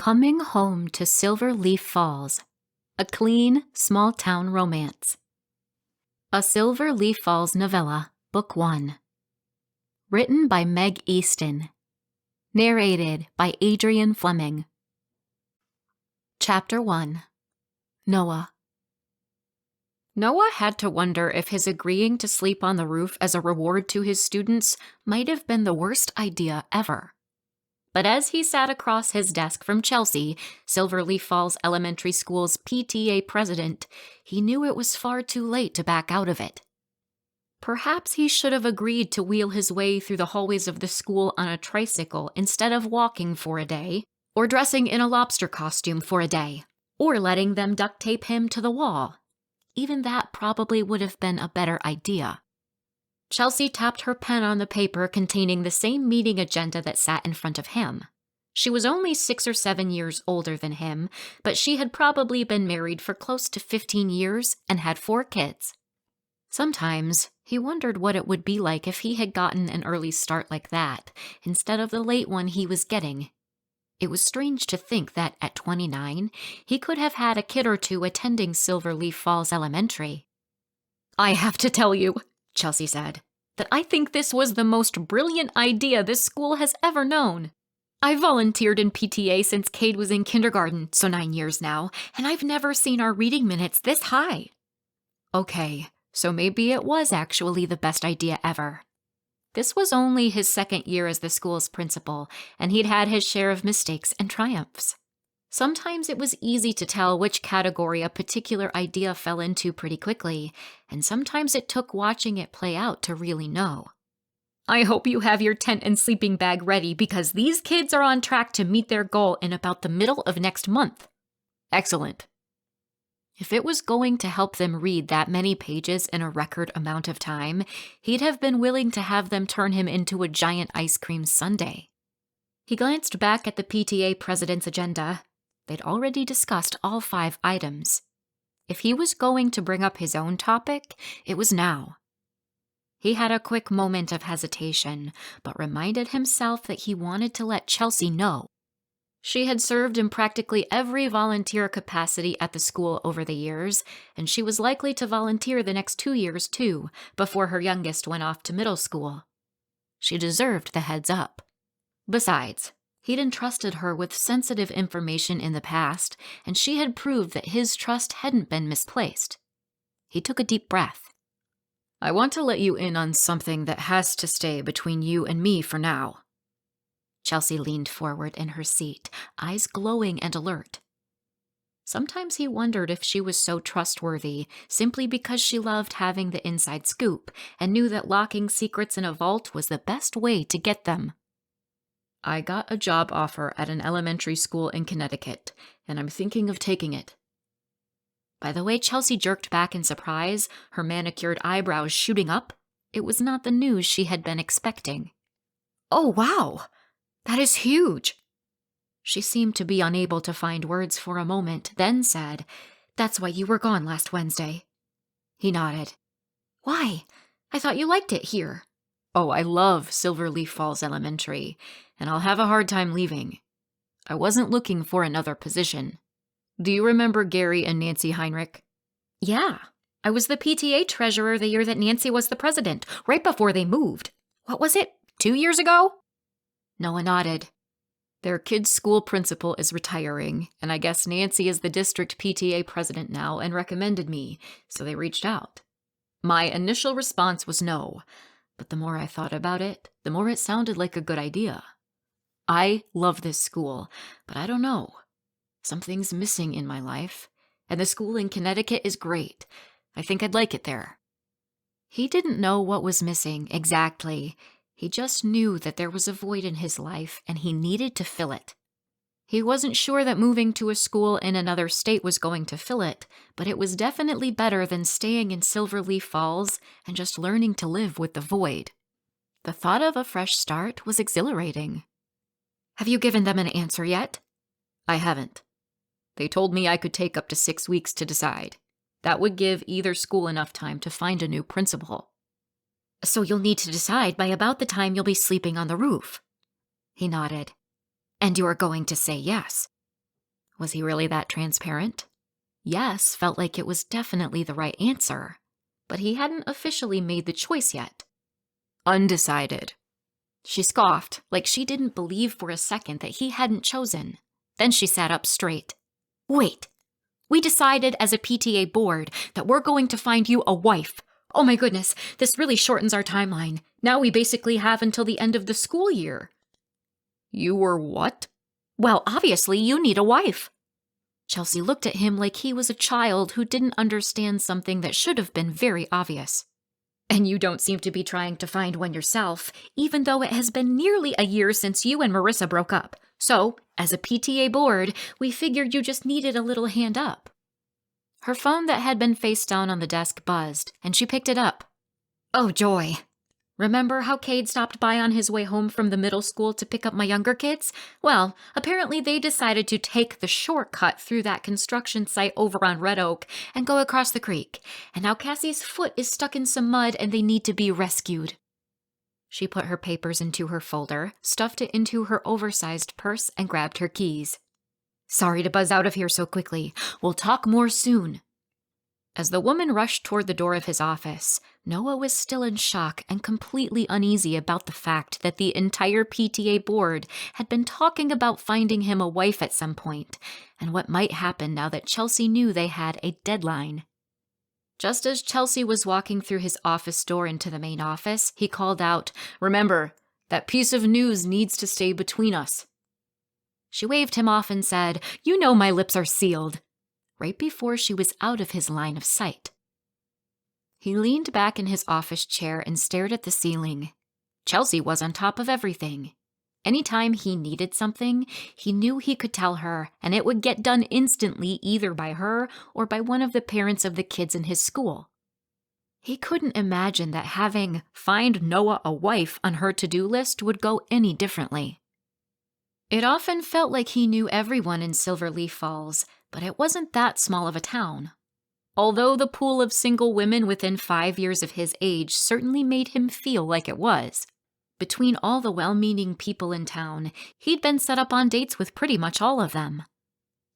Coming Home to Silverleaf Falls, a clean, small-town romance. A Silverleaf Falls novella, Book 1. Written by Meg Easton. Narrated by Adrienne Fleming. Chapter 1. Noah. Noah had to wonder if his agreeing to sleep on the roof as a reward to his students might have been the worst idea ever. But as he sat across his desk from Chelsea, Silverleaf Falls Elementary School's PTA president, he knew it was far too late to back out of it. Perhaps he should have agreed to wheel his way through the hallways of the school on a tricycle instead of walking for a day, or dressing in a lobster costume for a day, or letting them duct tape him to the wall. Even that probably would have been a better idea. Chelsea tapped her pen on the paper containing the same meeting agenda that sat in front of him. She was only 6 or 7 years older than him, but she had probably been married for close to 15 years and had 4 kids. Sometimes he wondered what it would be like if he had gotten an early start like that, instead of the late one he was getting. It was strange to think that at 29, he could have had a kid or two attending Silverleaf Falls Elementary. "I have to tell you," Chelsea said, "that I think this was the most brilliant idea this school has ever known. I volunteered in PTA since Cade was in kindergarten, so 9 years now, and I've never seen our reading minutes this high." Okay, so maybe it was actually the best idea ever. This was only his 2nd year as the school's principal, and he'd had his share of mistakes and triumphs. Sometimes it was easy to tell which category a particular idea fell into pretty quickly, and sometimes it took watching it play out to really know. "I hope you have your tent and sleeping bag ready because these kids are on track to meet their goal in about the middle of next month." "Excellent." If it was going to help them read that many pages in a record amount of time, he'd have been willing to have them turn him into a giant ice cream sundae. He glanced back at the PTA president's agenda. They'd already discussed all 5 items. If he was going to bring up his own topic, it was now. He had a quick moment of hesitation, but reminded himself that he wanted to let Chelsea know. She had served in practically every volunteer capacity at the school over the years, and she was likely to volunteer the next 2 years too, before her youngest went off to middle school. She deserved the heads up. Besides, he'd entrusted her with sensitive information in the past, and she had proved that his trust hadn't been misplaced. He took a deep breath. "I want to let you in on something that has to stay between you and me for now." Chelsea leaned forward in her seat, eyes glowing and alert. Sometimes he wondered if she was so trustworthy simply because she loved having the inside scoop and knew that locking secrets in a vault was the best way to get them. "I got a job offer at an elementary school in Connecticut, and I'm thinking of taking it." By the way Chelsea jerked back in surprise, her manicured eyebrows shooting up, it was not the news she had been expecting. "Oh, wow! That is huge!" She seemed to be unable to find words for a moment, then said, "That's why you were gone last Wednesday." He nodded. "Why? I thought you liked it here." "Oh, I love Silverleaf Falls Elementary, and I'll have a hard time leaving. I wasn't looking for another position. Do you remember Gary and Nancy Heinrich?" "Yeah. I was the PTA treasurer the year that Nancy was the president, right before they moved. What was it, 2 years ago?" Noah nodded. "Their kid's school principal is retiring, and I guess Nancy is the district PTA president now and recommended me, so they reached out. My initial response was no, but the more I thought about it, the more it sounded like a good idea. I love this school, but I don't know. Something's missing in my life, and the school in Connecticut is great. I think I'd like it there." He didn't know what was missing exactly. He just knew that there was a void in his life, and he needed to fill it. He wasn't sure that moving to a school in another state was going to fill it, but it was definitely better than staying in Silverleaf Falls and just learning to live with the void. The thought of a fresh start was exhilarating. "Have you given them an answer yet?" "I haven't. They told me I could take up to 6 weeks to decide. That would give either school enough time to find a new principal." "So you'll need to decide by about the time you'll be sleeping on the roof." He nodded. "And you're going to say yes." Was he really that transparent? Yes felt like it was definitely the right answer, but he hadn't officially made the choice yet. Undecided. She scoffed, like she didn't believe for a second that he hadn't chosen. Then she sat up straight. Wait, we decided as a PTA board that we're going to find you a wife. Oh my goodness, this really shortens our timeline. Now we basically have until the end of the school year. You were what? Well, obviously you need a wife. Chelsea looked at him like he was a child who didn't understand something that should have been very obvious. And you don't seem to be trying to find one yourself, even though it has been nearly a year since you and Marissa broke up. So, as a PTA board, we figured you just needed a little hand up. Her phone that had been face down on the desk buzzed, and she picked it up. Oh, joy. Remember how Cade stopped by on his way home from the middle school to pick up my younger kids? Well, apparently they decided to take the shortcut through that construction site over on Red Oak and go across the creek, and now Cassie's foot is stuck in some mud and they need to be rescued. She put her papers into her folder, stuffed it into her oversized purse, and grabbed her keys. Sorry to buzz out of here so quickly. We'll talk more soon. As the woman rushed toward the door of his office, Noah was still in shock and completely uneasy about the fact that the entire PTA board had been talking about finding him a wife at some point, and what might happen now that Chelsea knew they had a deadline. Just as Chelsea was walking through his office door into the main office, he called out, "Remember, that piece of news needs to stay between us." She waved him off and said, "You know my lips are sealed," right before she was out of his line of sight. He leaned back in his office chair and stared at the ceiling. Chelsea was on top of everything. Anytime he needed something, he knew he could tell her, and it would get done instantly either by her or by one of the parents of the kids in his school. He couldn't imagine that having "find Noah a wife" on her to-do list would go any differently. It often felt like he knew everyone in Silverleaf Falls, but it wasn't that small of a town. Although the pool of single women within 5 years of his age certainly made him feel like it was. Between all the well-meaning people in town, he'd been set up on dates with pretty much all of them.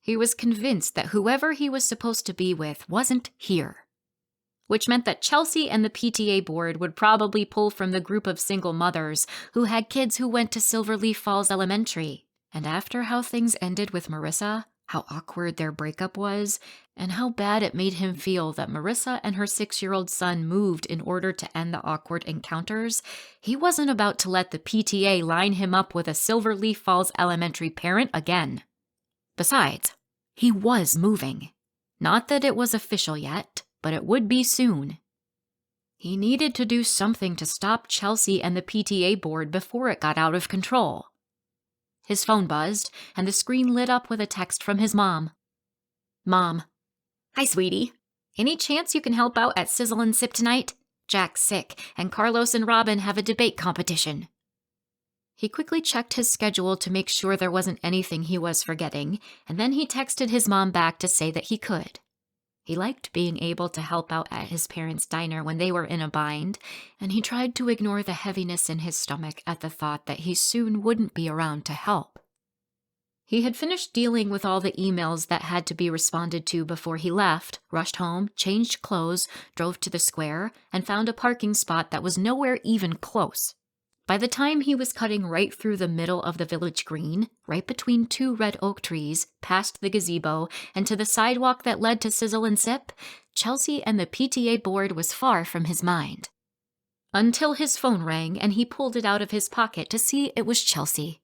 He was convinced that whoever he was supposed to be with wasn't here. Which meant that Chelsea and the PTA board would probably pull from the group of single mothers who had kids who went to Silverleaf Falls Elementary. And after how things ended with Marissa, how awkward their breakup was, and how bad it made him feel that Marissa and her 6-year-old son moved in order to end the awkward encounters, he wasn't about to let the PTA line him up with a Silverleaf Falls Elementary parent again. Besides, he was moving. Not that it was official yet, but it would be soon. He needed to do something to stop Chelsea and the PTA board before it got out of control. His phone buzzed, and the screen lit up with a text from his mom. Mom. Hi, sweetie. Any chance you can help out at Sizzle and Sip tonight? Jack's sick, and Carlos and Robin have a debate competition. He quickly checked his schedule to make sure there wasn't anything he was forgetting, and then he texted his mom back to say that he could. He liked being able to help out at his parents' diner when they were in a bind, and he tried to ignore the heaviness in his stomach at the thought that he soon wouldn't be around to help. He had finished dealing with all the emails that had to be responded to before he left, rushed home, changed clothes, drove to the square, and found a parking spot that was nowhere even close. By the time he was cutting right through the middle of the village green, right between 2 red oak trees, past the gazebo, and to the sidewalk that led to Sizzle and Sip, Chelsea and the PTA board was far from his mind. Until his phone rang and he pulled it out of his pocket to see it was Chelsea.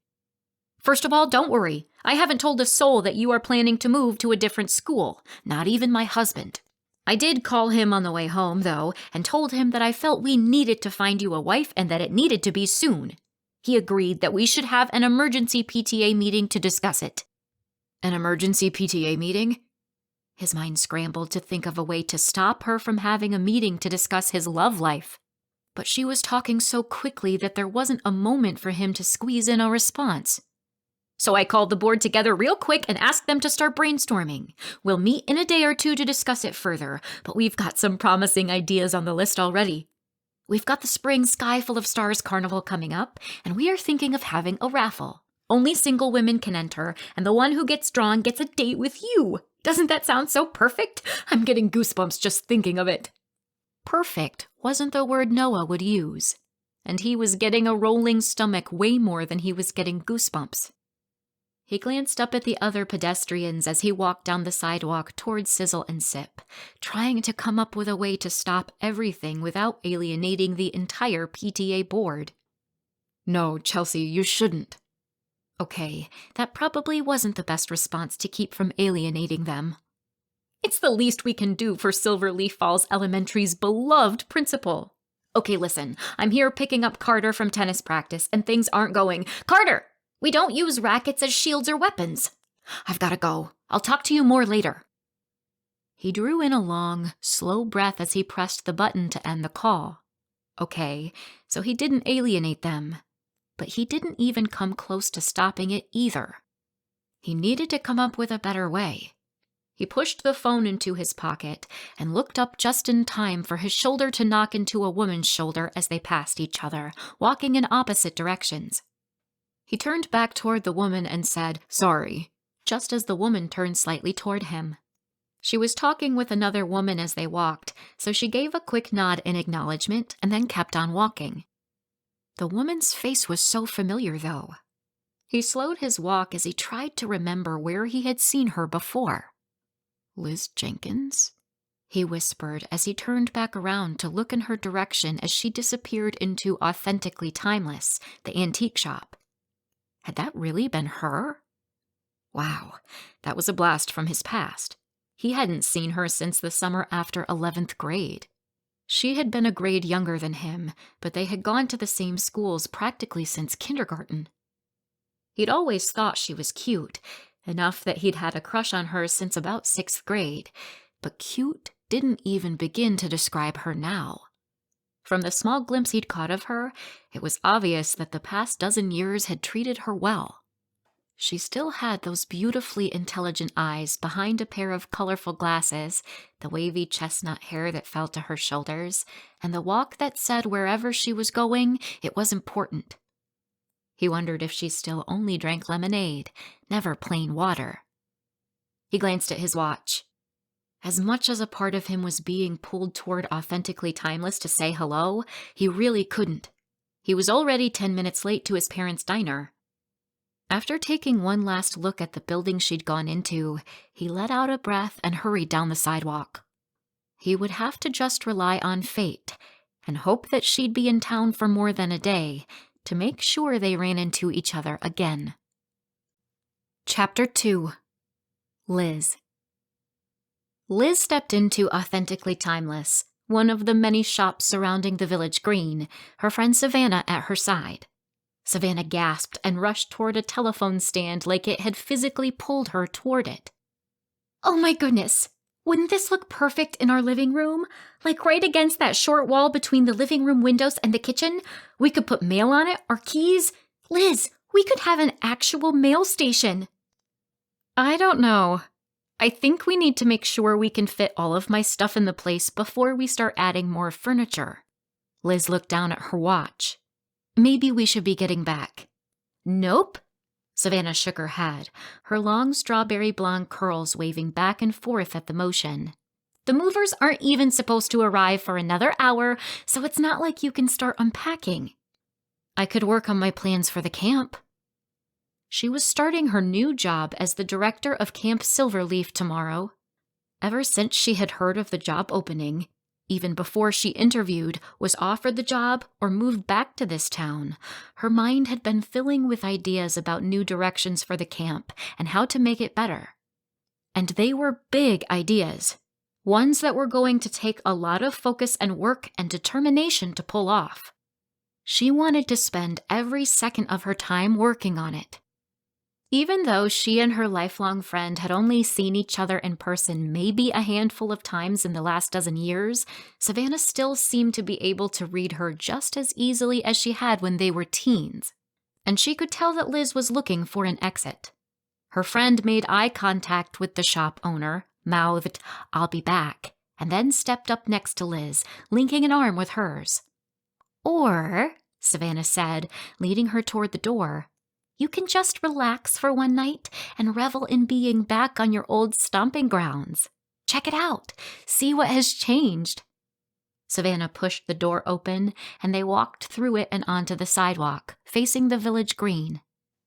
First of all, don't worry. I haven't told a soul that you are planning to move to a different school, not even my husband. I did call him on the way home, though, and told him that I felt we needed to find you a wife and that it needed to be soon. He agreed that we should have an emergency PTA meeting to discuss it. An emergency PTA meeting? His mind scrambled to think of a way to stop her from having a meeting to discuss his love life. But she was talking so quickly that there wasn't a moment for him to squeeze in a response. So I called the board together real quick and asked them to start brainstorming. We'll meet in a day or two to discuss it further, but we've got some promising ideas on the list already. We've got the Spring Sky Full of Stars Carnival coming up, and we are thinking of having a raffle. Only single women can enter, and the one who gets drawn gets a date with you. Doesn't that sound so perfect? I'm getting goosebumps just thinking of it. Perfect wasn't the word Noah would use, and he was getting a rolling stomach way more than he was getting goosebumps. He glanced up at the other pedestrians as he walked down the sidewalk towards Sizzle and Sip, trying to come up with a way to stop everything without alienating the entire PTA board. No, Chelsea, you shouldn't. Okay, that probably wasn't the best response to keep from alienating them. It's the least we can do for Silverleaf Falls Elementary's beloved principal. Okay, listen, I'm here picking up Carter from tennis practice, and things aren't going. Carter! We don't use rackets as shields or weapons. I've got to go. I'll talk to you more later. He drew in a long, slow breath as he pressed the button to end the call. Okay, so he didn't alienate them, but he didn't even come close to stopping it either. He needed to come up with a better way. He pushed the phone into his pocket and looked up just in time for his shoulder to knock into a woman's shoulder as they passed each other, walking in opposite directions. He turned back toward the woman and said, "Sorry," just as the woman turned slightly toward him. She was talking with another woman as they walked, so she gave a quick nod in acknowledgement and then kept on walking. The woman's face was so familiar, though. He slowed his walk as he tried to remember where he had seen her before. Liz Jenkins? He whispered as he turned back around to look in her direction as she disappeared into Authentically Timeless, the antique shop. Had that really been her? Wow, that was a blast from his past. He hadn't seen her since the summer after 11th grade. She had been a grade younger than him, but they had gone to the same schools practically since kindergarten. He'd always thought she was cute, enough that he'd had a crush on her since about 6th grade, but cute didn't even begin to describe her now. From the small glimpse he'd caught of her, it was obvious that the past dozen years had treated her well. She still had those beautifully intelligent eyes behind a pair of colorful glasses, the wavy chestnut hair that fell to her shoulders, and the walk that said wherever she was going, it was important. He wondered if she still only drank lemonade, never plain water. He glanced at his watch. As much as a part of him was being pulled toward Authentically Timeless to say hello, he really couldn't. He was already 10 minutes late to his parents' diner. After taking one last look at the building she'd gone into, he let out a breath and hurried down the sidewalk. He would have to just rely on fate and hope that she'd be in town for more than a day to make sure they ran into each other again. Chapter 2. Liz. Liz stepped into Authentically Timeless, one of the many shops surrounding the village green, her friend Savannah at her side. Savannah gasped and rushed toward a telephone stand like it had physically pulled her toward it. "Oh my goodness! Wouldn't this look perfect in our living room? Like right against that short wall between the living room windows and the kitchen? We could put mail on it, or keys. Liz, we could have an actual mail station." "I don't know. I think we need to make sure we can fit all of my stuff in the place before we start adding more furniture." Liz looked down at her watch. "Maybe we should be getting back." "Nope." Savannah shook her head, her long strawberry blonde curls waving back and forth at the motion. "The movers aren't even supposed to arrive for another hour, so it's not like you can start unpacking." "I could work on my plans for the camp." She was starting her new job as the director of Camp Silverleaf tomorrow. Ever since she had heard of the job opening, even before she interviewed, was offered the job, or moved back to this town, her mind had been filling with ideas about new directions for the camp and how to make it better. And they were big ideas, ones that were going to take a lot of focus and work and determination to pull off. She wanted to spend every second of her time working on it. Even though she and her lifelong friend had only seen each other in person maybe a handful of times in the last dozen years, Savannah still seemed to be able to read her just as easily as she had when they were teens. And she could tell that Liz was looking for an exit. Her friend made eye contact with the shop owner, mouthed, "I'll be back," and then stepped up next to Liz, linking an arm with hers. "Or," Savannah said, leading her toward the door, You can just relax for one night and revel in being back on your old stomping grounds. Check it out. See what has changed." Savannah pushed the door open, and they walked through it and onto the sidewalk, facing the village green.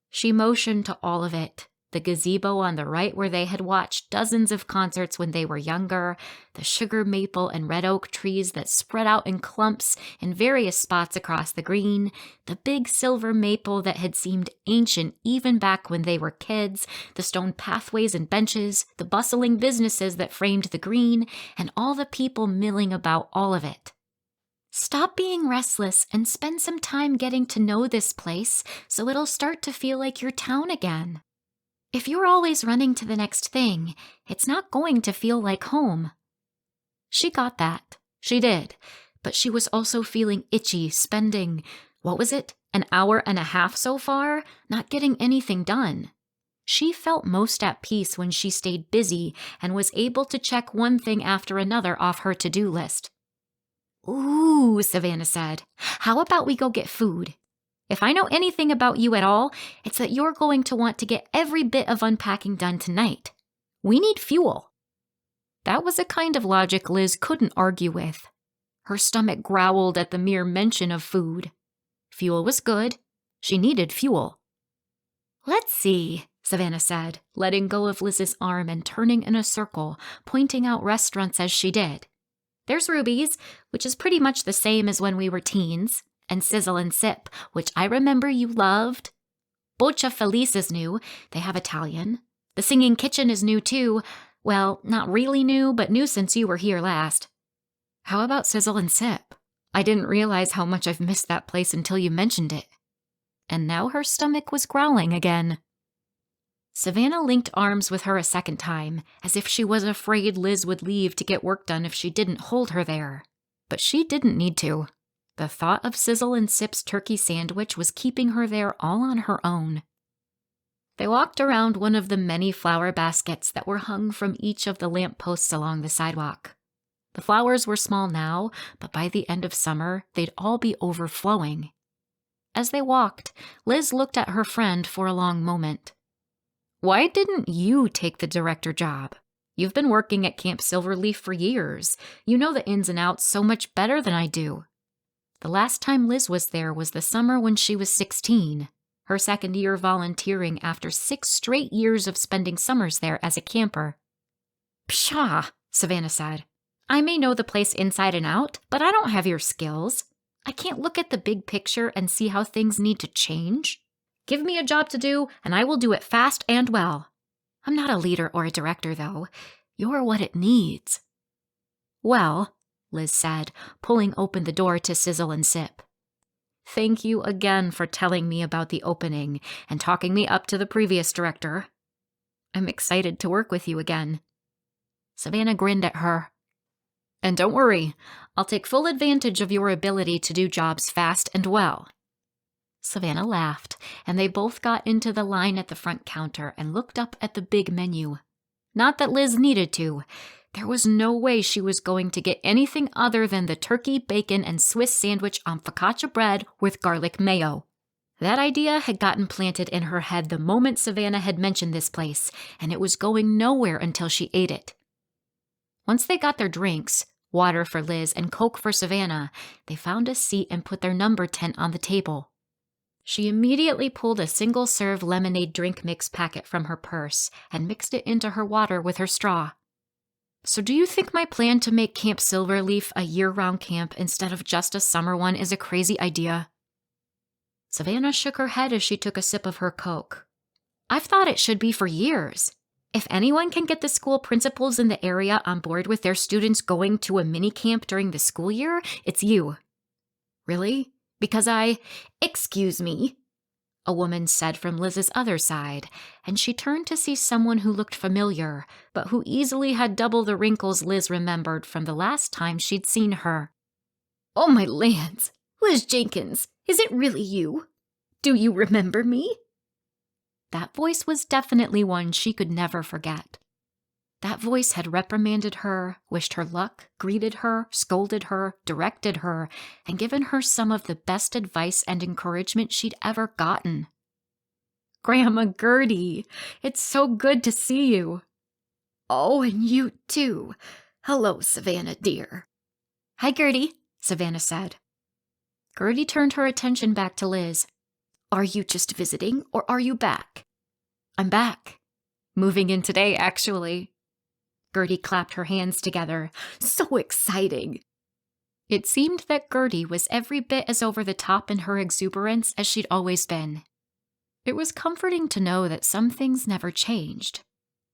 She motioned to all of it. The gazebo on the right where they had watched dozens of concerts when they were younger, the sugar maple and red oak trees that spread out in clumps in various spots across the green, the big silver maple that had seemed ancient even back when they were kids, the stone pathways and benches, the bustling businesses that framed the green, and all the people milling about all of it. "Stop being restless and spend some time getting to know this place so it'll start to feel like your town again. If you're always running to the next thing, it's not going to feel like home." She got that. She did. But she was also feeling itchy, spending, what was it, an hour and a half so far, not getting anything done. She felt most at peace when she stayed busy and was able to check one thing after another off her to-do list. "Ooh," Savannah said, "how about we go get food? If I know anything about you at all, it's that you're going to want to get every bit of unpacking done tonight. We need fuel." That was a kind of logic Liz couldn't argue with. Her stomach growled at the mere mention of food. Fuel was good. She needed fuel. "Let's see," Savannah said, letting go of Liz's arm and turning in a circle, pointing out restaurants as she did. "There's Ruby's, which is pretty much the same as when we were teens. And Sizzle and Sip, which I remember you loved. Boccia Felice is new. They have Italian. The Singing Kitchen is new too. Well, not really new, but new since you were here last." "How about Sizzle and Sip? I didn't realize how much I've missed that place until you mentioned it." And now her stomach was growling again. Savannah linked arms with her a second time, as if she was afraid Liz would leave to get work done if she didn't hold her there. But she didn't need to. The thought of Sizzle and Sip's turkey sandwich was keeping her there all on her own. They walked around one of the many flower baskets that were hung from each of the lampposts along the sidewalk. The flowers were small now, but by the end of summer, they'd all be overflowing. As they walked, Liz looked at her friend for a long moment. "Why didn't you take the director job? You've been working at Camp Silverleaf for years. You know the ins and outs so much better than I do." The last time Liz was there was the summer when she was 16, her second year volunteering after 6 straight years of spending summers there as a camper. "Pshaw," Savannah said. "I may know the place inside and out, but I don't have your skills. I can't look at the big picture and see how things need to change. Give me a job to do, and I will do it fast and well. I'm not a leader or a director, though. You're what it needs." "Well," Liz said, pulling open the door to Sizzle and Sip. "Thank you again for telling me about the opening and talking me up to the previous director. I'm excited to work with you again." Savannah grinned at her. "And don't worry, I'll take full advantage of your ability to do jobs fast and well." Savannah laughed, and they both got into the line at the front counter and looked up at the big menu. Not that Liz needed to. There was no way she was going to get anything other than the turkey, bacon, and Swiss sandwich on focaccia bread with garlic mayo. That idea had gotten planted in her head the moment Savannah had mentioned this place, and it was going nowhere until she ate it. Once they got their drinks, water for Liz and Coke for Savannah, they found a seat and put their number tent on the table. She immediately pulled a single-serve lemonade drink mix packet from her purse and mixed it into her water with her straw. "So do you think my plan to make Camp Silverleaf a year-round camp instead of just a summer one is a crazy idea?" Savannah shook her head as she took a sip of her Coke. "I've thought it should be for years. If anyone can get the school principals in the area on board with their students going to a mini-camp during the school year, it's you." "Really? Because Excuse me," a woman said from Liz's other side, and she turned to see someone who looked familiar, but who easily had double the wrinkles Liz remembered from the last time she'd seen her. "Oh, my lands! Liz Jenkins, is it really you? Do you remember me?" That voice was definitely one she could never forget. That voice had reprimanded her, wished her luck, greeted her, scolded her, directed her, and given her some of the best advice and encouragement she'd ever gotten. Grandma Gertie, it's so good to see you. Oh, and you too. Hello, Savannah dear. Hi, Gertie, Savannah said. Gertie turned her attention back to Liz. Are you just visiting, or are you back? I'm back. Moving in today, actually. Gertie clapped her hands together. So exciting. It seemed that Gertie was every bit as over the top in her exuberance as she'd always been. It was comforting to know that some things never changed.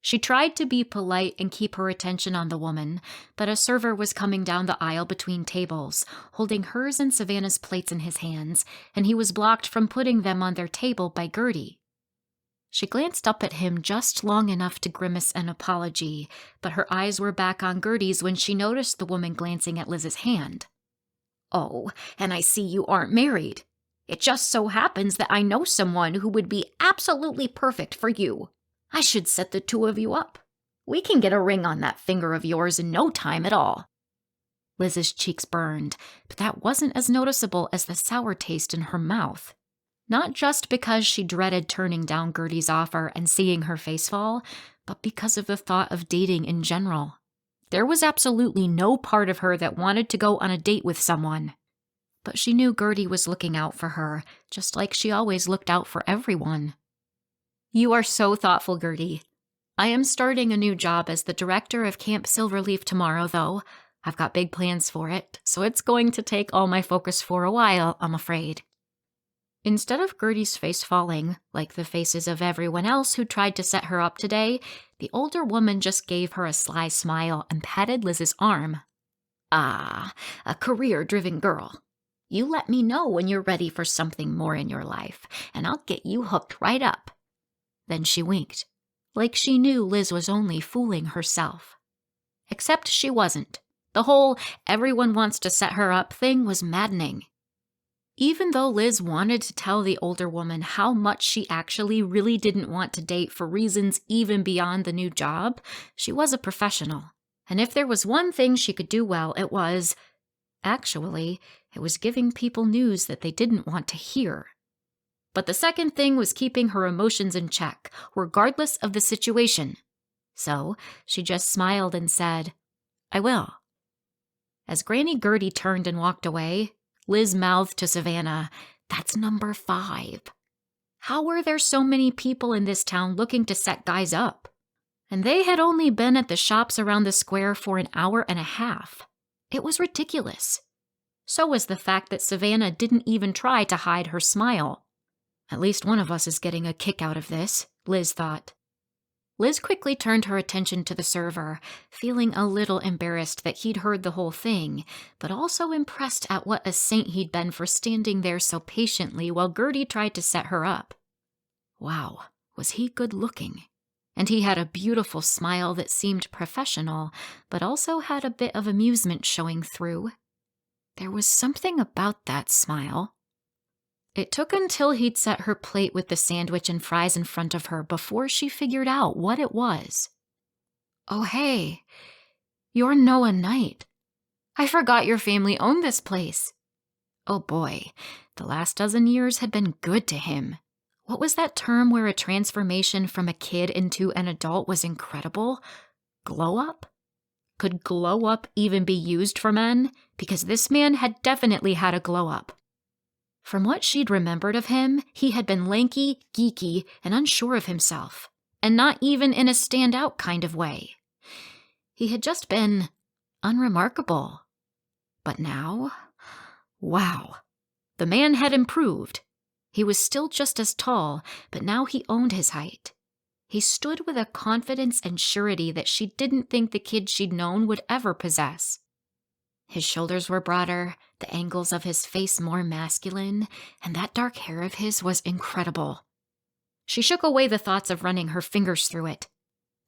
She tried to be polite and keep her attention on the woman, but a server was coming down the aisle between tables, holding hers and Savannah's plates in his hands, and he was blocked from putting them on their table by Gertie. She glanced up at him just long enough to grimace an apology, but her eyes were back on Gertie's when she noticed the woman glancing at Liz's hand. Oh, and I see you aren't married. It just so happens that I know someone who would be absolutely perfect for you. I should set the two of you up. We can get a ring on that finger of yours in no time at all. Liz's cheeks burned, but that wasn't as noticeable as the sour taste in her mouth. Not just because she dreaded turning down Gertie's offer and seeing her face fall, but because of the thought of dating in general. There was absolutely no part of her that wanted to go on a date with someone. But she knew Gertie was looking out for her, just like she always looked out for everyone. You are so thoughtful, Gertie. I am starting a new job as the director of Camp Silverleaf tomorrow, though. I've got big plans for it, so it's going to take all my focus for a while, I'm afraid. Instead of Gertie's face falling, like the faces of everyone else who tried to set her up today, the older woman just gave her a sly smile and patted Liz's arm. Ah, a career-driven girl. You let me know when you're ready for something more in your life, and I'll get you hooked right up. Then she winked, like she knew Liz was only fooling herself. Except she wasn't. The whole everyone wants to set her up thing was maddening. Even though Liz wanted to tell the older woman how much she actually really didn't want to date for reasons even beyond the new job, she was a professional. And if there was one thing she could do well, it was... Actually, it was giving people news that they didn't want to hear. But the second thing was keeping her emotions in check, regardless of the situation. So she just smiled and said, I will. As Granny Gertie turned and walked away, Liz mouthed to Savannah, That's number 5. How were there so many people in this town looking to set guys up? And they had only been at the shops around the square for an hour and a half. It was ridiculous. So was the fact that Savannah didn't even try to hide her smile. At least one of us is getting a kick out of this, Liz thought. Liz quickly turned her attention to the server, feeling a little embarrassed that he'd heard the whole thing, but also impressed at what a saint he'd been for standing there so patiently while Gertie tried to set her up. Wow, was he good looking? And he had a beautiful smile that seemed professional, but also had a bit of amusement showing through. There was something about that smile. It took until he'd set her plate with the sandwich and fries in front of her before she figured out what it was. Oh, hey, you're Noah Knight. I forgot your family owned this place. Oh boy, the last dozen years had been good to him. What was that term where a transformation from a kid into an adult was incredible? Glow up? Could glow up even be used for men? Because this man had definitely had a glow up. From what she'd remembered of him, he had been lanky, geeky, and unsure of himself, and not even in a stand-out kind of way. He had just been unremarkable. But now, wow, the man had improved. He was still just as tall, but now he owned his height. He stood with a confidence and surety that she didn't think the kid she'd known would ever possess. His shoulders were broader, the angles of his face more masculine, and that dark hair of his was incredible. She shook away the thoughts of running her fingers through it.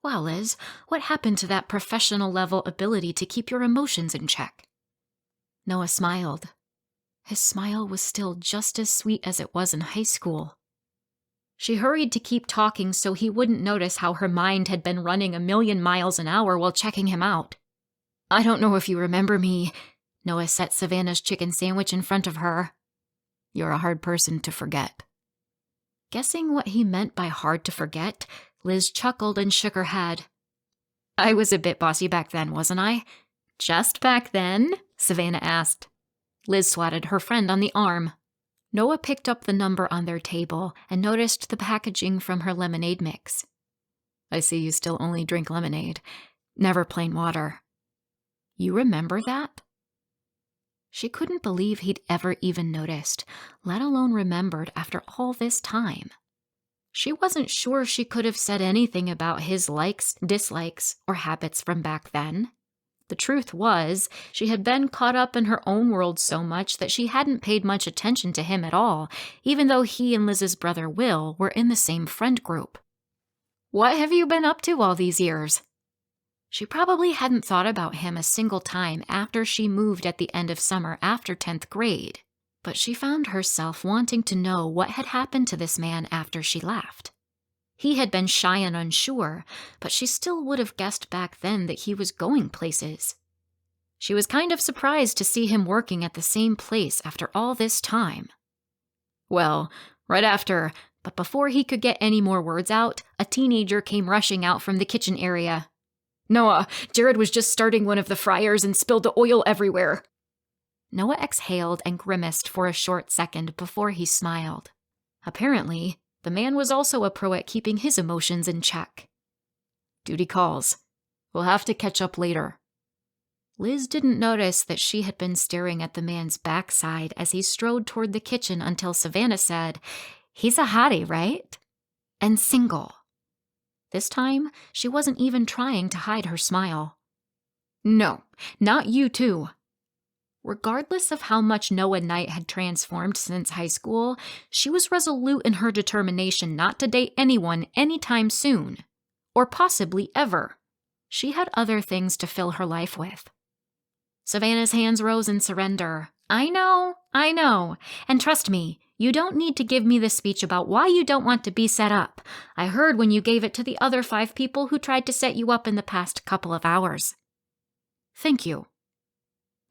Wow, Liz, what happened to that professional-level ability to keep your emotions in check? Noah smiled. His smile was still just as sweet as it was in high school. She hurried to keep talking so he wouldn't notice how her mind had been running 1,000,000 miles an hour while checking him out. I don't know if you remember me. Noah set Savannah's chicken sandwich in front of her. You're a hard person to forget. Guessing what he meant by hard to forget, Liz chuckled and shook her head. I was a bit bossy back then, wasn't I? Just back then? Savannah asked. Liz swatted her friend on the arm. Noah picked up the number on their table and noticed the packaging from her lemonade mix. I see you still only drink lemonade, never plain water. You remember that? She couldn't believe he'd ever even noticed, let alone remembered after all this time. She wasn't sure she could have said anything about his likes, dislikes, or habits from back then. The truth was, she had been caught up in her own world so much that she hadn't paid much attention to him at all, even though he and Liz's brother Will were in the same friend group. What have you been up to all these years? She probably hadn't thought about him a single time after she moved at the end of summer after 10th grade, but she found herself wanting to know what had happened to this man after she left. He had been shy and unsure, but she still would have guessed back then that he was going places. She was kind of surprised to see him working at the same place after all this time. Well, right after, but before he could get any more words out, a teenager came rushing out from the kitchen area. Noah, Jared was just starting one of the fryers and spilled the oil everywhere. Noah exhaled and grimaced for a short second before he smiled. Apparently, the man was also a pro at keeping his emotions in check. Duty calls. We'll have to catch up later. Liz didn't notice that she had been staring at the man's backside as he strode toward the kitchen until Savannah said, He's a hottie, right? And single. This time, she wasn't even trying to hide her smile. No, not you too. Regardless of how much Noah Knight had transformed since high school, she was resolute in her determination not to date anyone anytime soon, or possibly ever. She had other things to fill her life with. Savannah's hands rose in surrender. I know. And trust me, you don't need to give me the speech about why you don't want to be set up. I heard when you gave it to the other 5 people who tried to set you up in the past couple of hours. Thank you.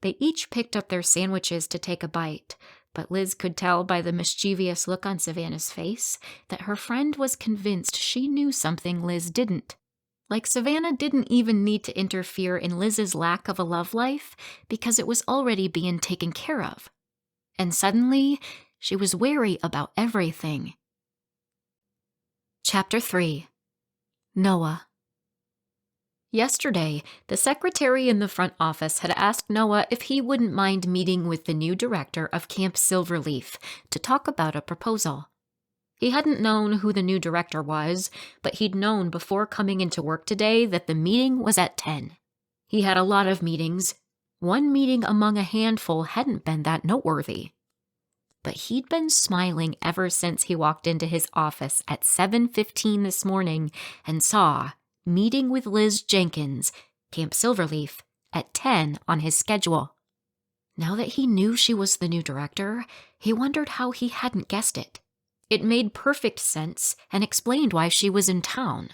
They each picked up their sandwiches to take a bite, but Liz could tell by the mischievous look on Savannah's face that her friend was convinced she knew something Liz didn't. Like Savannah didn't even need to interfere in Liz's lack of a love life because it was already being taken care of. And suddenly, she was wary about everything. Chapter 3. Noah. Yesterday, the secretary in the front office had asked Noah if he wouldn't mind meeting with the new director of Camp Silverleaf to talk about a proposal. He hadn't known who the new director was, but he'd known before coming into work today that the meeting was at 10. He had a lot of meetings. One meeting among a handful hadn't been that noteworthy. But he'd been smiling ever since he walked into his office at 7:15 this morning and saw meeting with Liz Jenkins, Camp Silverleaf, at 10 on his schedule. Now that he knew she was the new director, he wondered how he hadn't guessed it. It made perfect sense and explained why she was in town.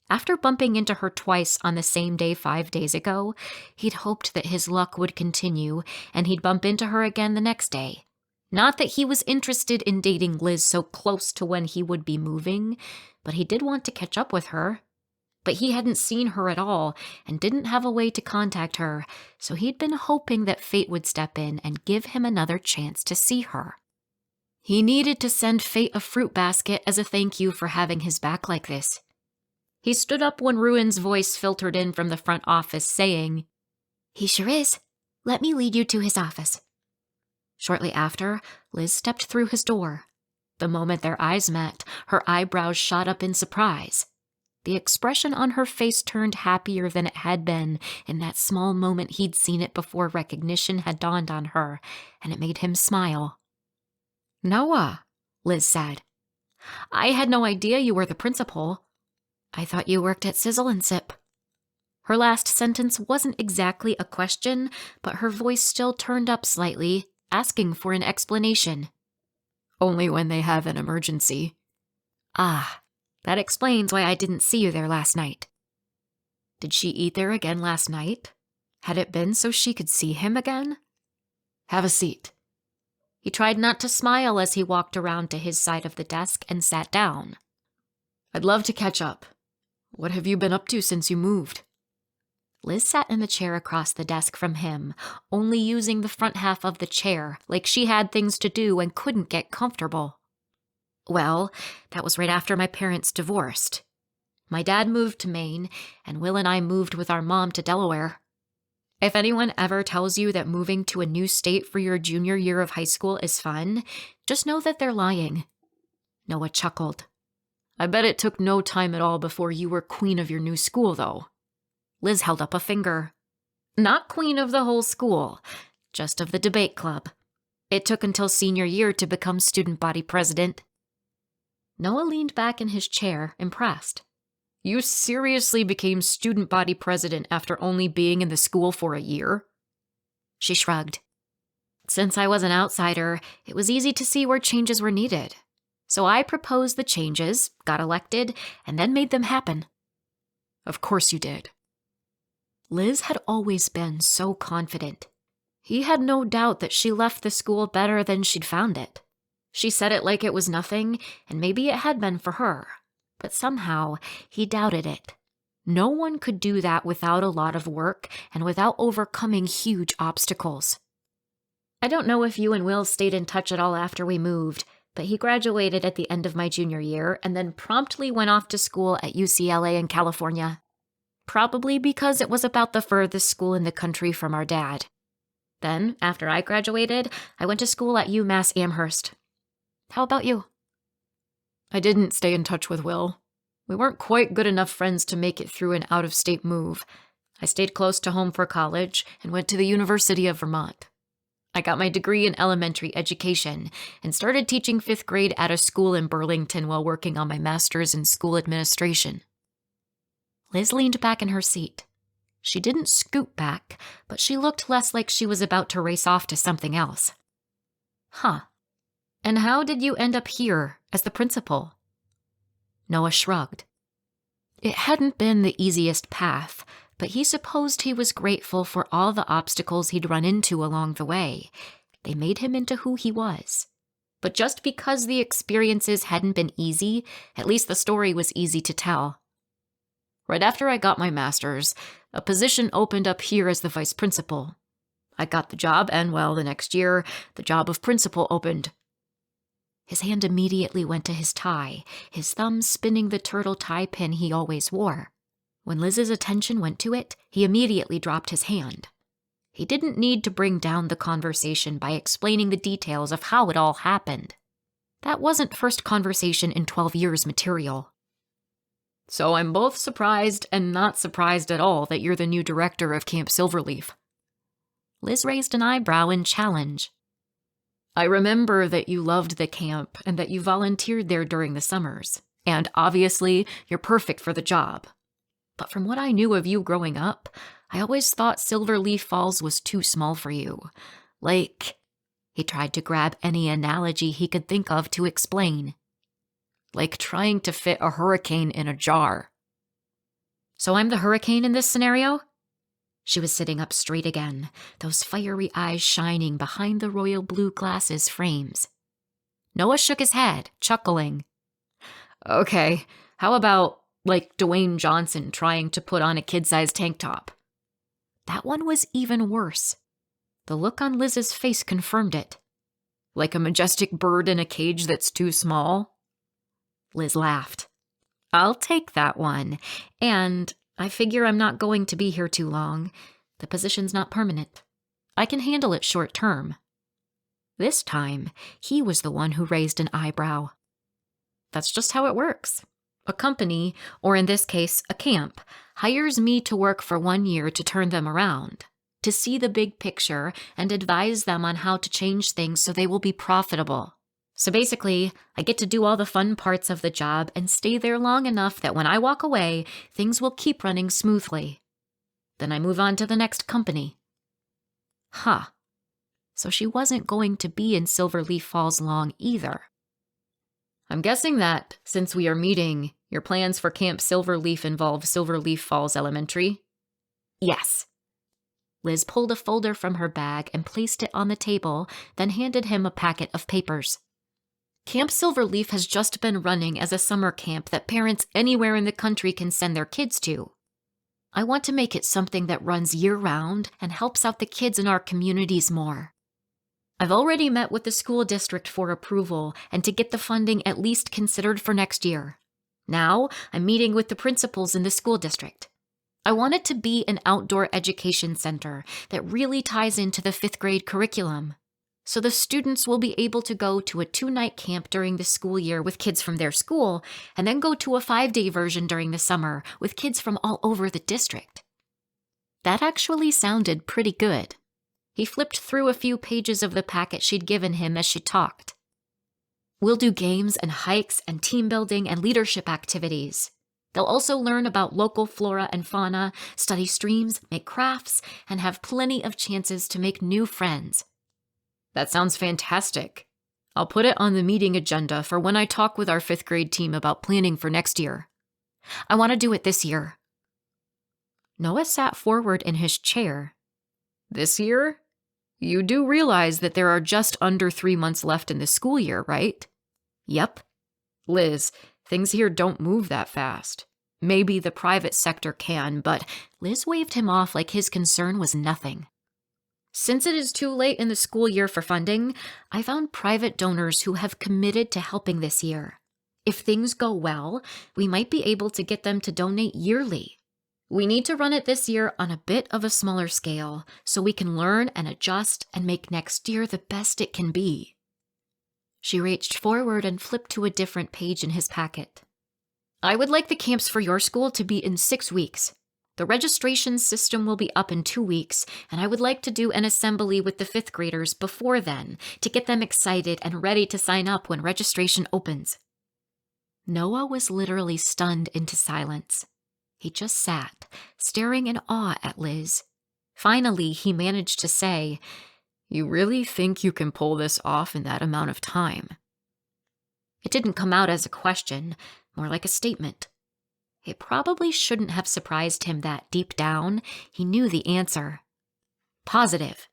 After bumping into her twice on the same day 5 days ago, he'd hoped that his luck would continue and he'd bump into her again the next day. Not that he was interested in dating Liz so close to when he would be moving, but he did want to catch up with her. But he hadn't seen her at all and didn't have a way to contact her, so he'd been hoping that fate would step in and give him another chance to see her. He needed to send Fate a fruit basket as a thank you for having his back like this. He stood up when Ruin's voice filtered in from the front office saying, He sure is. Let me lead you to his office. Shortly after, Liz stepped through his door. The moment their eyes met, her eyebrows shot up in surprise. The expression on her face turned happier than it had been in that small moment he'd seen it before recognition had dawned on her, and it made him smile. Noah, Liz said. I had no idea you were the principal. I thought you worked at Sizzle and Sip. Her last sentence wasn't exactly a question, but her voice still turned up slightly, asking for an explanation. Only when they have an emergency. Ah, that explains why I didn't see you there last night. Did she eat there again last night? Had it been so she could see him again? Have a seat. He tried not to smile as he walked around to his side of the desk and sat down. "I'd love to catch up. What have you been up to since you moved?" Liz sat in the chair across the desk from him, only using the front half of the chair like she had things to do and couldn't get comfortable. "Well, that was right after my parents divorced. My dad moved to Maine, and Will and I moved with our mom to Delaware. If anyone ever tells you that moving to a new state for your junior year of high school is fun, just know that they're lying." Noah chuckled. "I bet it took no time at all before you were queen of your new school, though." Liz held up a finger. "Not queen of the whole school, just of the debate club. It took until senior year to become student body president." Noah leaned back in his chair, impressed. "You seriously became student body president after only being in the school for a year?" She shrugged. "Since I was an outsider, it was easy to see where changes were needed. So I proposed the changes, got elected, and then made them happen." "Of course you did." Liz had always been so confident. He had no doubt that she left the school better than she'd found it. She said it like it was nothing, and maybe it had been for her. But somehow, he doubted it. No one could do that without a lot of work and without overcoming huge obstacles. "I don't know if you and Will stayed in touch at all after we moved, but he graduated at the end of my junior year and then promptly went off to school at UCLA in California. Probably because it was about the furthest school in the country from our dad. Then, after I graduated, I went to school at UMass Amherst. How about you?" "I didn't stay in touch with Will. We weren't quite good enough friends to make it through an out-of-state move. I stayed close to home for college and went to the University of Vermont. I got my degree in elementary education and started teaching 5th grade at a school in Burlington while working on my master's in school administration." Liz leaned back in her seat. She didn't scoot back, but she looked less like she was about to race off to something else. "Huh. And how did you end up here as the principal?" Noah shrugged. It hadn't been the easiest path, but he supposed he was grateful for all the obstacles he'd run into along the way. They made him into who he was. But just because the experiences hadn't been easy, at least the story was easy to tell. "Right after I got my master's, a position opened up here as the vice principal. I got the job, and well, the next year, the job of principal opened." His hand immediately went to his tie, his thumb spinning the turtle tie pin he always wore. When Liz's attention went to it, he immediately dropped his hand. He didn't need to bring down the conversation by explaining the details of how it all happened. That wasn't first conversation in 12 years material. "So I'm both surprised and not surprised at all that you're the new director of Camp Silverleaf." Liz raised an eyebrow in challenge. "I remember that you loved the camp and that you volunteered there during the summers. And obviously, you're perfect for the job. But from what I knew of you growing up, I always thought Silverleaf Falls was too small for you. Like," he tried to grab any analogy he could think of to explain, "like trying to fit a hurricane in a jar." "So I'm the hurricane in this scenario?" She was sitting up straight again, those fiery eyes shining behind the royal blue glasses frames. Noah shook his head, chuckling. "Okay, how about, like Dwayne Johnson trying to put on a kid-sized tank top?" That one was even worse. The look on Liz's face confirmed it. "Like a majestic bird in a cage that's too small?" Liz laughed. "I'll take that one. And I figure I'm not going to be here too long. The position's not permanent. I can handle it short term." This time, he was the one who raised an eyebrow. "That's just how it works. A company, or in this case, a camp, hires me to work for 1 year to turn them around, to see the big picture and advise them on how to change things so they will be profitable. So basically, I get to do all the fun parts of the job and stay there long enough that when I walk away, things will keep running smoothly. Then I move on to the next company." Huh. So she wasn't going to be in Silverleaf Falls long either. "I'm guessing that, since we are meeting, your plans for Camp Silverleaf involve Silverleaf Falls Elementary?" "Yes." Liz pulled a folder from her bag and placed it on the table, then handed him a packet of papers. Camp Silverleaf has just been running as a summer camp that parents anywhere in the country can send their kids to. I want to make it something that runs year-round and helps out the kids in our communities more. I've already met with the school district for approval and to get the funding at least considered for next year. Now, I'm meeting with the principals in the school district. I want it to be an outdoor education center that really ties into the 5th grade curriculum. So the students will be able to go to a 2-night camp during the school year with kids from their school, and then go to a 5-day version during the summer with kids from all over the district. That actually sounded pretty good. He flipped through a few pages of the packet she'd given him as she talked. We'll do games and hikes and team building and leadership activities. They'll also learn about local flora and fauna, study streams, make crafts, and have plenty of chances to make new friends. That sounds fantastic. I'll put it on the meeting agenda for when I talk with our 5th grade team about planning for next year. I want to do it this year. Noah sat forward in his chair. This year? You do realize that there are just under 3 months left in the school year, right? Yep. Liz, things here don't move that fast. Maybe the private sector can, but Liz waved him off like his concern was nothing. Since it is too late in the school year for funding, I found private donors who have committed to helping this year. If things go well, we might be able to get them to donate yearly. We need to run it this year on a bit of a smaller scale, so we can learn and adjust and make next year the best it can be. She reached forward and flipped to a different page in his packet. I would like the camps for your school to be in 6 weeks. The registration system will be up in 2 weeks, and I would like to do an assembly with the 5th graders before then to get them excited and ready to sign up when registration opens. Noah was literally stunned into silence. He just sat, staring in awe at Liz. Finally, he managed to say, "You really think you can pull this off in that amount of time?" It didn't come out as a question, more like a statement. It probably shouldn't have surprised him that deep down, he knew the answer. Positive.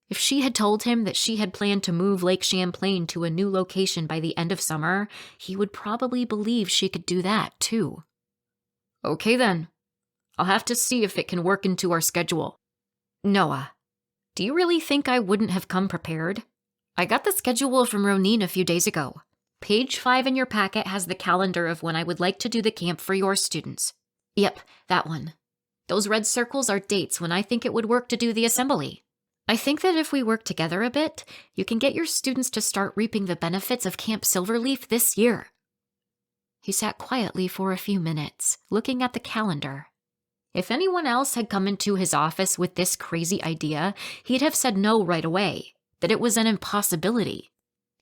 If she had told him that she had planned to move Lake Champlain to a new location by the end of summer, he would probably believe she could do that too. Okay then. I'll have to see if it can work into our schedule. Noah, do you really think I wouldn't have come prepared? I got the schedule from Ronin a few days ago. Page 5 in your packet has the calendar of when I would like to do the camp for your students. Yep, that one. Those red circles are dates when I think it would work to do the assembly. I think that if we work together a bit, you can get your students to start reaping the benefits of Camp Silverleaf this year. He sat quietly for a few minutes, looking at the calendar. If anyone else had come into his office with this crazy idea, he'd have said no right away, that it was an impossibility.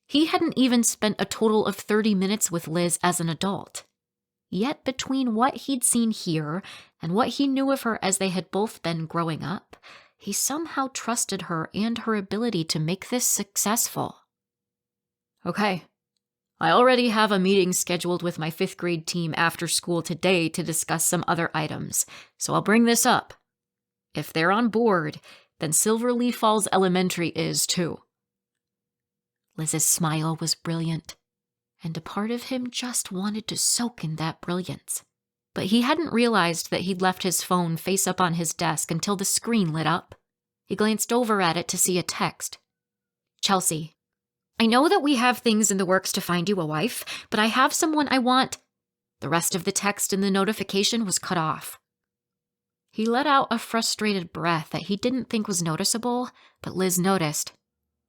He hadn't even spent a total of 30 minutes with Liz as an adult. Yet between what he'd seen here and what he knew of her as they had both been growing up, he somehow trusted her and her ability to make this successful. Okay, I already have a meeting scheduled with my 5th grade team after school today to discuss some other items, so I'll bring this up. If they're on board, then Silverleaf Falls Elementary is too. Liz's smile was brilliant, and a part of him just wanted to soak in that brilliance. But he hadn't realized that he'd left his phone face up on his desk until the screen lit up. He glanced over at it to see a text. Chelsea, I know that we have things in the works to find you a wife, but I have someone I want. The rest of the text in the notification was cut off. He let out a frustrated breath that he didn't think was noticeable, but Liz noticed.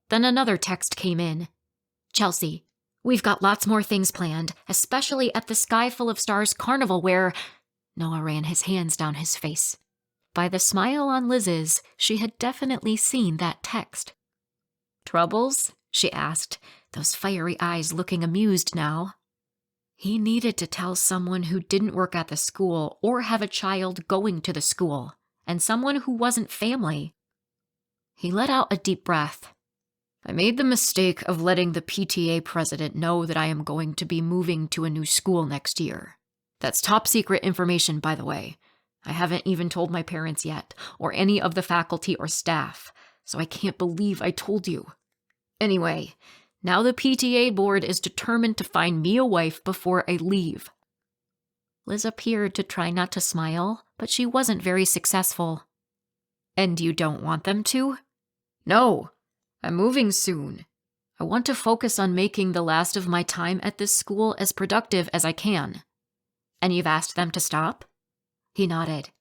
Then another text came in. Chelsea, we've got lots more things planned, especially at the Sky Full of Stars Carnival where... Noah ran his hands down his face. By the smile on Liz's, she had definitely seen that text. Troubles? She asked, those fiery eyes looking amused now. He needed to tell someone who didn't work at the school or have a child going to the school, and someone who wasn't family. He let out a deep breath. I made the mistake of letting the PTA president know that I am going to be moving to a new school next year. That's top secret information, by the way. I haven't even told my parents yet, or any of the faculty or staff, so I can't believe I told you. Anyway, now the PTA board is determined to find me a wife before I leave." Liz appeared to try not to smile, but she wasn't very successful. "And you don't want them to?" "No, I'm moving soon. I want to focus on making the last of my time at this school as productive as I can." "And you've asked them to stop?" He nodded.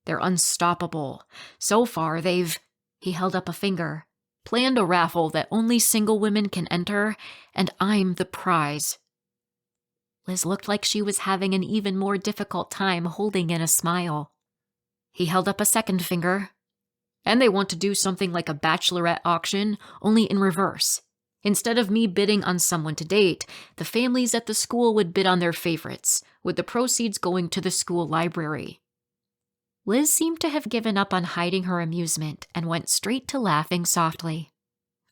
"They're unstoppable. So far, they've," he held up a finger, "planned a raffle that only single women can enter, and I'm the prize." Liz looked like she was having an even more difficult time holding in a smile. He held up a second finger. "And they want to do something like a bachelorette auction, only in reverse. Instead of me bidding on someone to date, the families at the school would bid on their favorites, with the proceeds going to the school library." Liz seemed to have given up on hiding her amusement and went straight to laughing softly.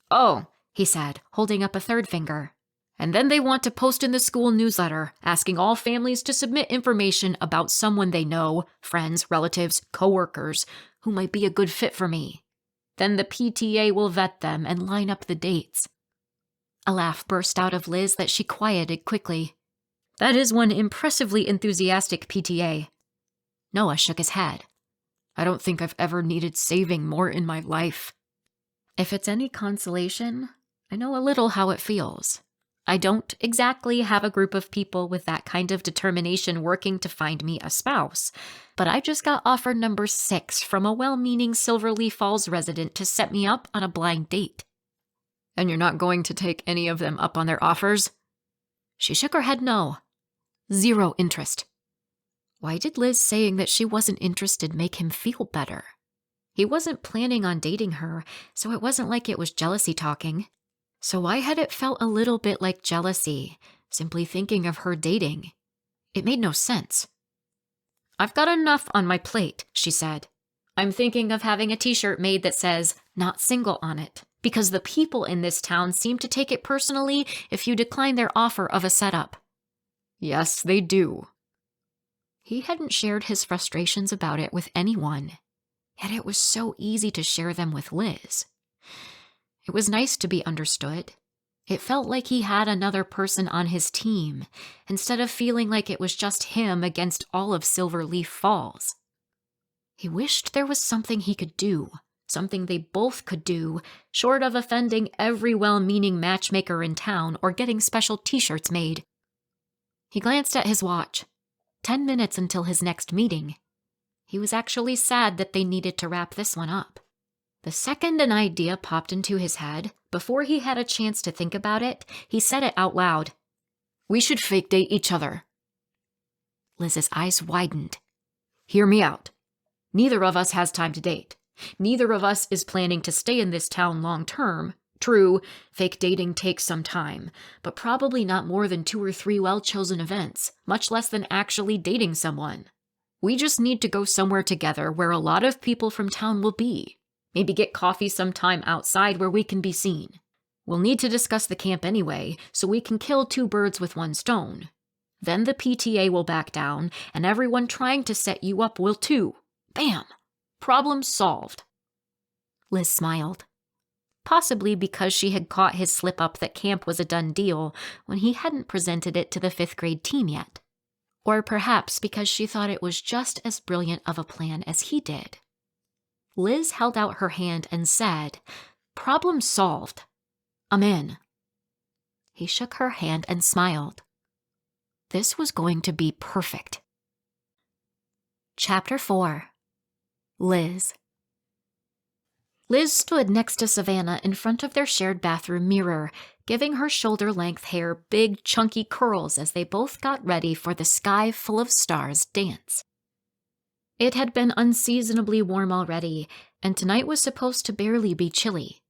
"Oh," he said, holding up a third finger. "And then they want to post in the school newsletter, asking all families to submit information about someone they know, friends, relatives, coworkers, who might be a good fit for me. Then the PTA will vet them and line up the dates." A laugh burst out of Liz that she quieted quickly. "That is one impressively enthusiastic PTA." Noah shook his head. "I don't think I've ever needed saving more in my life." "If it's any consolation, I know a little how it feels. I don't exactly have a group of people with that kind of determination working to find me a spouse, but I just got offer number 6 from a well-meaning Silverleaf Falls resident to set me up on a blind date." "And you're not going to take any of them up on their offers?" She shook her head no. Zero interest. Why did Liz saying that she wasn't interested make him feel better? He wasn't planning on dating her, so it wasn't like it was jealousy talking. So why had it felt a little bit like jealousy, simply thinking of her dating? It made no sense. "I've got enough on my plate," she said. "I'm thinking of having a t-shirt made that says, 'Not single' on it, because the people in this town seem to take it personally if you decline their offer of a setup." "Yes, they do." He hadn't shared his frustrations about it with anyone, yet it was so easy to share them with Liz. It was nice to be understood. It felt like he had another person on his team, instead of feeling like it was just him against all of Silverleaf Falls. He wished there was something he could do, something they both could do, short of offending every well-meaning matchmaker in town or getting special t-shirts made. He glanced at his watch. 10 minutes until his next meeting. He was actually sad that they needed to wrap this one up. The second an idea popped into his head, before he had a chance to think about it, he said it out loud. "We should fake date each other." Liz's eyes widened. "Hear me out. Neither of us has time to date. Neither of us is planning to stay in this town long term. True, fake dating takes some time, but probably not more than 2 or 3 well-chosen events, much less than actually dating someone. We just need to go somewhere together where a lot of people from town will be. Maybe get coffee sometime outside where we can be seen. We'll need to discuss the camp anyway, so we can kill 2 birds with 1 stone. Then the PTA will back down, and everyone trying to set you up will too. Bam! Problem solved." Liz smiled. Possibly because she had caught his slip-up that camp was a done deal when he hadn't presented it to the 5th grade team yet. Or perhaps because she thought it was just as brilliant of a plan as he did. Liz held out her hand and said, "Problem solved. I'm in." He shook her hand and smiled. This was going to be perfect. Chapter 4. Liz. Liz stood next to Savannah in front of their shared bathroom mirror, giving her shoulder-length hair big, chunky curls as they both got ready for the Sky Full of Stars dance. It had been unseasonably warm already, and tonight was supposed to barely be chilly.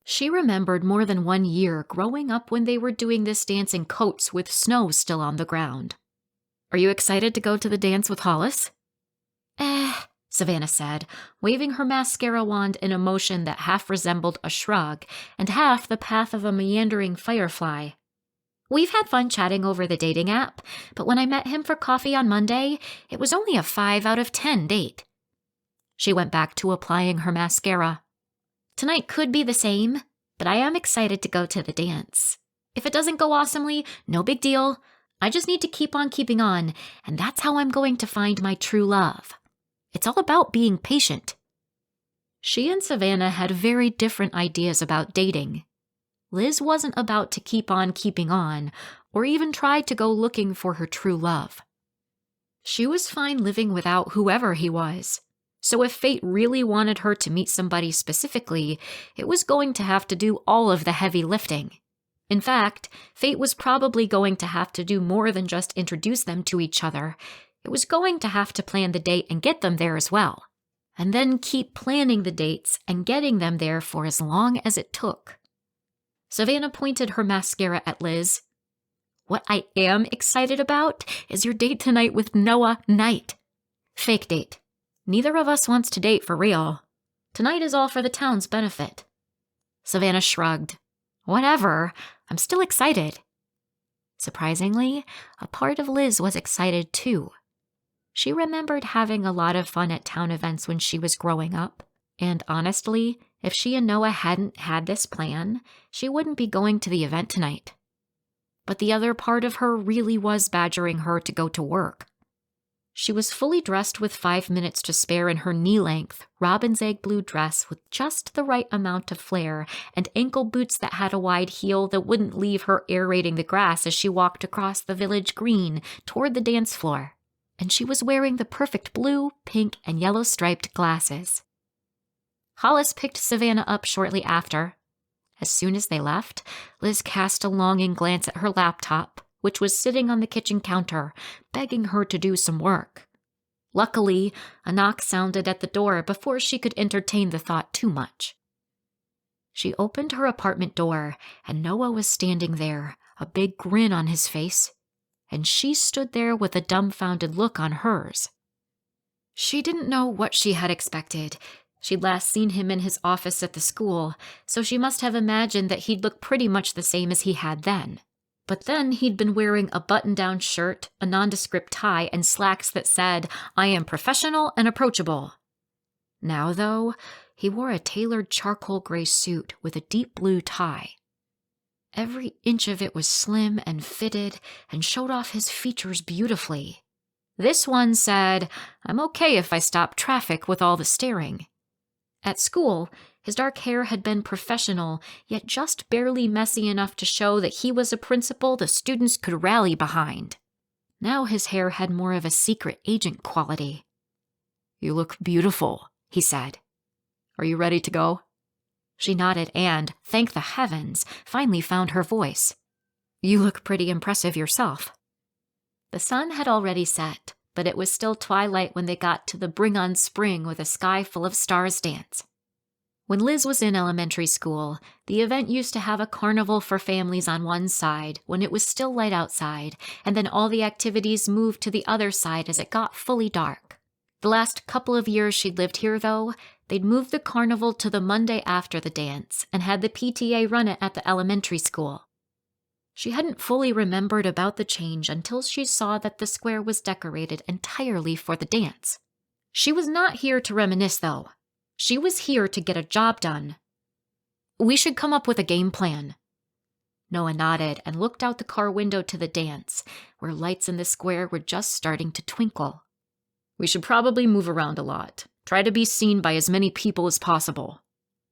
She remembered more than 1 year growing up when they were doing this dance in coats with snow still on the ground. "Are you excited to go to the dance with Hollis?" Savannah said, waving her mascara wand in a motion that half resembled a shrug and half the path of a meandering firefly. We've had fun chatting over the dating app, but when I met him for coffee on Monday, it was only a 5 out of 10 date. She went back to applying her mascara. Tonight could be the same, but I am excited to go to the dance. If it doesn't go awesomely, no big deal. I just need to keep on keeping on, and that's how I'm going to find my true love. It's all about being patient. She and Savannah had very different ideas about dating. Liz wasn't about to keep on keeping on, or even try to go looking for her true love. She was fine living without whoever he was. So if fate really wanted her to meet somebody specifically, it was going to have to do all of the heavy lifting. In fact, fate was probably going to have to do more than just introduce them to each other. It was going to have to plan the date and get them there as well. And then keep planning the dates and getting them there for as long as it took. Savannah pointed her mascara at Liz. What I am excited about is your date tonight with Noah Knight. Fake date. Neither of us wants to date for real. Tonight is all for the town's benefit. Savannah shrugged. Whatever, I'm still excited. Surprisingly, a part of Liz was excited too. She remembered having a lot of fun at town events when she was growing up, and honestly, if she and Noah hadn't had this plan, she wouldn't be going to the event tonight. But the other part of her really was badgering her to go to work. She was fully dressed with 5 minutes to spare in her knee-length, robin's egg blue dress with just the right amount of flare and ankle boots that had a wide heel that wouldn't leave her aerating the grass as she walked across the village green toward the dance floor. And she was wearing the perfect blue, pink, and yellow striped glasses. Hollis picked Savannah up shortly after. As soon as they left, Liz cast a longing glance at her laptop, which was sitting on the kitchen counter, begging her to do some work. Luckily, a knock sounded at the door before she could entertain the thought too much. She opened her apartment door, and Noah was standing there, a big grin on his face, and she stood there with a dumbfounded look on hers. She didn't know what she had expected. She'd last seen him in his office at the school, so she must have imagined that he'd look pretty much the same as he had then. But then he'd been wearing a button-down shirt, a nondescript tie, and slacks that said, "I am professional and approachable." Now, though, he wore a tailored charcoal gray suit with a deep blue tie. Every inch of it was slim and fitted and showed off his features beautifully. This one said, "I'm okay if I stop traffic with all the staring." At school, his dark hair had been professional, yet just barely messy enough to show that he was a principal the students could rally behind. Now his hair had more of a secret agent quality. "You look beautiful," he said. "Are you ready to go?" She nodded and, thank the heavens, finally found her voice. "You look pretty impressive yourself." The sun had already set, but it was still twilight when they got to the Bring on Spring with a sky full of stars dance. When Liz was in elementary school, the event used to have a carnival for families on one side when it was still light outside, and then all the activities moved to the other side as it got fully dark. The last couple of years she'd lived here, though, they'd moved the carnival to the Monday after the dance and had the PTA run it at the elementary school. She hadn't fully remembered about the change until she saw that the square was decorated entirely for the dance. She was not here to reminisce, though. She was here to get a job done. "We should come up with a game plan." Noah nodded and looked out the car window to the dance, where lights in the square were just starting to twinkle. "We should probably move around a lot. Try to be seen by as many people as possible.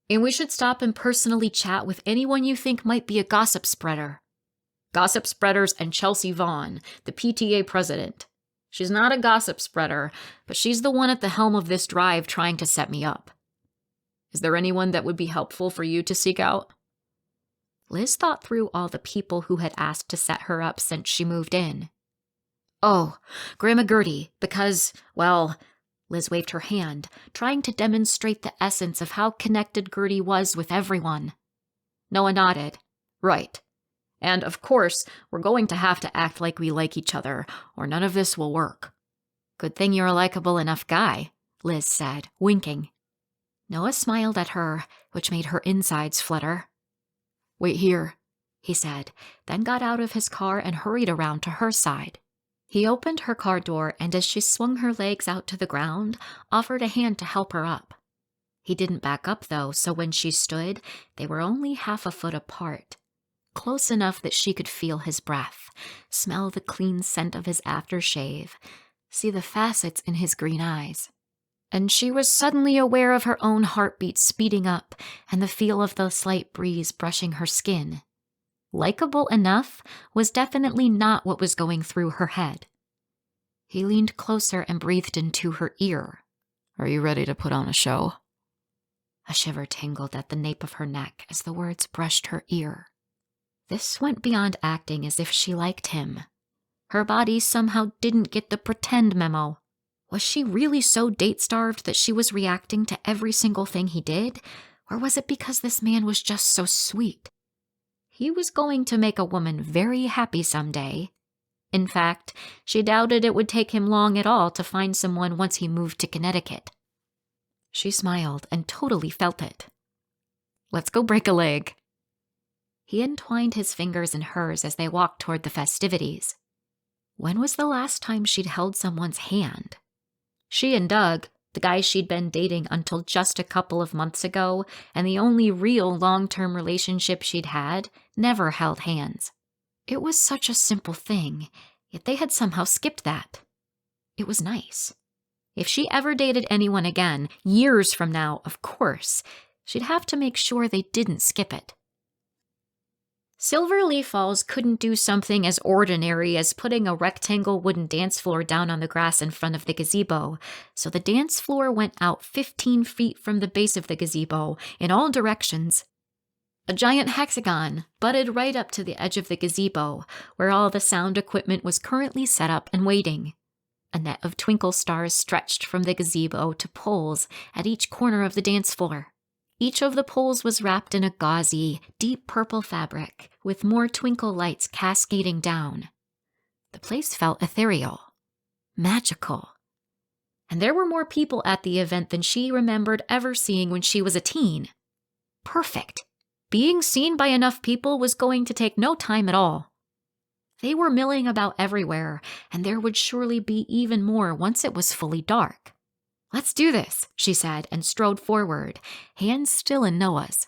And we should stop and personally chat with anyone you think might be a gossip spreader. Gossip spreaders and Chelsea Vaughn, the PTA president. She's not a gossip spreader, but she's the one at the helm of this drive trying to set me up. Is there anyone that would be helpful for you to seek out?" Liz thought through all the people who had asked to set her up since she moved in. "Oh, Grandma Gertie, because, well," Liz waved her hand, trying to demonstrate the essence of how connected Gertie was with everyone. Noah nodded. "Right. And, of course, we're going to have to act like we like each other, or none of this will work." "Good thing you're a likable enough guy," Liz said, winking. Noah smiled at her, which made her insides flutter. "Wait here." he said, then got out of his car and hurried around to her side. He opened her car door and as she swung her legs out to the ground, offered a hand to help her up. He didn't back up though, so when she stood, they were only half a foot apart. Close enough that she could feel his breath, smell the clean scent of his aftershave, see the facets in his green eyes. And she was suddenly aware of her own heartbeat speeding up and the feel of the slight breeze brushing her skin. Likeable enough was definitely not what was going through her head. He leaned closer and breathed into her ear. "Are you ready to put on a show?" A shiver tingled at the nape of her neck as the words brushed her ear. This went beyond acting as if she liked him. Her body somehow didn't get the pretend memo. Was she really so date-starved that she was reacting to every single thing he did? Or was it because this man was just so sweet? He was going to make a woman very happy someday. In fact, she doubted it would take him long at all to find someone once he moved to Connecticut. She smiled and totally felt it. "Let's go break a leg." He entwined his fingers in hers as they walked toward the festivities. When was the last time she'd held someone's hand? She and Doug, the guy she'd been dating until just a couple of months ago, and the only real long-term relationship she'd had, never held hands. It was such a simple thing, yet they had somehow skipped that. It was nice. If she ever dated anyone again, years from now, of course, she'd have to make sure they didn't skip it. Silverleaf Falls couldn't do something as ordinary as putting a rectangle wooden dance floor down on the grass in front of the gazebo, so the dance floor went out 15 feet from the base of the gazebo in all directions. A giant hexagon butted right up to the edge of the gazebo, where all the sound equipment was currently set up and waiting. A net of twinkle stars stretched from the gazebo to poles at each corner of the dance floor. Each of the poles was wrapped in a gauzy, deep purple fabric, with more twinkle lights cascading down. The place felt ethereal, magical. And there were more people at the event than she remembered ever seeing when she was a teen. Perfect. Being seen by enough people was going to take no time at all. They were milling about everywhere, and there would surely be even more once it was fully dark. "Let's do this," she said, and strode forward, hands still in Noah's.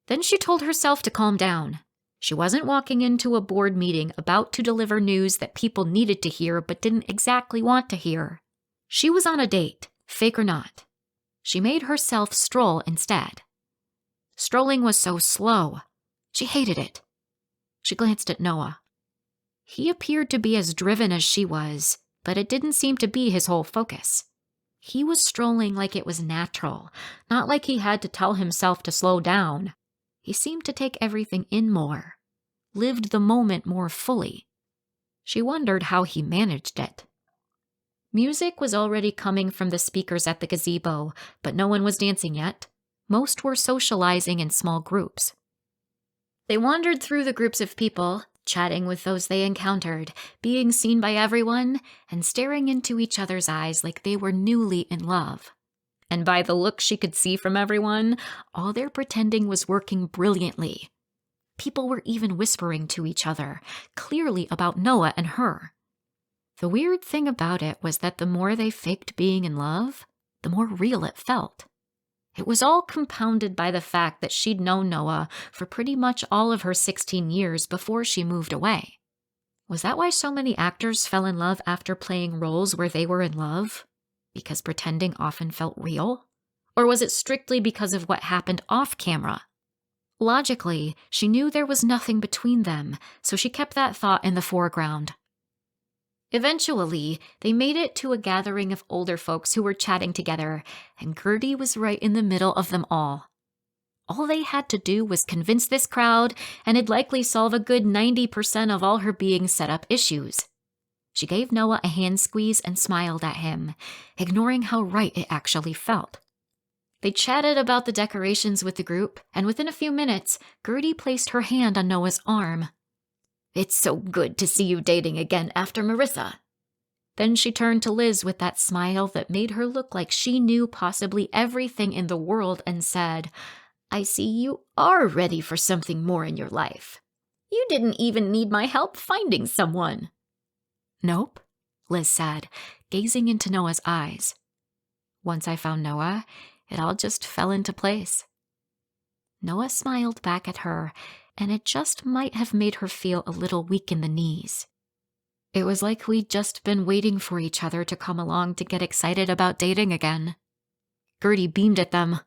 Then she told herself to calm down. She wasn't walking into a board meeting about to deliver news that people needed to hear but didn't exactly want to hear. She was on a date, fake or not. She made herself stroll instead. Strolling was so slow. She hated it. She glanced at Noah. He appeared to be as driven as she was, but it didn't seem to be his whole focus. He was strolling like it was natural, not like he had to tell himself to slow down. He seemed to take everything in more, lived the moment more fully. She wondered how he managed it. Music was already coming from the speakers at the gazebo, but no one was dancing yet. Most were socializing in small groups. They wandered through the groups of people, chatting with those they encountered, being seen by everyone, and staring into each other's eyes like they were newly in love. And by the look she could see from everyone, all their pretending was working brilliantly. People were even whispering to each other, clearly about Noah and her. The weird thing about it was that the more they faked being in love, the more real it felt. It was all compounded by the fact that she'd known Noah for pretty much all of her 16 years before she moved away. Was that why so many actors fell in love after playing roles where they were in love? Because pretending often felt real? Or was it strictly because of what happened off camera? Logically, she knew there was nothing between them, so she kept that thought in the foreground. Eventually, they made it to a gathering of older folks who were chatting together, and Gertie was right in the middle of them all. All they had to do was convince this crowd, and it'd likely solve a good 90% of all her being set up issues. She gave Noah a hand squeeze and smiled at him, ignoring how right it actually felt. They chatted about the decorations with the group, and within a few minutes, Gertie placed her hand on Noah's arm. "It's so good to see you dating again after Marissa." Then she turned to Liz with that smile that made her look like she knew possibly everything in the world and said, "I see you are ready for something more in your life." You didn't even need my help finding someone. Nope, Liz said, gazing into Noah's eyes. Once I found Noah, it all just fell into place. Noah smiled back at her, and it just might have made her feel a little weak in the knees. It was like we'd just been waiting for each other to come along to get excited about dating again. Gertie beamed at them.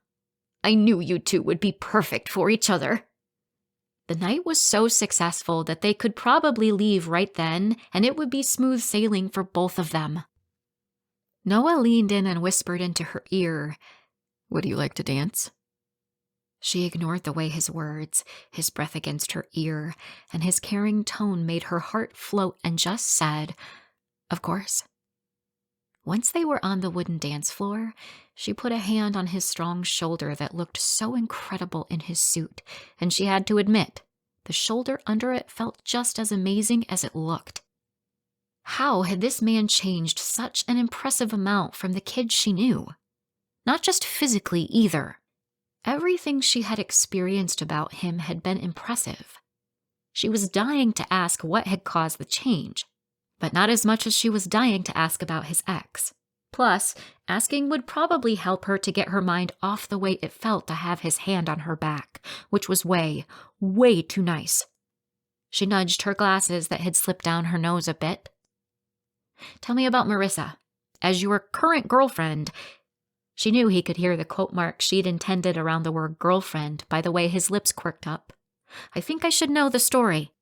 I knew you two would be perfect for each other. The night was so successful that they could probably leave right then, and it would be smooth sailing for both of them. Noah leaned in and whispered into her ear, "Would you like to dance?" She ignored the way his words, his breath against her ear, and his caring tone made her heart float and just said, "Of course." Once they were on the wooden dance floor, she put a hand on his strong shoulder that looked so incredible in his suit, and she had to admit, the shoulder under it felt just as amazing as it looked. How had this man changed such an impressive amount from the kid she knew? Not just physically either. Everything she had experienced about him had been impressive. She was dying to ask what had caused the change, but not as much as she was dying to ask about his ex. Plus, asking would probably help her to get her mind off the way it felt to have his hand on her back, which was way, way too nice. She nudged her glasses that had slipped down her nose a bit. "Tell me about Marissa. As your current girlfriend..." She knew he could hear the quote mark she'd intended around the word girlfriend by the way his lips quirked up. "I think I should know the story."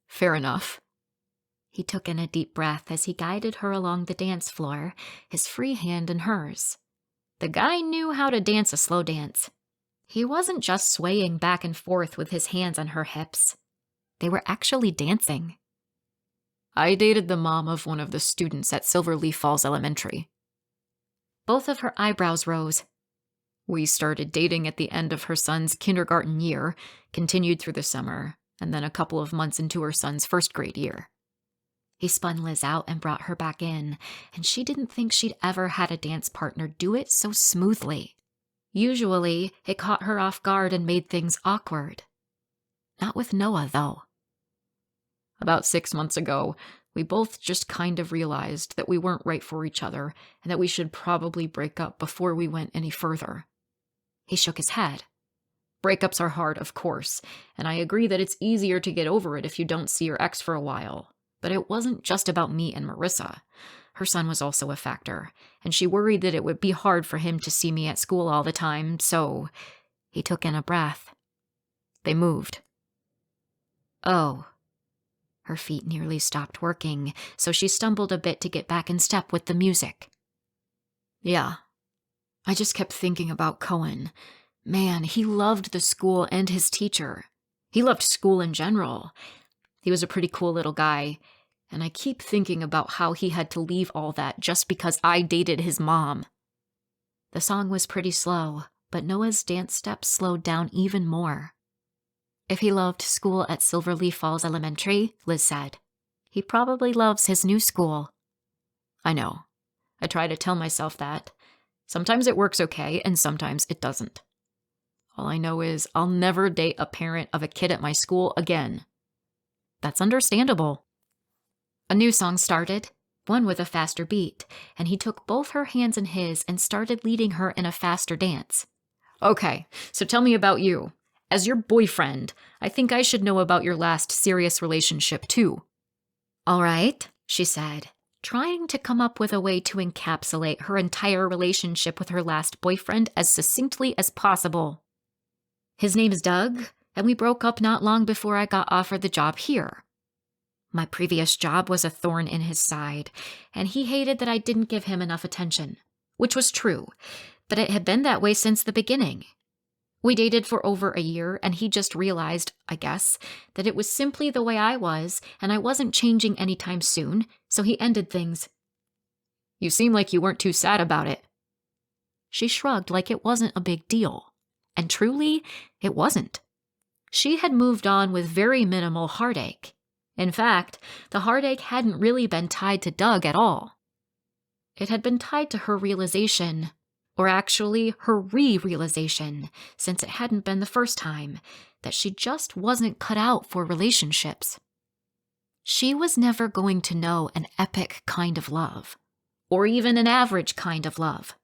"Fair enough." He took in a deep breath as he guided her along the dance floor, his free hand in hers. The guy knew how to dance a slow dance. He wasn't just swaying back and forth with his hands on her hips. They were actually dancing. "I dated the mom of one of the students at Silverleaf Falls Elementary." Both of her eyebrows rose. "We started dating at the end of her son's kindergarten year, continued through the summer, and then a couple of months into her son's first grade year." He spun Liz out and brought her back in, and she didn't think she'd ever had a dance partner do it so smoothly. Usually, it caught her off guard and made things awkward. Not with Noah, though. "About 6 months ago, we both just kind of realized that we weren't right for each other and that we should probably break up before we went any further." He shook his head. "Breakups are hard, of course, and I agree that it's easier to get over it if you don't see your ex for a while. But it wasn't just about me and Marissa. Her son was also a factor, and she worried that it would be hard for him to see me at school all the time, so..." He took in a breath. "They moved." "Oh." Her feet nearly stopped working, so she stumbled a bit to get back in step with the music. "Yeah. I just kept thinking about Cohen. Man, he loved the school and his teacher. He loved school in general. He was a pretty cool little guy, and I keep thinking about how he had to leave all that just because I dated his mom." The song was pretty slow, but Noah's dance steps slowed down even more. "If he loved school at Silverleaf Falls Elementary," Liz said, "he probably loves his new school." "I know. I try to tell myself that. Sometimes it works okay, and sometimes it doesn't. All I know is I'll never date a parent of a kid at my school again." "That's understandable." A new song started, one with a faster beat, and he took both her hands in his and started leading her in a faster dance. "Okay, so tell me about you. As your boyfriend, I think I should know about your last serious relationship, too." "All right," she said, trying to come up with a way to encapsulate her entire relationship with her last boyfriend as succinctly as possible. "His name's Doug, and we broke up not long before I got offered the job here. My previous job was a thorn in his side, and he hated that I didn't give him enough attention, which was true, but it had been that way since the beginning. We dated for over a year, and he just realized, I guess, that it was simply the way I was, and I wasn't changing anytime soon, so he ended things." "You seem like you weren't too sad about it." She shrugged like it wasn't a big deal, and truly, it wasn't. She had moved on with very minimal heartache. In fact, the heartache hadn't really been tied to Doug at all. It had been tied to her realization, Or actually, her realization, since it hadn't been the first time, that she just wasn't cut out for relationships. She was never going to know an epic kind of love, or even an average kind of love.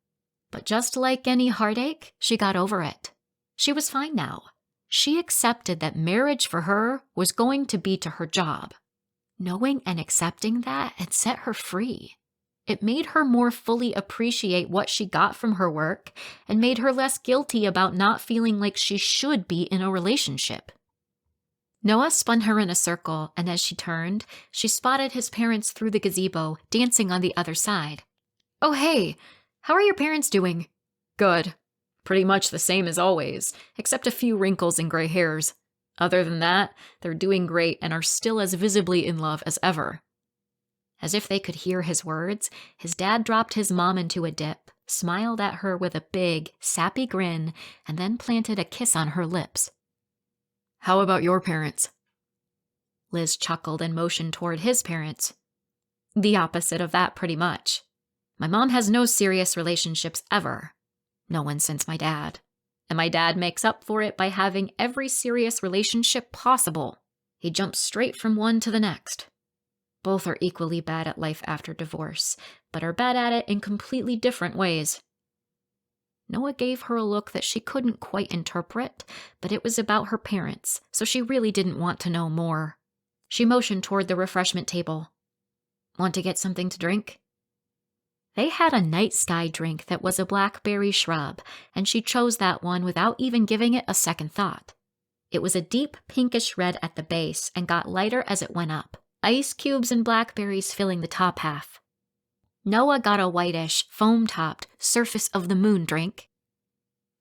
But just like any heartache, she got over it. She was fine now. She accepted that marriage for her was going to be to her job. Knowing and accepting that had set her free. It made her more fully appreciate what she got from her work and made her less guilty about not feeling like she should be in a relationship. Noah spun her in a circle, and as she turned, she spotted his parents through the gazebo, dancing on the other side. "Oh, hey, how are your parents doing?" "Good. Pretty much the same as always, except a few wrinkles and gray hairs. Other than that, they're doing great and are still as visibly in love as ever." As if they could hear his words, his dad dropped his mom into a dip, smiled at her with a big, sappy grin, and then planted a kiss on her lips. "How about your parents?" Liz chuckled and motioned toward his parents. "The opposite of that, pretty much. My mom has no serious relationships ever. No one since my dad. And my dad makes up for it by having every serious relationship possible. He jumps straight from one to the next. Both are equally bad at life after divorce, but are bad at it in completely different ways." Noah gave her a look that she couldn't quite interpret, but it was about her parents, so she really didn't want to know more. She motioned toward the refreshment table. "Want to get something to drink?" They had a night sky drink that was a blackberry shrub, and she chose that one without even giving it a second thought. It was a deep pinkish red at the base and got lighter as it went up, ice cubes and blackberries filling the top half. Noah got a whitish, foam-topped, surface-of-the-moon drink.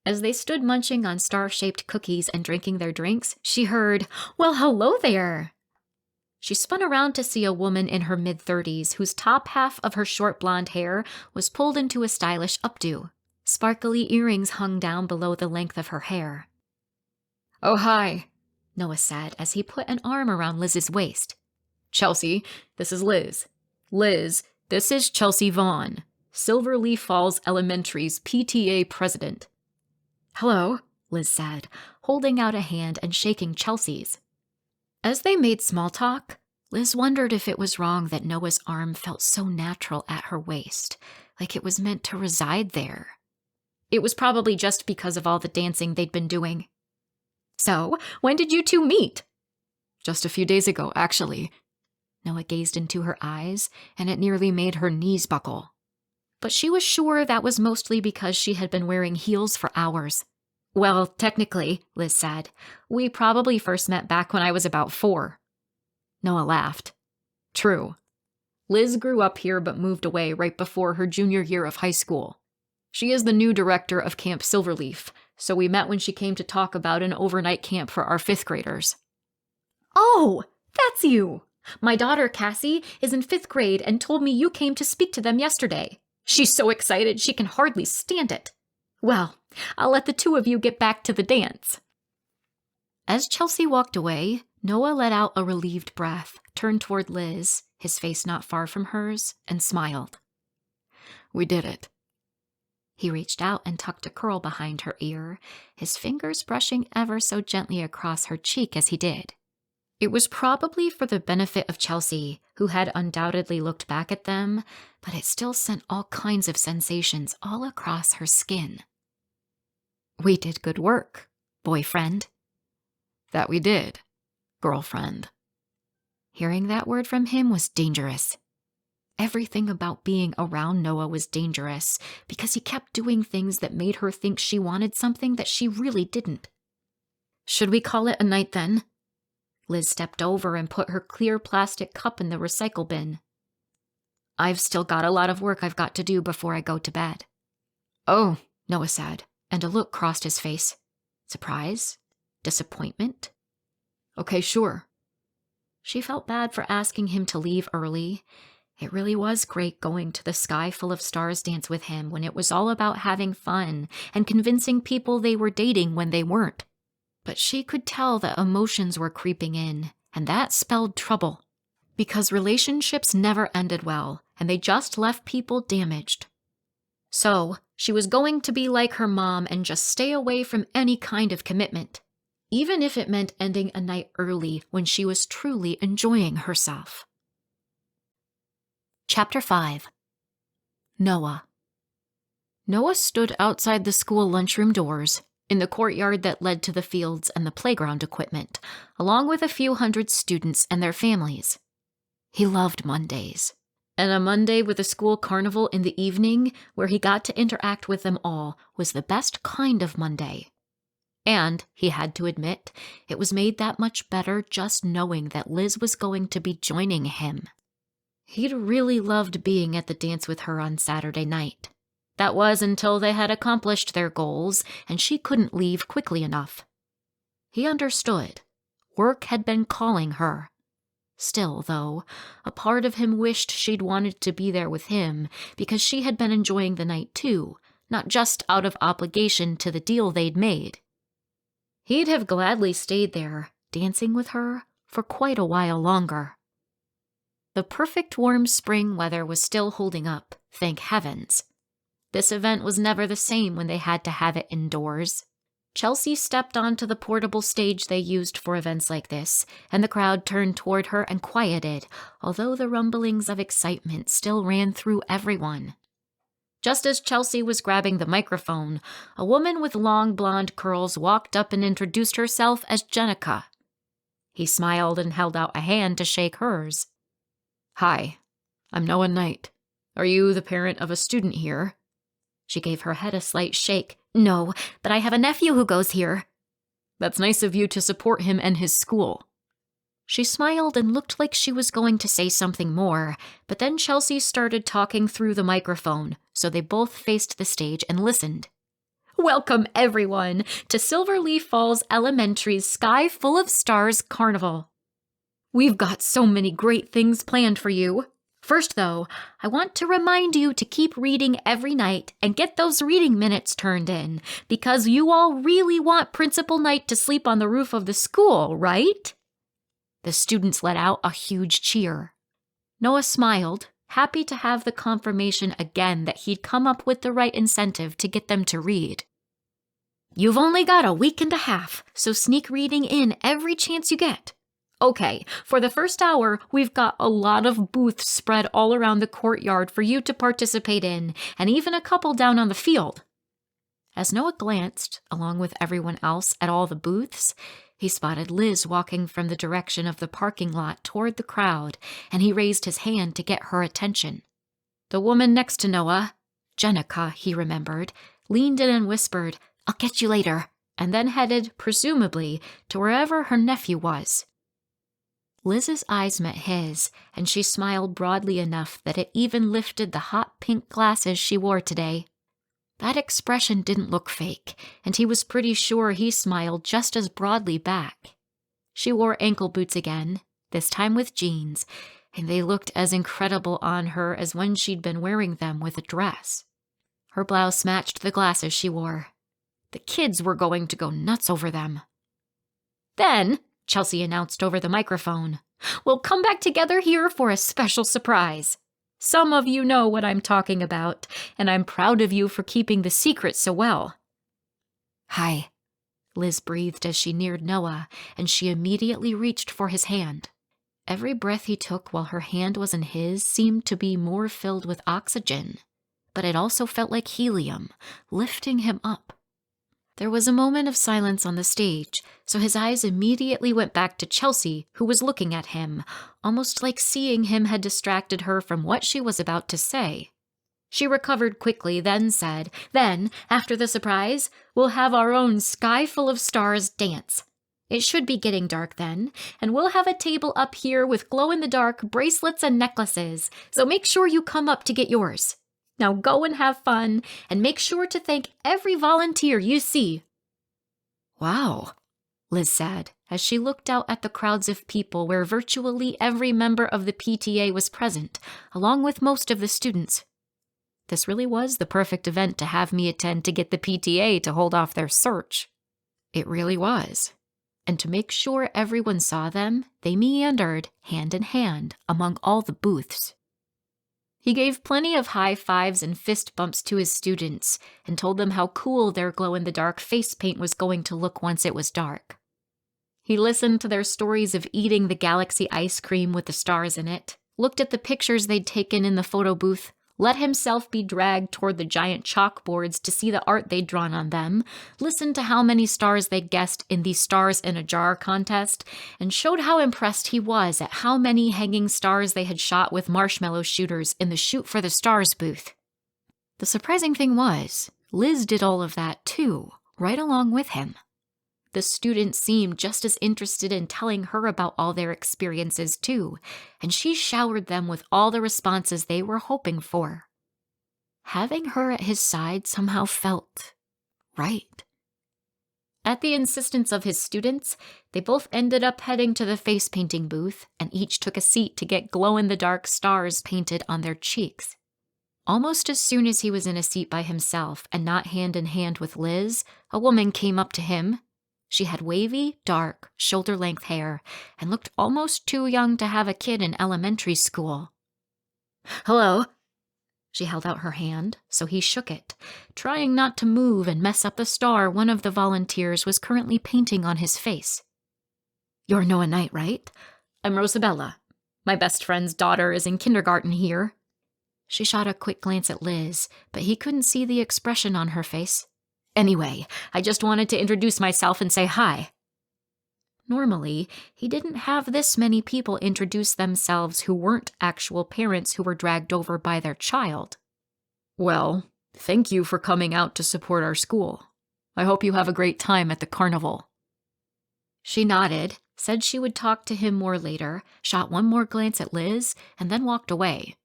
As they stood munching on star-shaped cookies and drinking their drinks, she heard, "Well, hello there!" She spun around to see a woman in her mid-30s whose top half of her short blonde hair was pulled into a stylish updo. Sparkly earrings hung down below the length of her hair. "Oh, hi," Noah said as he put an arm around Liz's waist. "Chelsea, this is Liz. Liz, this is Chelsea Vaughn, Silverleaf Falls Elementary's PTA president." "Hello," Liz said, holding out a hand and shaking Chelsea's. As they made small talk, Liz wondered if it was wrong that Noah's arm felt so natural at her waist, like it was meant to reside there. It was probably just because of all the dancing they'd been doing. "So, when did you two meet?" "Just a few days ago, actually." Noah gazed into her eyes, and it nearly made her knees buckle. But she was sure that was mostly because she had been wearing heels for hours. "Well, technically," Liz said, "we probably first met back when I was about 4. Noah laughed. "True. Liz grew up here but moved away right before her junior year of high school. She is the new director of Camp Silverleaf, so we met when she came to talk about an overnight camp for our 5th graders. "Oh, that's you! My daughter, Cassie, is in 5th grade and told me you came to speak to them yesterday. She's so excited she can hardly stand it. Well, I'll let the two of you get back to the dance." As Chelsea walked away, Noah let out a relieved breath, turned toward Liz, his face not far from hers, and smiled. "We did it." He reached out and tucked a curl behind her ear, his fingers brushing ever so gently across her cheek as he did. It was probably for the benefit of Chelsea, who had undoubtedly looked back at them, but it still sent all kinds of sensations all across her skin. "We did good work, boyfriend." "That we did, girlfriend." Hearing that word from him was dangerous. Everything about being around Noah was dangerous because he kept doing things that made her think she wanted something that she really didn't. "Should we call it a night then?" Liz stepped over and put her clear plastic cup in the recycle bin. "I've still got a lot of work I've got to do before I go to bed." "Oh," Noah said, and a look crossed his face. Surprise? Disappointment? "Okay, sure." She felt bad for asking him to leave early. It really was great going to the Sky Full of Stars dance with him when it was all about having fun and convincing people they were dating when they weren't. But she could tell that emotions were creeping in, and that spelled trouble. Because relationships never ended well, and they just left people damaged. So, She was going to be like her mom and just stay away from any kind of commitment, even if it meant ending a night early when she was truly enjoying herself. Chapter 5. Noah. Noah stood outside the school lunchroom doors, in the courtyard that led to the fields and the playground equipment, along with a few hundred students and their families. He loved Mondays. And a Monday with a school carnival in the evening, where he got to interact with them all, was the best kind of Monday. And, he had to admit, it was made that much better just knowing that Liz was going to be joining him. He'd really loved being at the dance with her on Saturday night. That was until they had accomplished their goals, and she couldn't leave quickly enough. He understood. Work had been calling her. Still, though, a part of him wished she'd wanted to be there with him because she had been enjoying the night too, not just out of obligation to the deal they'd made. He'd have gladly stayed there, dancing with her, for quite a while longer. The perfect warm spring weather was still holding up, thank heavens. This event was never the same when they had to have it indoors. Chelsea stepped onto the portable stage they used for events like this, and the crowd turned toward her and quieted, although the rumblings of excitement still ran through everyone. Just as Chelsea was grabbing the microphone, a woman with long blonde curls walked up and introduced herself as Jenica. He smiled and held out a hand to shake hers. "Hi, I'm Noah Knight. Are you the parent of a student here?" She gave her head a slight shake. "No, but I have a nephew who goes here." "That's nice of you to support him and his school." She smiled and looked like she was going to say something more, but then Chelsea started talking through the microphone, so they both faced the stage and listened. "Welcome, everyone, to Silverleaf Falls Elementary's Sky Full of Stars Carnival. We've got so many great things planned for you. First, though, I want to remind you to keep reading every night and get those reading minutes turned in, because you all really want Principal Knight to sleep on the roof of the school, right?" The students let out a huge cheer. Noah smiled, happy to have the confirmation again that he'd come up with the right incentive to get them to read. "You've only got a week and a half, so sneak reading in every chance you get. Okay, for the first hour, we've got a lot of booths spread all around the courtyard for you to participate in, and even a couple down on the field." As Noah glanced, along with everyone else, at all the booths, he spotted Liz walking from the direction of the parking lot toward the crowd, and he raised his hand to get her attention. The woman next to Noah, Jenica, he remembered, leaned in and whispered, "I'll get you later," and then headed, presumably, to wherever her nephew was. Liz's eyes met his, and she smiled broadly enough that it even lifted the hot pink glasses she wore today. That expression didn't look fake, and he was pretty sure he smiled just as broadly back. She wore ankle boots again, this time with jeans, and they looked as incredible on her as when she'd been wearing them with a dress. Her blouse matched the glasses she wore. The kids were going to go nuts over them. "Then," Chelsea announced over the microphone, "we'll come back together here for a special surprise. Some of you know what I'm talking about, and I'm proud of you for keeping the secret so well." "Hi," Liz breathed as she neared Noah, and she immediately reached for his hand. Every breath he took while her hand was in his seemed to be more filled with oxygen, but it also felt like helium, lifting him up. There was a moment of silence on the stage, so his eyes immediately went back to Chelsea, who was looking at him, almost like seeing him had distracted her from what she was about to say. She recovered quickly, then said, "Then, after the surprise, we'll have our own Sky Full of Stars dance. It should be getting dark then, and we'll have a table up here with glow-in-the-dark bracelets and necklaces, so make sure you come up to get yours. Now go and have fun, and make sure to thank every volunteer you see." "Wow," Liz said, as she looked out at the crowds of people where virtually every member of the PTA was present, along with most of the students. This really was the perfect event to have me attend to get the PTA to hold off their search. It really was. And to make sure everyone saw them, they meandered, hand in hand, among all the booths. He gave plenty of high fives and fist bumps to his students and told them how cool their glow-in-the-dark face paint was going to look once it was dark. He listened to their stories of eating the galaxy ice cream with the stars in it, looked at the pictures they'd taken in the photo booth, let himself be dragged toward the giant chalkboards to see the art they'd drawn on them, listened to how many stars they guessed in the Stars in a Jar contest, and showed how impressed he was at how many hanging stars they had shot with marshmallow shooters in the Shoot for the Stars booth. The surprising thing was, Liz did all of that too, right along with him. The students seemed just as interested in telling her about all their experiences too, and she showered them with all the responses they were hoping for. Having her at his side somehow felt right. At the insistence of his students, they both ended up heading to the face painting booth and each took a seat to get glow-in-the-dark stars painted on their cheeks. Almost as soon as he was in a seat by himself and not hand in hand with Liz, a woman came up to him. She had wavy, dark, shoulder-length hair and looked almost too young to have a kid in elementary school. "Hello." She held out her hand, so he shook it, trying not to move and mess up the star one of the volunteers was currently painting on his face. "You're Noah Knight, right? I'm Rosabella. My best friend's daughter is in kindergarten here." She shot a quick glance at Liz, but he couldn't see the expression on her face. "Anyway, I just wanted to introduce myself and say hi." Normally, he didn't have this many people introduce themselves who weren't actual parents who were dragged over by their child. "Well, thank you for coming out to support our school. I hope you have a great time at the carnival." She nodded, said she would talk to him more later, shot one more glance at Liz, and then walked away.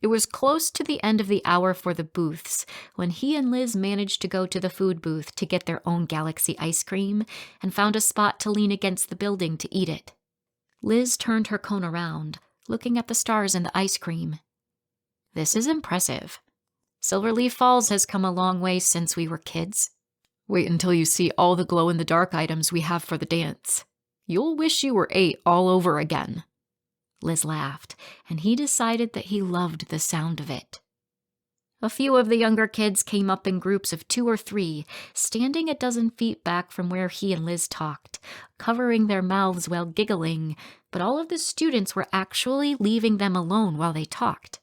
It was close to the end of the hour for the booths when he and Liz managed to go to the food booth to get their own galaxy ice cream and found a spot to lean against the building to eat it. Liz turned her cone around, looking at the stars in the ice cream. "This is impressive. Silverleaf Falls has come a long way since we were kids. Wait until you see all the glow-in-the-dark items we have for the dance. You'll wish you were 8 all over again." Liz laughed, and he decided that he loved the sound of it. A few of the younger kids came up in groups of 2 or 3, standing a dozen feet back from where he and Liz talked, covering their mouths while giggling, but all of the students were actually leaving them alone while they talked.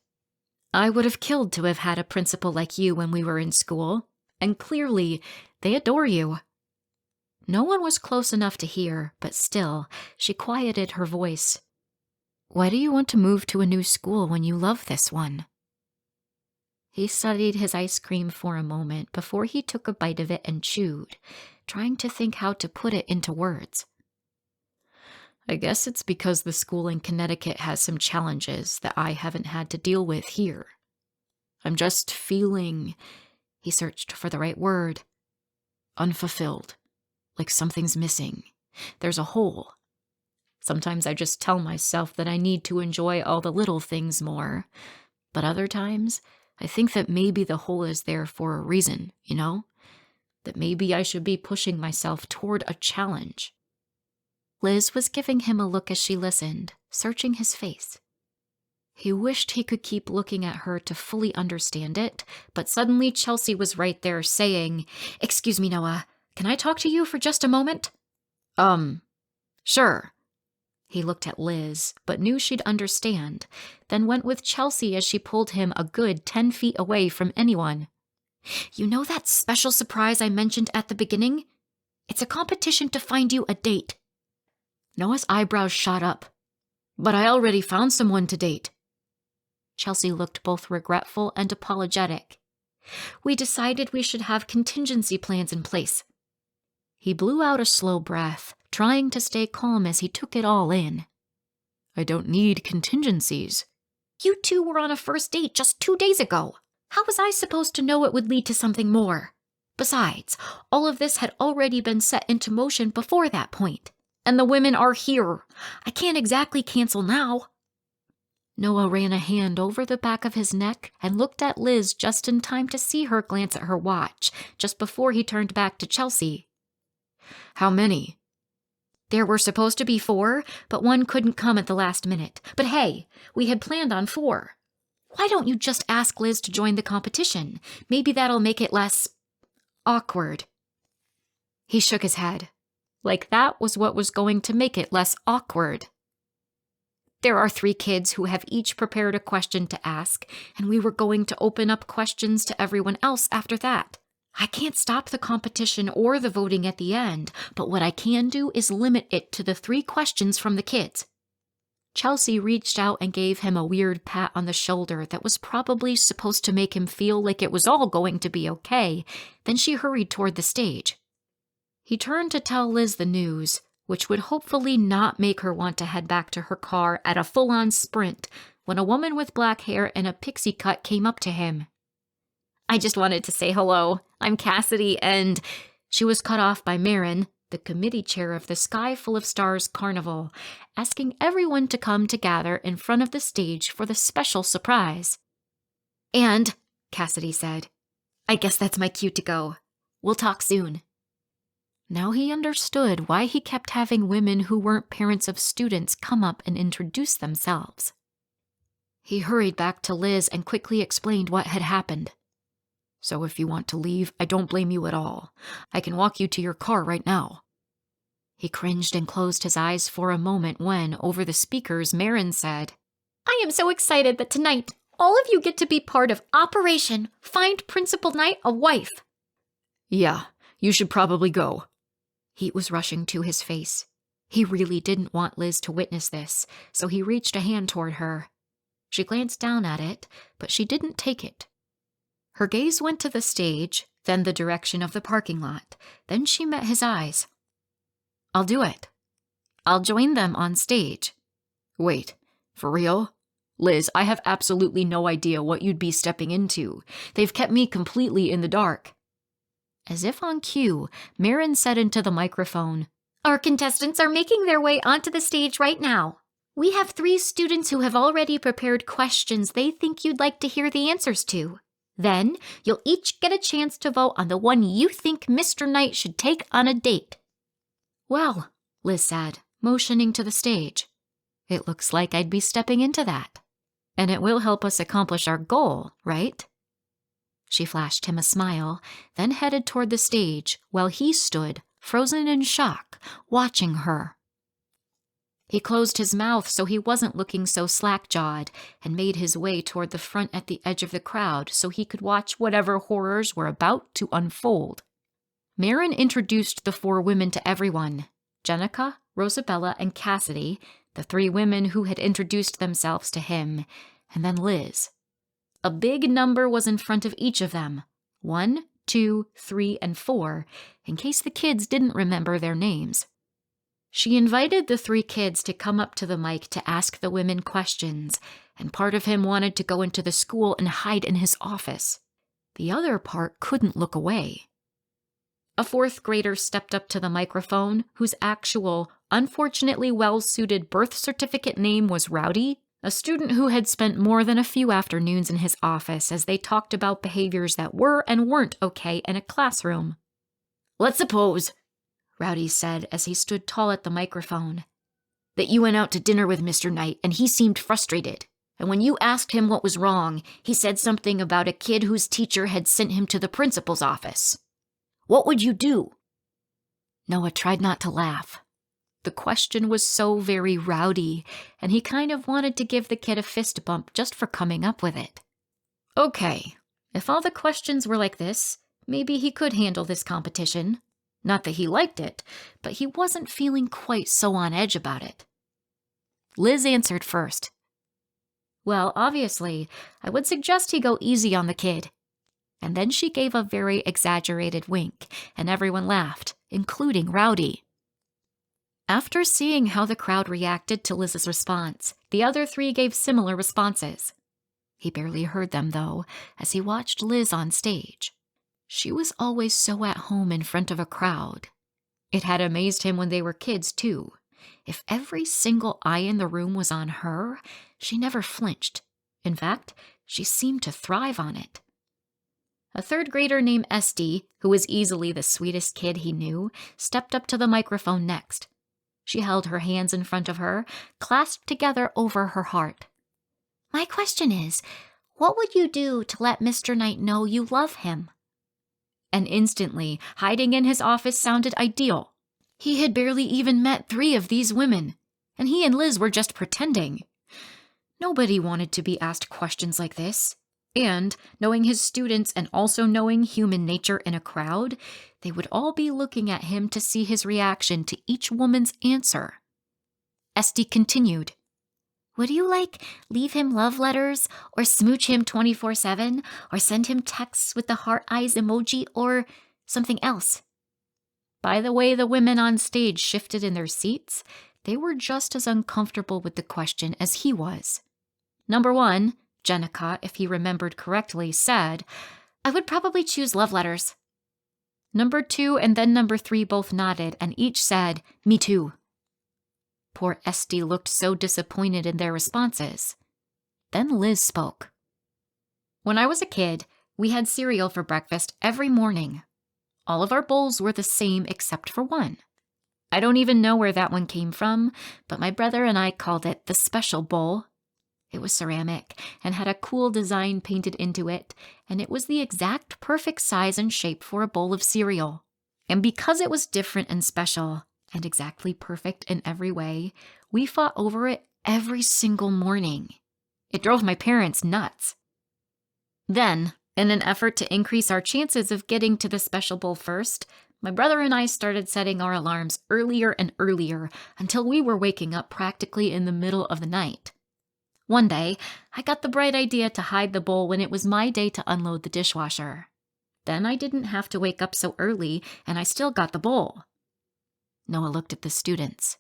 "I would have killed to have had a principal like you when we were in school, and clearly, they adore you." No one was close enough to hear, but still, she quieted her voice. "Why do you want to move to a new school when you love this one?" He studied his ice cream for a moment before he took a bite of it and chewed, trying to think how to put it into words. "I guess it's because the school in Connecticut has some challenges that I haven't had to deal with here. I'm just feeling," he searched for the right word, "unfulfilled, like something's missing. There's a hole. Sometimes I just tell myself that I need to enjoy all the little things more, but other times I think that maybe the hole is there for a reason, you know? That maybe I should be pushing myself toward a challenge." Liz was giving him a look as she listened, searching his face. He wished he could keep looking at her to fully understand it, but suddenly Chelsea was right there saying, "Excuse me, Noah, can I talk to you for just a moment?" Sure." He looked at Liz, but knew she'd understand, then went with Chelsea as she pulled him a good 10 feet away from anyone. "You know that special surprise I mentioned at the beginning? It's a competition to find you a date." Noah's eyebrows shot up. "But I already found someone to date." Chelsea looked both regretful and apologetic. "We decided we should have contingency plans in place." He blew out a slow breath, trying to stay calm as he took it all in. "I don't need contingencies." "You two were on a first date just 2 days ago. How was I supposed to know it would lead to something more? Besides, all of this had already been set into motion before that point. And the women are here. I can't exactly cancel now." Noah ran a hand over the back of his neck and looked at Liz just in time to see her glance at her watch, just before he turned back to Chelsea. "How many?" "There were supposed to be 4, but one couldn't come at the last minute. But hey, we had planned on 4. Why don't you just ask Liz to join the competition? Maybe that'll make it less awkward. He shook his head, like that was what was going to make it less awkward. There are 3 kids who have each prepared a question to ask, and we were going to open up questions to everyone else after that. I can't stop the competition or the voting at the end, but what I can do is limit it to the 3 questions from the kids. Chelsea reached out and gave him a weird pat on the shoulder that was probably supposed to make him feel like it was all going to be okay. Then she hurried toward the stage. He turned to tell Liz the news, which would hopefully not make her want to head back to her car at a full-on sprint when a woman with black hair and a pixie cut came up to him. I just wanted to say hello. I'm Cassidy, and she was cut off by Marin, the committee chair of the Sky Full of Stars Carnival, asking everyone to come to gather in front of the stage for the special surprise. And, Cassidy said, I guess that's my cue to go. We'll talk soon. Now he understood why he kept having women who weren't parents of students come up and introduce themselves. He hurried back to Liz and quickly explained what had happened. So if you want to leave, I don't blame you at all. I can walk you to your car right now. He cringed and closed his eyes for a moment when, over the speakers, Marin said, I am so excited that tonight all of you get to be part of Operation Find Principal Knight a Wife. Yeah, you should probably go. Heat was rushing to his face. He really didn't want Liz to witness this, so he reached a hand toward her. She glanced down at it, but she didn't take it. Her gaze went to the stage, then the direction of the parking lot. Then she met his eyes. I'll do it. I'll join them on stage. Wait, for real? Liz, I have absolutely no idea what you'd be stepping into. They've kept me completely in the dark. As if on cue, Marin said into the microphone, Our contestants are making their way onto the stage right now. We have 3 students who have already prepared questions they think you'd like to hear the answers to. Then, you'll each get a chance to vote on the one you think Mr. Knight should take on a date. Well, Liz said, motioning to the stage. It looks like I'd be stepping into that. And it will help us accomplish our goal, right? She flashed him a smile, then headed toward the stage while he stood, frozen in shock, watching her. He closed his mouth so he wasn't looking so slack-jawed and made his way toward the front at the edge of the crowd so he could watch whatever horrors were about to unfold. Marin introduced the 4 women to everyone, Jenica, Rosabella, and Cassidy, the 3 women who had introduced themselves to him, and then Liz. A big number was in front of each of them, 1, 2, 3, and 4, in case the kids didn't remember their names. She invited the 3 kids to come up to the mic to ask the women questions, and part of him wanted to go into the school and hide in his office. The other part couldn't look away. A 4th grader stepped up to the microphone, whose actual, unfortunately well-suited birth certificate name was Rowdy, a student who had spent more than a few afternoons in his office as they talked about behaviors that were and weren't okay in a classroom. Let's suppose, Rowdy said as he stood tall at the microphone, that you went out to dinner with Mr. Knight and he seemed frustrated. And when you asked him what was wrong, he said something about a kid whose teacher had sent him to the principal's office. What would you do? Noah tried not to laugh. The question was so very Rowdy, and he kind of wanted to give the kid a fist bump just for coming up with it. Okay, if all the questions were like this, maybe he could handle this competition. Not that he liked it, but he wasn't feeling quite so on edge about it. Liz answered first. Well, obviously, I would suggest he go easy on the kid. And then she gave a very exaggerated wink, and everyone laughed, including Rowdy. After seeing how the crowd reacted to Liz's response, the other 3 gave similar responses. He barely heard them, though, as he watched Liz on stage. She was always so at home in front of a crowd. It had amazed him when they were kids, too. If every single eye in the room was on her, she never flinched. In fact, she seemed to thrive on it. A 3rd grader named Esty, who was easily the sweetest kid he knew, stepped up to the microphone next. She held her hands in front of her, clasped together over her heart. My question is, What would you do to let Mr. Knight know you love him? And instantly, hiding in his office sounded ideal. He had barely even met 3 of these women, and he and Liz were just pretending. Nobody wanted to be asked questions like this. And, knowing his students and also knowing human nature in a crowd, they would all be looking at him to see his reaction to each woman's answer. Esty continued. Would you, leave him love letters, or smooch him 24/7, or send him texts with the heart eyes emoji, or something else? By the way the women on stage shifted in their seats, they were just as uncomfortable with the question as he was. Number 1, Jenica, if he remembered correctly, said, I would probably choose love letters. Number 2 and then number 3 both nodded, and each said, Me too. Poor Esty looked so disappointed in their responses. Then Liz spoke. When I was a kid, we had cereal for breakfast every morning. All of our bowls were the same except for one. I don't even know where that one came from, but my brother and I called it the special bowl. It was ceramic and had a cool design painted into it, and it was the exact perfect size and shape for a bowl of cereal. And because it was different and special, and exactly perfect in every way, we fought over it every single morning. It drove my parents nuts. Then, in an effort to increase our chances of getting to the special bowl first, my brother and I started setting our alarms earlier and earlier until we were waking up practically in the middle of the night. One day, I got the bright idea to hide the bowl when it was my day to unload the dishwasher. Then I didn't have to wake up so early, and I still got the bowl. Noah looked at the students.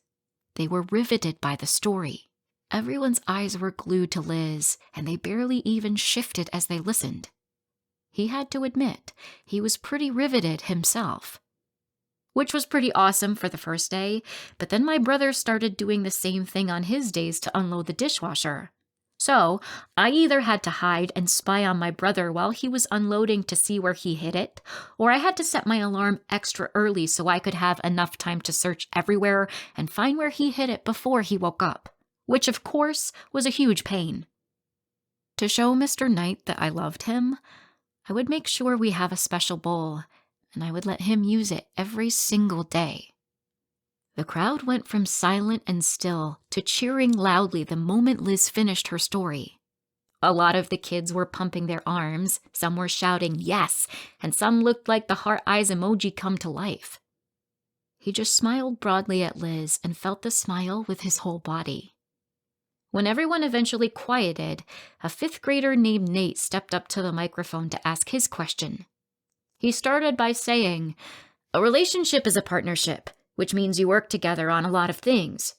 They were riveted by the story. Everyone's eyes were glued to Liz, and they barely even shifted as they listened. He had to admit, he was pretty riveted himself. Which was pretty awesome for the first day, but then my brother started doing the same thing on his days to unload the dishwasher. So, I either had to hide and spy on my brother while he was unloading to see where he hid it, or I had to set my alarm extra early so I could have enough time to search everywhere and find where he hid it before he woke up, which of course was a huge pain. To show Mr. Knight that I loved him, I would make sure we have a special bowl, and I would let him use it every single day. The crowd went from silent and still to cheering loudly the moment Liz finished her story. A lot of the kids were pumping their arms, some were shouting yes, and some looked like the heart eyes emoji come to life. He just smiled broadly at Liz and felt the smile with his whole body. When everyone eventually quieted, a 5th grader named Nate stepped up to the microphone to ask his question. He started by saying, "A relationship is a partnership, which means you work together on a lot of things."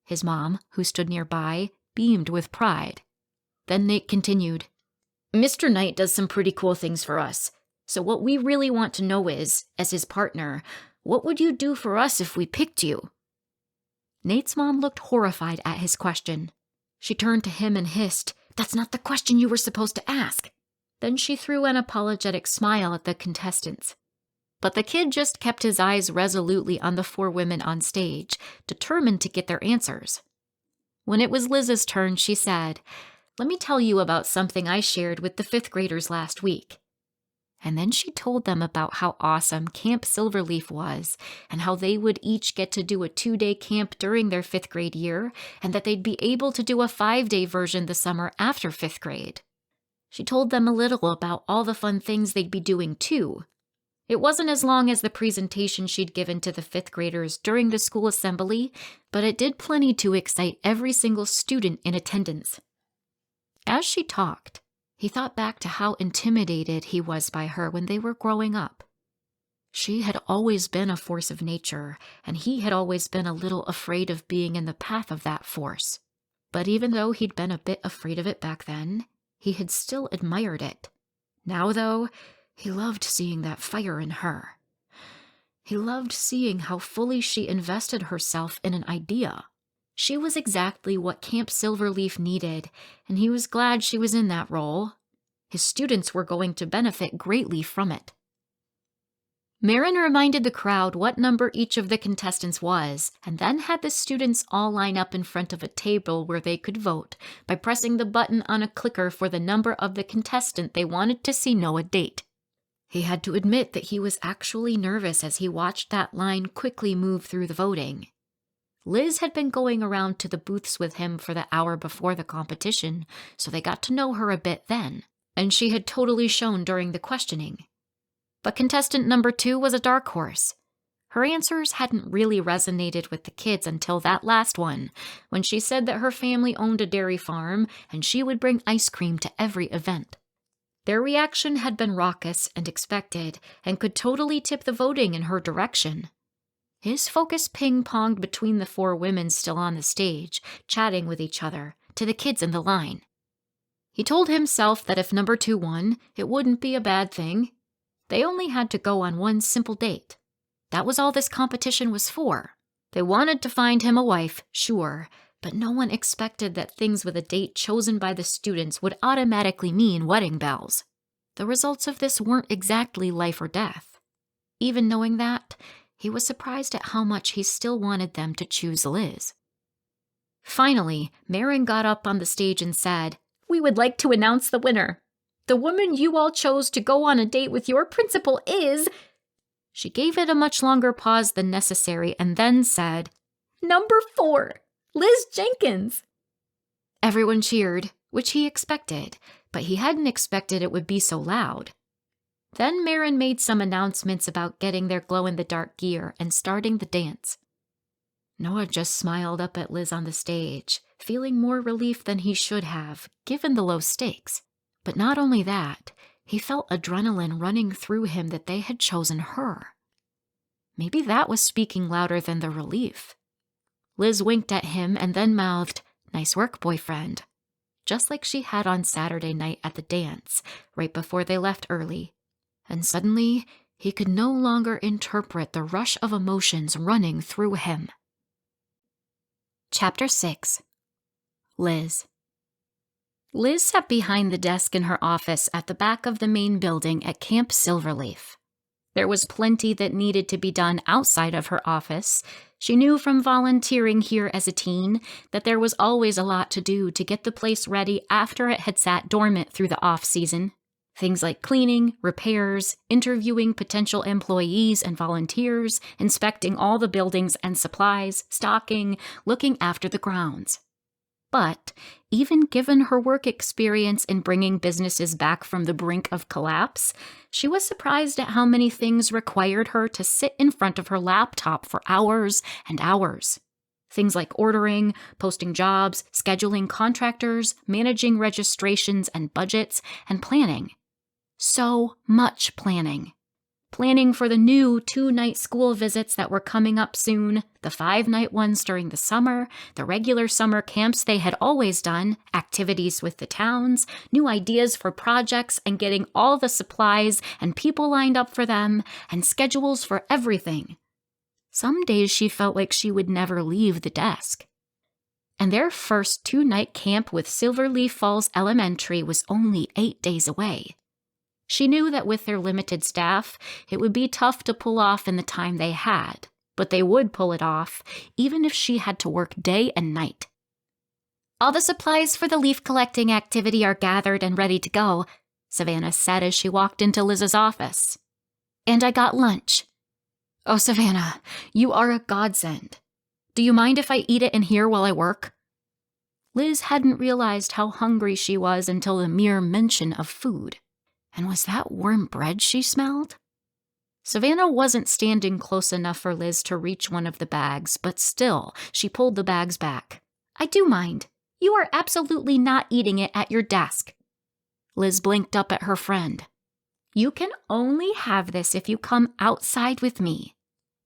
His mom, who stood nearby, beamed with pride. Then Nate continued, "Mr. Knight does some pretty cool things for us, so what we really want to know is, as his partner, what would you do for us if we picked you?" Nate's mom looked horrified at his question. She turned to him and hissed, "That's not the question you were supposed to ask." Then she threw an apologetic smile at the contestants. But the kid just kept his eyes resolutely on the 4 women on stage, determined to get their answers. When it was Liz's turn, she said, "Let me tell you about something I shared with the 5th graders last week." And then she told them about how awesome Camp Silverleaf was, and how they would each get to do a 2-day camp during their 5th grade year, and that they'd be able to do a 5-day version the summer after 5th grade. She told them a little about all the fun things they'd be doing too. It wasn't as long as the presentation she'd given to the 5th graders during the school assembly, but it did plenty to excite every single student in attendance. As she talked, he thought back to how intimidated he was by her when they were growing up. She had always been a force of nature, and he had always been a little afraid of being in the path of that force. But even though he'd been a bit afraid of it back then, he had still admired it. Now, though, he loved seeing that fire in her. He loved seeing how fully she invested herself in an idea. She was exactly what Camp Silverleaf needed, and he was glad she was in that role. His students were going to benefit greatly from it. Marin reminded the crowd what number each of the contestants was, and then had the students all line up in front of a table where they could vote by pressing the button on a clicker for the number of the contestant they wanted to see Noah date. He had to admit that he was actually nervous as he watched that line quickly move through the voting. Liz had been going around to the booths with him for the hour before the competition, so they got to know her a bit then, and she had totally shown during the questioning. But contestant number 2 was a dark horse. Her answers hadn't really resonated with the kids until that last one, when she said that her family owned a dairy farm and she would bring ice cream to every event. Their reaction had been raucous and expected, and could totally tip the voting in her direction. His focus ping-ponged between the 4 women still on the stage, chatting with each other, to the kids in the line. He told himself that if number 2 won, it wouldn't be a bad thing. They only had to go on one simple date. That was all this competition was for. They wanted to find him a wife, sure, but no one expected that things with a date chosen by the students would automatically mean wedding bells. The results of this weren't exactly life or death. Even knowing that, he was surprised at how much he still wanted them to choose Liz. Finally, Marin got up on the stage and said, "We would like to announce the winner. The woman you all chose to go on a date with your principal is..." She gave it a much longer pause than necessary and then said, "Number 4, Liz Jenkins." Everyone cheered, which he expected, but he hadn't expected it would be so loud. Then Marin made some announcements about getting their glow-in-the-dark gear and starting the dance. Noah just smiled up at Liz on the stage, feeling more relief than he should have, given the low stakes. But not only that, he felt adrenaline running through him that they had chosen her. Maybe that was speaking louder than the relief. Liz winked at him and then mouthed, "Nice work, boyfriend," just like she had on Saturday night at the dance, right before they left early. And suddenly, he could no longer interpret the rush of emotions running through him. Chapter 6. Liz. Liz sat behind the desk in her office at the back of the main building at Camp Silverleaf. There was plenty that needed to be done outside of her office. She knew from volunteering here as a teen that there was always a lot to do to get the place ready after it had sat dormant through the off-season. Things like cleaning, repairs, interviewing potential employees and volunteers, inspecting all the buildings and supplies, stocking, looking after the grounds. But even given her work experience in bringing businesses back from the brink of collapse, she was surprised at how many things required her to sit in front of her laptop for hours and hours. Things like ordering, posting jobs, scheduling contractors, managing registrations and budgets, and planning. So much planning. Planning for the new 2-night school visits that were coming up soon, the 5-night ones during the summer, the regular summer camps they had always done, activities with the towns, new ideas for projects, and getting all the supplies and people lined up for them, and schedules for everything. Some days she felt like she would never leave the desk. And their first 2-night camp with Silverleaf Falls Elementary was only 8 days away. She knew that with their limited staff, it would be tough to pull off in the time they had, but they would pull it off, even if she had to work day and night. "All the supplies for the leaf collecting activity are gathered and ready to go," Savannah said as she walked into Liz's office. "And I got lunch." "Oh, Savannah, you are a godsend. Do you mind if I eat it in here while I work?" Liz hadn't realized how hungry she was until the mere mention of food. And was that warm bread she smelled? Savannah wasn't standing close enough for Liz to reach one of the bags, but still, she pulled the bags back. "I do mind. You are absolutely not eating it at your desk." Liz blinked up at her friend. "You can only have this if you come outside with me.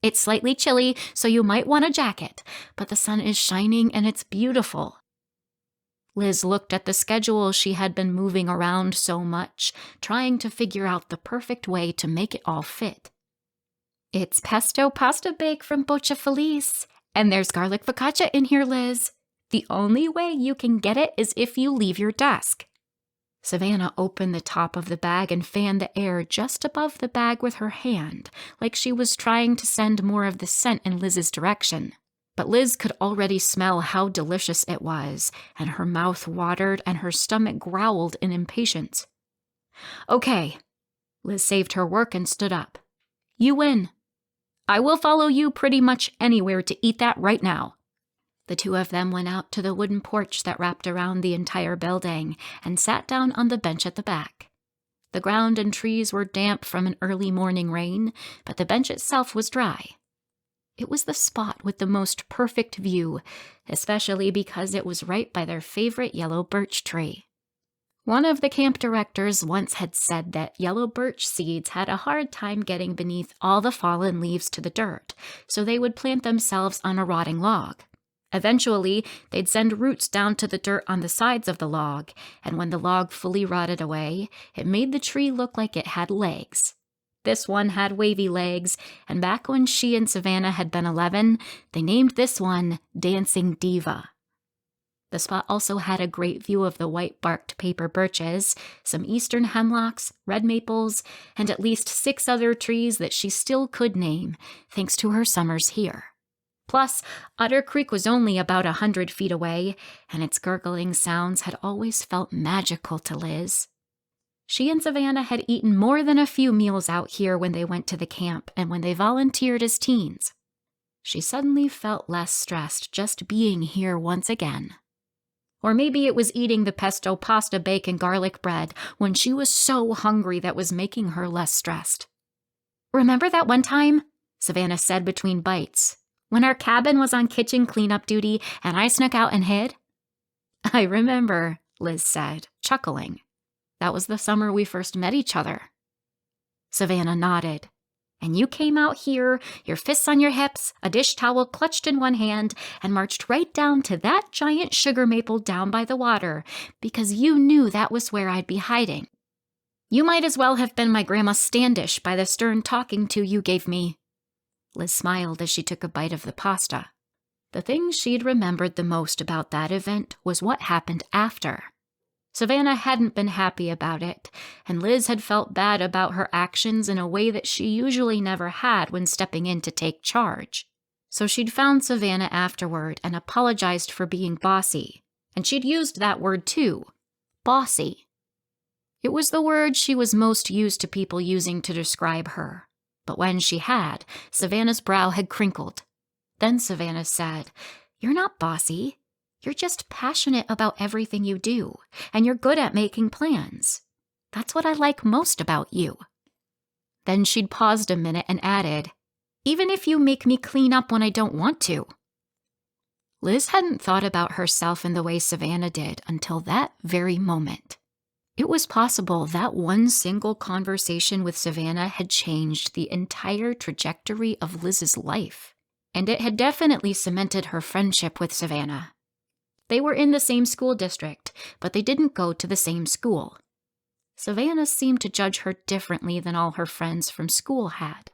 It's slightly chilly, so you might want a jacket, but the sun is shining and it's beautiful." Liz looked at the schedule she had been moving around so much, trying to figure out the perfect way to make it all fit. "It's pesto pasta bake from Boccia Felice, and there's garlic focaccia in here, Liz. The only way you can get it is if you leave your desk." Savannah opened the top of the bag and fanned the air just above the bag with her hand, like she was trying to send more of the scent in Liz's direction. But Liz could already smell how delicious it was, and her mouth watered and her stomach growled in impatience. "Okay." Liz saved her work and stood up. "You win. I will follow you pretty much anywhere to eat that right now." The two of them went out to the wooden porch that wrapped around the entire building and sat down on the bench at the back. The ground and trees were damp from an early morning rain, but the bench itself was dry. It was the spot with the most perfect view, especially because it was right by their favorite yellow birch tree. One of the camp directors once had said that yellow birch seeds had a hard time getting beneath all the fallen leaves to the dirt, so they would plant themselves on a rotting log. Eventually, they'd send roots down to the dirt on the sides of the log, and when the log fully rotted away, it made the tree look like it had legs. This one had wavy legs, and back when she and Savannah had been 11, they named this one Dancing Diva. The spot also had a great view of the white-barked paper birches, some eastern hemlocks, red maples, and at least 6 other trees that she still could name, thanks to her summers here. Plus, Otter Creek was only about 100 feet away, and its gurgling sounds had always felt magical to Liz. She and Savannah had eaten more than a few meals out here when they went to the camp and when they volunteered as teens. She suddenly felt less stressed just being here once again. Or maybe it was eating the pesto pasta bake and garlic bread when she was so hungry that was making her less stressed. "Remember that one time?" Savannah said between bites. "When our cabin was on kitchen cleanup duty and I snuck out and hid?" "I remember," Liz said, chuckling. "That was the summer we first met each other." Savannah nodded. "And you came out here, your fists on your hips, a dish towel clutched in one hand, and marched right down to that giant sugar maple down by the water, because you knew that was where I'd be hiding. You might as well have been my Grandma Standish by the stern talking to you gave me." Liz smiled as she took a bite of the pasta. The thing she'd remembered the most about that event was what happened after. Savannah hadn't been happy about it, and Liz had felt bad about her actions in a way that she usually never had when stepping in to take charge. So she'd found Savannah afterward and apologized for being bossy, and she'd used that word too, bossy. It was the word she was most used to people using to describe her. But when she had, Savannah's brow had crinkled. Then Savannah said, "You're not bossy. You're just passionate about everything you do, and you're good at making plans. That's what I like most about you." Then she'd paused a minute and added, "Even if you make me clean up when I don't want to." Liz hadn't thought about herself in the way Savannah did until that very moment. It was possible that one single conversation with Savannah had changed the entire trajectory of Liz's life, and it had definitely cemented her friendship with Savannah. They were in the same school district, but they didn't go to the same school. Savannah seemed to judge her differently than all her friends from school had.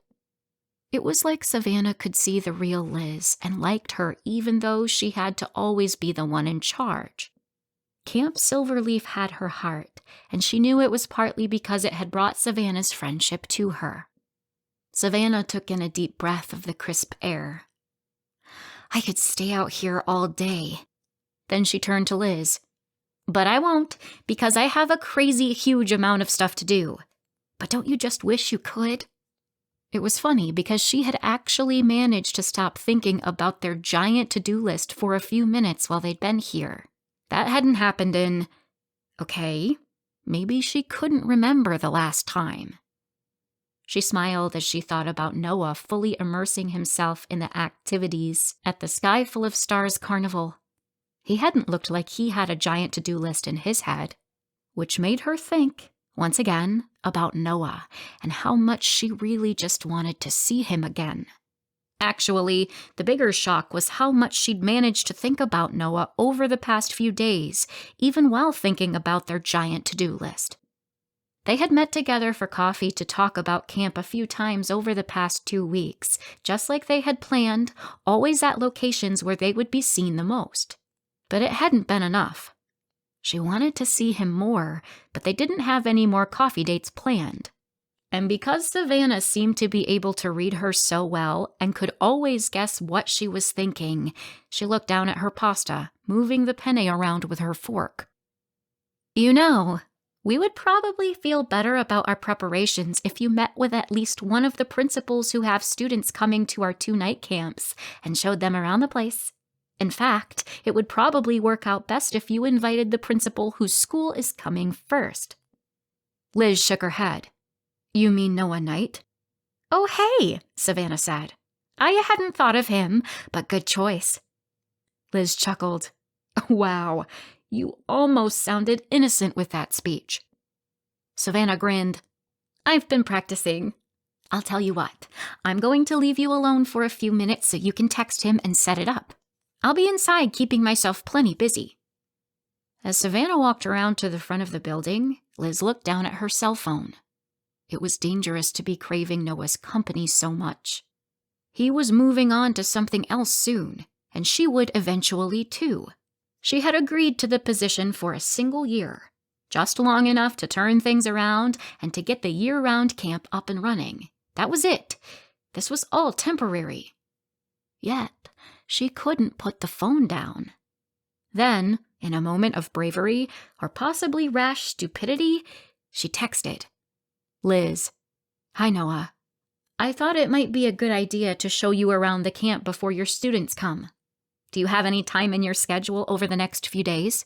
It was like Savannah could see the real Liz and liked her even though she had to always be the one in charge. Camp Silverleaf had her heart, and she knew it was partly because it had brought Savannah's friendship to her. Savannah took in a deep breath of the crisp air. "I could stay out here all day." Then she turned to Liz. "But I won't, because I have a crazy huge amount of stuff to do. But don't you just wish you could?" It was funny because she had actually managed to stop thinking about their giant to-do list for a few minutes while they'd been here. That hadn't happened in... Okay, maybe she couldn't remember the last time. She smiled as she thought about Noah fully immersing himself in the activities at the Sky Full of Stars carnival. He hadn't looked like he had a giant to-do list in his head, which made her think, once again, about Noah and how much she really just wanted to see him again. Actually, the bigger shock was how much she'd managed to think about Noah over the past few days, even while thinking about their giant to-do list. They had met together for coffee to talk about camp a few times over the past 2 weeks, just like they had planned, always at locations where they would be seen the most. But it hadn't been enough. She wanted to see him more, but they didn't have any more coffee dates planned. And because Savannah seemed to be able to read her so well and could always guess what she was thinking, she looked down at her pasta, moving the penne around with her fork. "You know, we would probably feel better about our preparations if you met with at least one of the principals who have students coming to our 2-night camps and showed them around the place. In fact, it would probably work out best if you invited the principal whose school is coming first." Liz shook her head. "You mean Noah Knight?" "Oh, hey," Savannah said. "I hadn't thought of him, but good choice." Liz chuckled. "Wow, you almost sounded innocent with that speech." Savannah grinned. "I've been practicing. I'll tell you what, I'm going to leave you alone for a few minutes so you can text him and set it up. I'll be inside keeping myself plenty busy." As Savannah walked around to the front of the building, Liz looked down at her cell phone. It was dangerous to be craving Noah's company so much. He was moving on to something else soon, and she would eventually too. She had agreed to the position for a single year, just long enough to turn things around and to get the year-round camp up and running. That was it. This was all temporary. Yet, she couldn't put the phone down. Then, in a moment of bravery, or possibly rash stupidity, she texted. "Liz, hi Noah. I thought it might be a good idea to show you around the camp before your students come. Do you have any time in your schedule over the next few days?"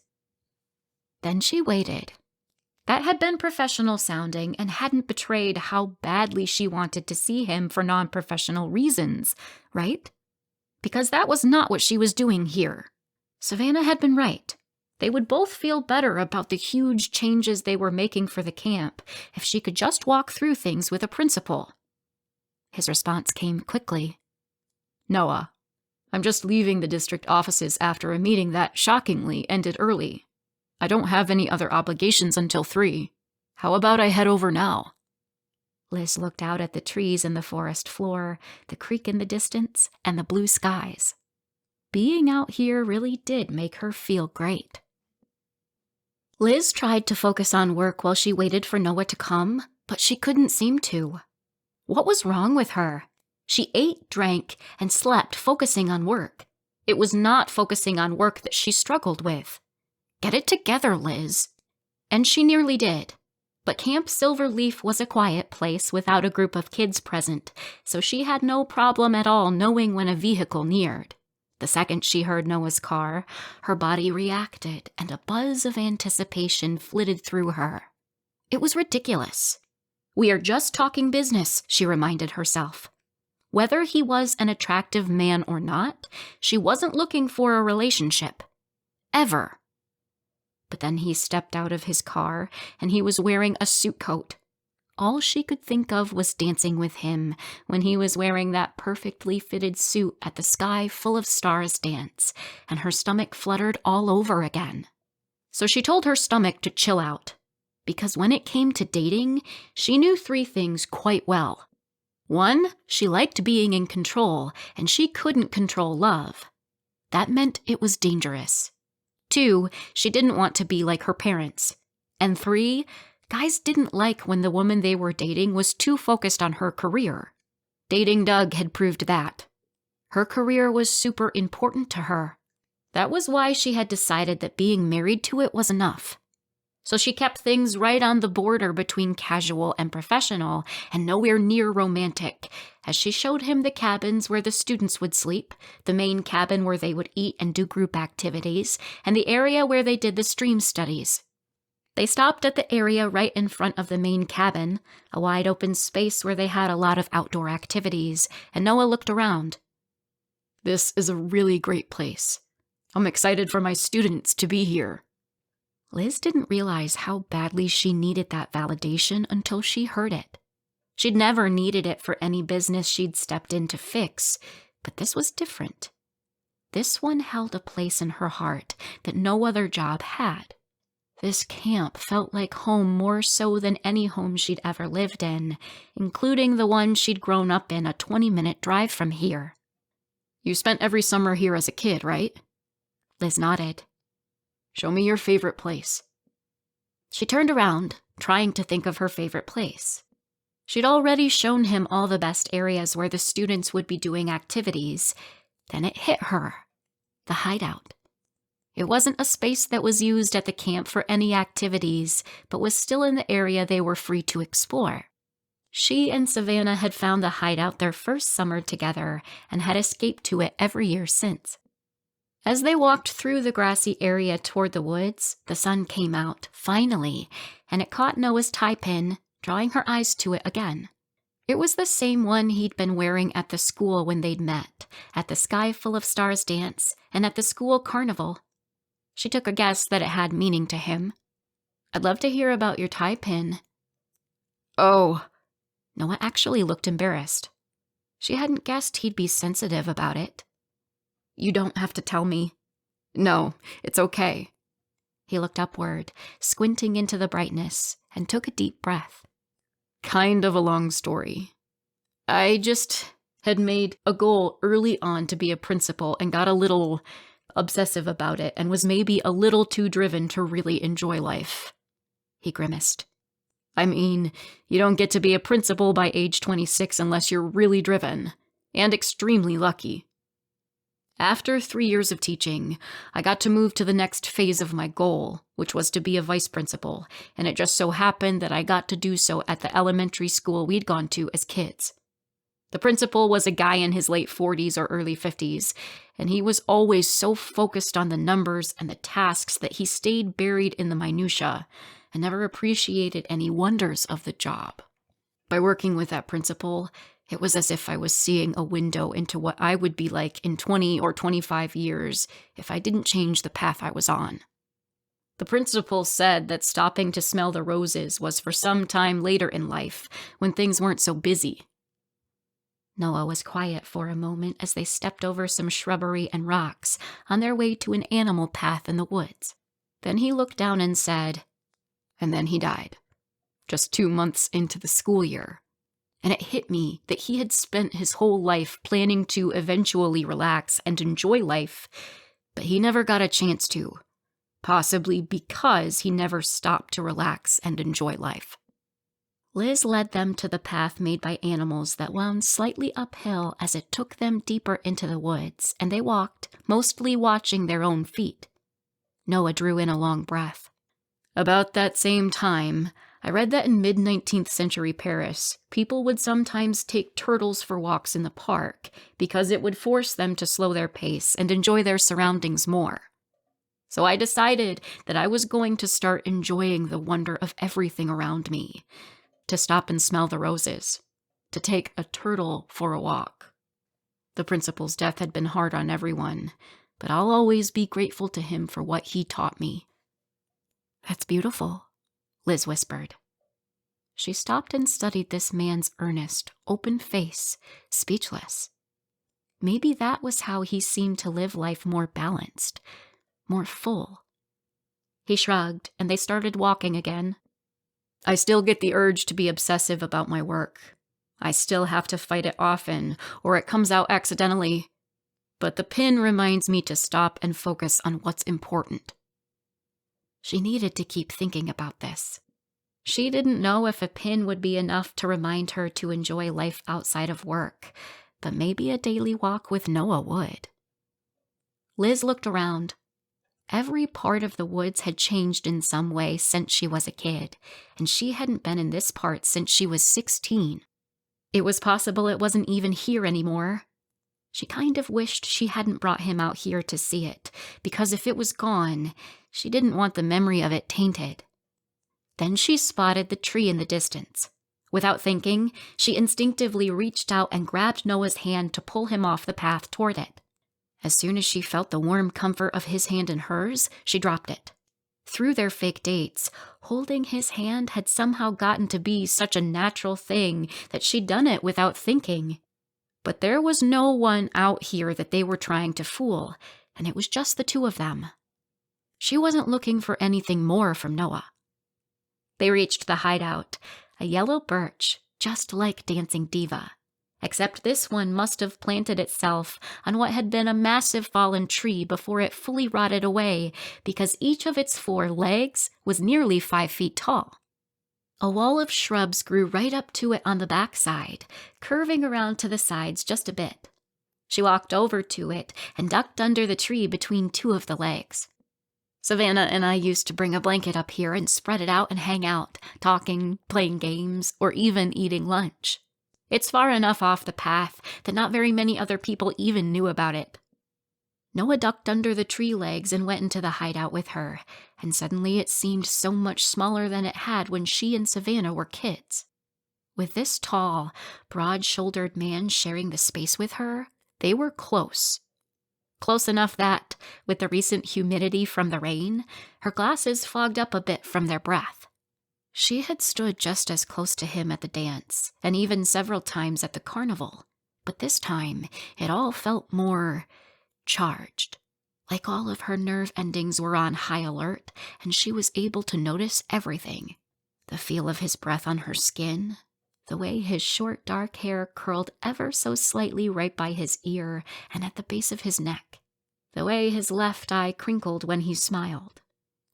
Then she waited. That had been professional sounding and hadn't betrayed how badly she wanted to see him for non-professional reasons, right? Because that was not what she was doing here. Savannah had been right. They would both feel better about the huge changes they were making for the camp if she could just walk through things with a principal. His response came quickly. "Noah, I'm just leaving the district offices after a meeting that, shockingly, ended early. I don't have any other obligations until 3. How about I head over now?" Liz looked out at the trees and the forest floor, the creek in the distance, and the blue skies. Being out here really did make her feel great. Liz tried to focus on work while she waited for Noah to come, but she couldn't seem to. What was wrong with her? She ate, drank, and slept focusing on work. It was not focusing on work that she struggled with. Get it together, Liz. And she nearly did. But Camp Silverleaf was a quiet place without a group of kids present, so she had no problem at all knowing when a vehicle neared. The second she heard Noah's car, her body reacted, and a buzz of anticipation flitted through her. It was ridiculous. "We are just talking business," she reminded herself. Whether he was an attractive man or not, she wasn't looking for a relationship. Ever. But then he stepped out of his car, and he was wearing a suit coat. All she could think of was dancing with him when he was wearing that perfectly fitted suit at the Sky Full of Stars dance, and her stomach fluttered all over again. So she told her stomach to chill out, because when it came to dating, she knew 3 things quite well. 1, she liked being in control, and she couldn't control love. That meant it was dangerous. 2, she didn't want to be like her parents. And 3, guys didn't like when the woman they were dating was too focused on her career. Dating Doug had proved that. Her career was super important to her. That was why she had decided that being married to it was enough. So she kept things right on the border between casual and professional, and nowhere near romantic, as she showed him the cabins where the students would sleep, the main cabin where they would eat and do group activities, and the area where they did the stream studies. They stopped at the area right in front of the main cabin, a wide open space where they had a lot of outdoor activities, and Noah looked around. "This is a really great place. I'm excited for my students to be here." Liz didn't realize how badly she needed that validation until she heard it. She'd never needed it for any business she'd stepped in to fix, but this was different. This one held a place in her heart that no other job had. This camp felt like home more so than any home she'd ever lived in, including the one she'd grown up in a 20-minute drive from here. "You spent every summer here as a kid, right?" Liz nodded. Show me your favorite place." She turned around, trying to think of her favorite place. She'd already shown him all the best areas where the students would be doing activities. Then it hit her. The hideout. It wasn't a space that was used at the camp for any activities, but was still in the area they were free to explore. She and Savannah had found the hideout their first summer together and had escaped to it every year since. As they walked through the grassy area toward the woods, the sun came out, finally, and it caught Noah's tie pin, drawing her eyes to it again. It was the same one he'd been wearing at the school when they'd met, at the Sky Full of Stars dance, and at the school carnival. She took a guess that it had meaning to him. "I'd love to hear about your tie pin." "Oh." Noah actually looked embarrassed. She hadn't guessed he'd be sensitive about it. "You don't have to tell me." "No, it's okay." He looked upward, squinting into the brightness, and took a deep breath. "Kind of a long story. I just had made a goal early on to be a principal and got a little obsessive about it and was maybe a little too driven to really enjoy life." He grimaced. "I mean, you don't get to be a principal by age 26 unless you're really driven, and extremely lucky. After 3 years of teaching, I got to move to the next phase of my goal, which was to be a vice principal, and it just so happened that I got to do so at the elementary school we'd gone to as kids. The principal was a guy in his late 40s or early 50s, and he was always so focused on the numbers and the tasks that he stayed buried in the minutiae and never appreciated any wonders of the job. By working with that principal, it was as if I was seeing a window into what I would be like in 20 or 25 years if I didn't change the path I was on. The principal said that stopping to smell the roses was for some time later in life when things weren't so busy. Noah was quiet for a moment as they stepped over some shrubbery and rocks on their way to an animal path in the woods. Then he looked down and said, "And then he died, just 2 months into the school year. And it hit me that he had spent his whole life planning to eventually relax and enjoy life, but he never got a chance to, possibly because he never stopped to relax and enjoy life." Liz led them to the path made by animals that wound slightly uphill as it took them deeper into the woods, and they walked, mostly watching their own feet. Noah drew in a long breath. "About that same time, I read that in mid-19th century Paris, people would sometimes take turtles for walks in the park because it would force them to slow their pace and enjoy their surroundings more. So I decided that I was going to start enjoying the wonder of everything around me, to stop and smell the roses, to take a turtle for a walk. The principal's death had been hard on everyone, but I'll always be grateful to him for what he taught me." "That's beautiful," Liz whispered. She stopped and studied this man's earnest, open face, speechless. Maybe that was how he seemed to live life more balanced, more full. He shrugged, and they started walking again. "I still get the urge to be obsessive about my work. I still have to fight it often, or it comes out accidentally. But the pin reminds me to stop and focus on what's important." She needed to keep thinking about this. She didn't know if a pin would be enough to remind her to enjoy life outside of work, but maybe a daily walk with Noah would. Liz looked around. Every part of the woods had changed in some way since she was a kid, and she hadn't been in this part since she was 16. It was possible it wasn't even here anymore. She kind of wished she hadn't brought him out here to see it, because if it was gone, she didn't want the memory of it tainted. Then she spotted the tree in the distance. Without thinking, she instinctively reached out and grabbed Noah's hand to pull him off the path toward it. As soon as she felt the warm comfort of his hand in hers, she dropped it. Through their fake dates, holding his hand had somehow gotten to be such a natural thing that she'd done it without thinking. But there was no one out here that they were trying to fool, and it was just the two of them. She wasn't looking for anything more from Noah. They reached the hideout, a yellow birch, just like Dancing Diva. Except this one must have planted itself on what had been a massive fallen tree before it fully rotted away, because each of its 4 legs was nearly 5 feet tall. A wall of shrubs grew right up to it on the backside, curving around to the sides just a bit. She walked over to it and ducked under the tree between 2 of the legs. Savannah and I used to bring a blanket up here and spread it out and hang out, talking, playing games, or even eating lunch. It's far enough off the path that not very many other people even knew about it. Noah ducked under the tree legs and went into the hideout with her, and suddenly it seemed so much smaller than it had when she and Savannah were kids. With this tall, broad-shouldered man sharing the space with her, they were close. Close enough that, with the recent humidity from the rain, her glasses fogged up a bit from their breath. She had stood just as close to him at the dance, and even several times at the carnival, but this time it all felt more charged, like all of her nerve endings were on high alert, and she was able to notice everything. The feel of his breath on her skin, the way his short dark hair curled ever so slightly right by his ear and at the base of his neck, the way his left eye crinkled when he smiled,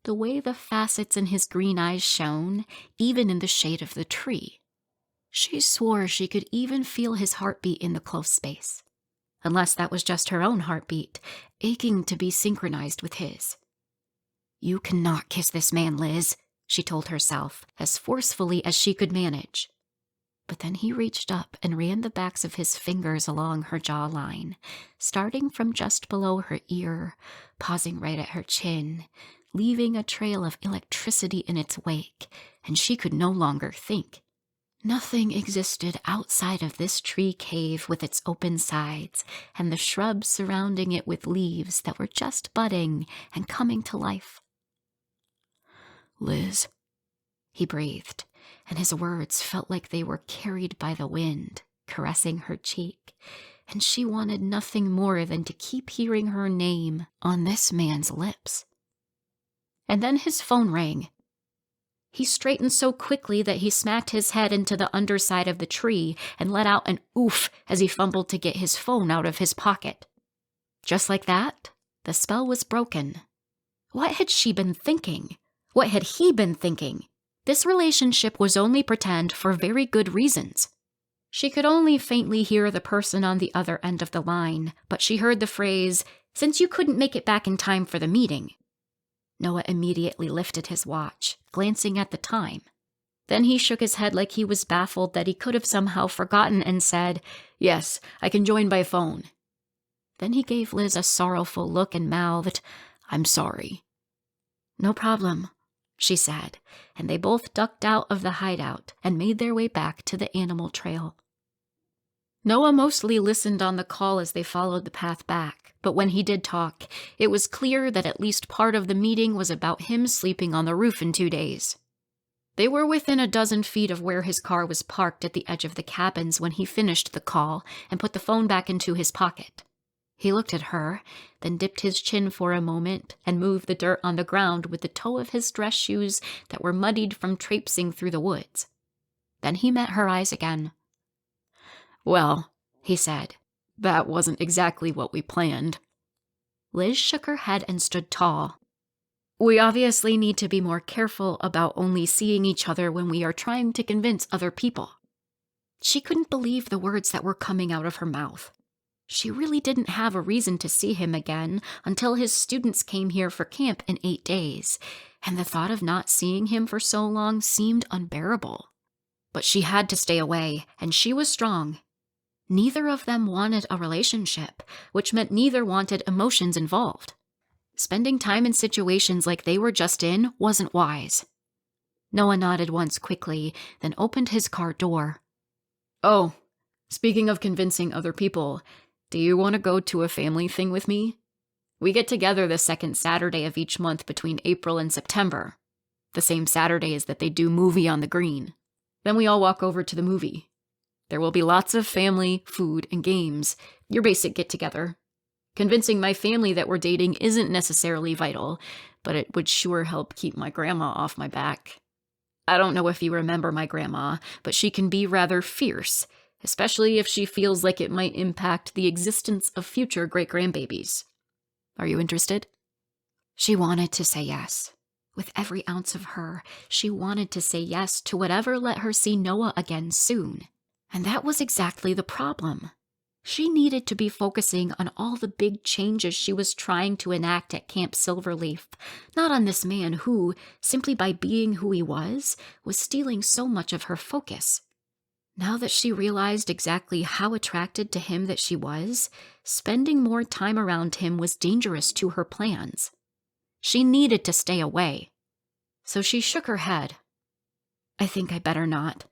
the way the facets in his green eyes shone, even in the shade of the tree. She swore she could even feel his heartbeat in the close space, unless that was just her own heartbeat, aching to be synchronized with his. "You cannot kiss this man, Liz," she told herself, as forcefully as she could manage. But then he reached up and ran the backs of his fingers along her jawline, starting from just below her ear, pausing right at her chin, leaving a trail of electricity in its wake, and she could no longer think. Nothing existed outside of this tree cave with its open sides and the shrubs surrounding it with leaves that were just budding and coming to life. "Liz," he breathed, and his words felt like they were carried by the wind, caressing her cheek, and she wanted nothing more than to keep hearing her name on this man's lips. And then his phone rang. He straightened so quickly that he smacked his head into the underside of the tree and let out an oof as he fumbled to get his phone out of his pocket. Just like that, the spell was broken. What had she been thinking? What had he been thinking? This relationship was only pretend for very good reasons. She could only faintly hear the person on the other end of the line, but she heard the phrase, "Since you couldn't make it back in time for the meeting." Noah immediately lifted his watch, glancing at the time. Then he shook his head like he was baffled that he could have somehow forgotten and said, "Yes, I can join by phone." Then he gave Liz a sorrowful look and mouthed, "I'm sorry." "No problem," she said, and they both ducked out of the hideout and made their way back to the animal trail. Noah mostly listened on the call as they followed the path back, but when he did talk, it was clear that at least part of the meeting was about him sleeping on the roof in 2 days. They were within a dozen feet of where his car was parked at the edge of the cabins when he finished the call and put the phone back into his pocket. He looked at her, then dipped his chin for a moment and moved the dirt on the ground with the toe of his dress shoes that were muddied from traipsing through the woods. Then he met her eyes again. "Well," he said, "that wasn't exactly what we planned." Liz shook her head and stood tall. "We obviously need to be more careful about only seeing each other when we are trying to convince other people." She couldn't believe the words that were coming out of her mouth. She really didn't have a reason to see him again until his students came here for camp in 8 days, and the thought of not seeing him for so long seemed unbearable. But she had to stay away, and she was strong. Neither of them wanted a relationship, which meant neither wanted emotions involved. Spending time in situations like they were just in wasn't wise. Noah nodded once quickly, then opened his car door. "Oh, speaking of convincing other people, do you want to go to a family thing with me? We get together the second Saturday of each month between April and September, the same Saturdays that they do Movie on the Green. Then we all walk over to the movie. There will be lots of family, food, and games, your basic get-together. Convincing my family that we're dating isn't necessarily vital, but it would sure help keep my grandma off my back. I don't know if you remember my grandma, but she can be rather fierce, especially if she feels like it might impact the existence of future great-grandbabies. Are you interested? She wanted to say yes. With every ounce of her, she wanted to say yes to whatever let her see Noah again soon. And that was exactly the problem. She needed to be focusing on all the big changes she was trying to enact at Camp Silverleaf, not on this man who, simply by being who he was stealing so much of her focus. Now that she realized exactly how attracted to him that she was, spending more time around him was dangerous to her plans. She needed to stay away. So she shook her head. I think I better not.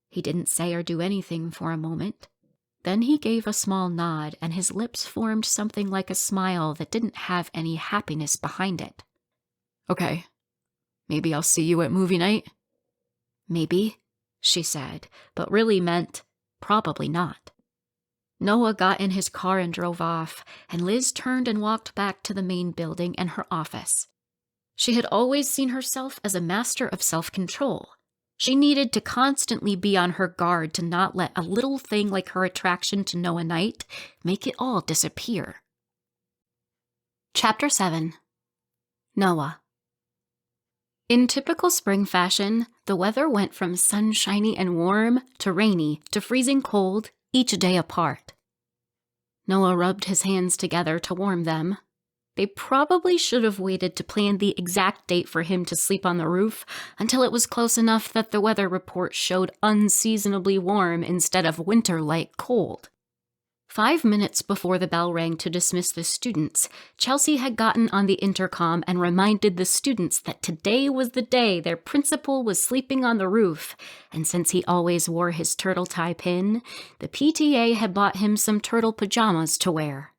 He didn't say or do anything for a moment. Then he gave a small nod, and his lips formed something like a smile that didn't have any happiness behind it. Okay. Maybe I'll see you at movie night? Maybe, she said, but really meant probably not. Noah got in his car and drove off, and Liz turned and walked back to the main building and her office. She had always seen herself as a master of self-control. She needed to constantly be on her guard to not let a little thing like her attraction to Noah Knight make it all disappear. Chapter 7. Noah. In typical spring fashion, the weather went from sunshiny and warm to rainy to freezing cold, each day apart. Noah rubbed his hands together to warm them. They probably should have waited to plan the exact date for him to sleep on the roof until it was close enough that the weather report showed unseasonably warm instead of winter-like cold. 5 minutes before the bell rang to dismiss the students, Chelsea had gotten on the intercom and reminded the students that today was the day their principal was sleeping on the roof, and since he always wore his turtle tie pin, the PTA had bought him some turtle pajamas to wear.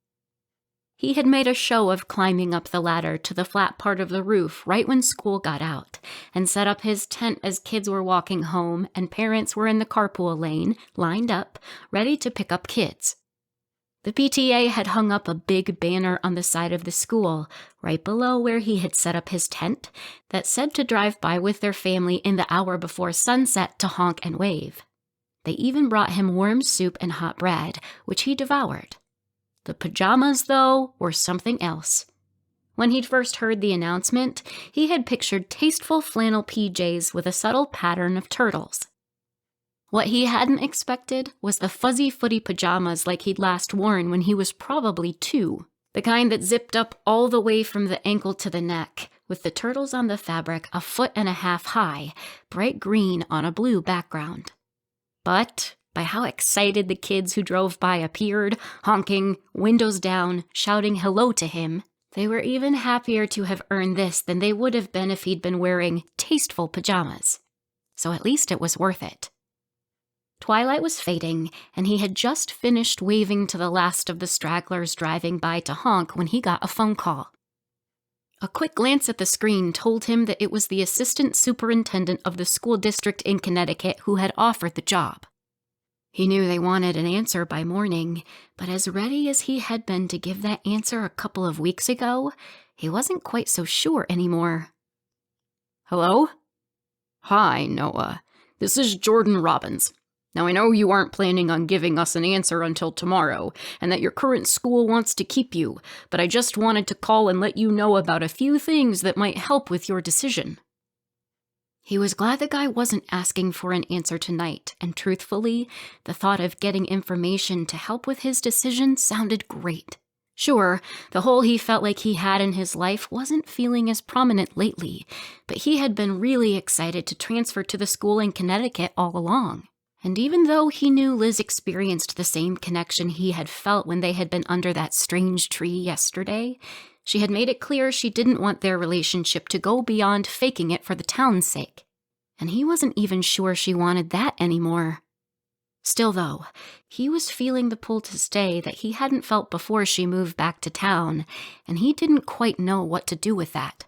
He had made a show of climbing up the ladder to the flat part of the roof right when school got out, and set up his tent as kids were walking home and parents were in the carpool lane, lined up, ready to pick up kids. The PTA had hung up a big banner on the side of the school, right below where he had set up his tent, that said to drive by with their family in the hour before sunset to honk and wave. They even brought him warm soup and hot bread, which he devoured. The pajamas, though, were something else. When he'd first heard the announcement, he had pictured tasteful flannel PJs with a subtle pattern of turtles. What he hadn't expected was the fuzzy footy pajamas like he'd last worn when he was probably 2, the kind that zipped up all the way from the ankle to the neck, with the turtles on the fabric 1.5 feet high, bright green on a blue background. But by how excited the kids who drove by appeared, honking, windows down, shouting hello to him, they were even happier to have earned this than they would have been if he'd been wearing tasteful pajamas. So at least it was worth it. Twilight was fading, and he had just finished waving to the last of the stragglers driving by to honk when he got a phone call. A quick glance at the screen told him that it was the assistant superintendent of the school district in Connecticut who had offered the job. He knew they wanted an answer by morning, but as ready as he had been to give that answer a couple of weeks ago, he wasn't quite so sure anymore. Hello? Hi, Noah. This is Jordan Robbins. Now, I know you aren't planning on giving us an answer until tomorrow, and that your current school wants to keep you, but I just wanted to call and let you know about a few things that might help with your decision. He was glad the guy wasn't asking for an answer tonight, and truthfully, the thought of getting information to help with his decision sounded great. Sure, the hole he felt like he had in his life wasn't feeling as prominent lately, but he had been really excited to transfer to the school in Connecticut all along. And even though he knew Liz experienced the same connection he had felt when they had been under that strange tree yesterday, she had made it clear she didn't want their relationship to go beyond faking it for the town's sake. And he wasn't even sure she wanted that anymore. Still, though, he was feeling the pull to stay that he hadn't felt before she moved back to town, and he didn't quite know what to do with that.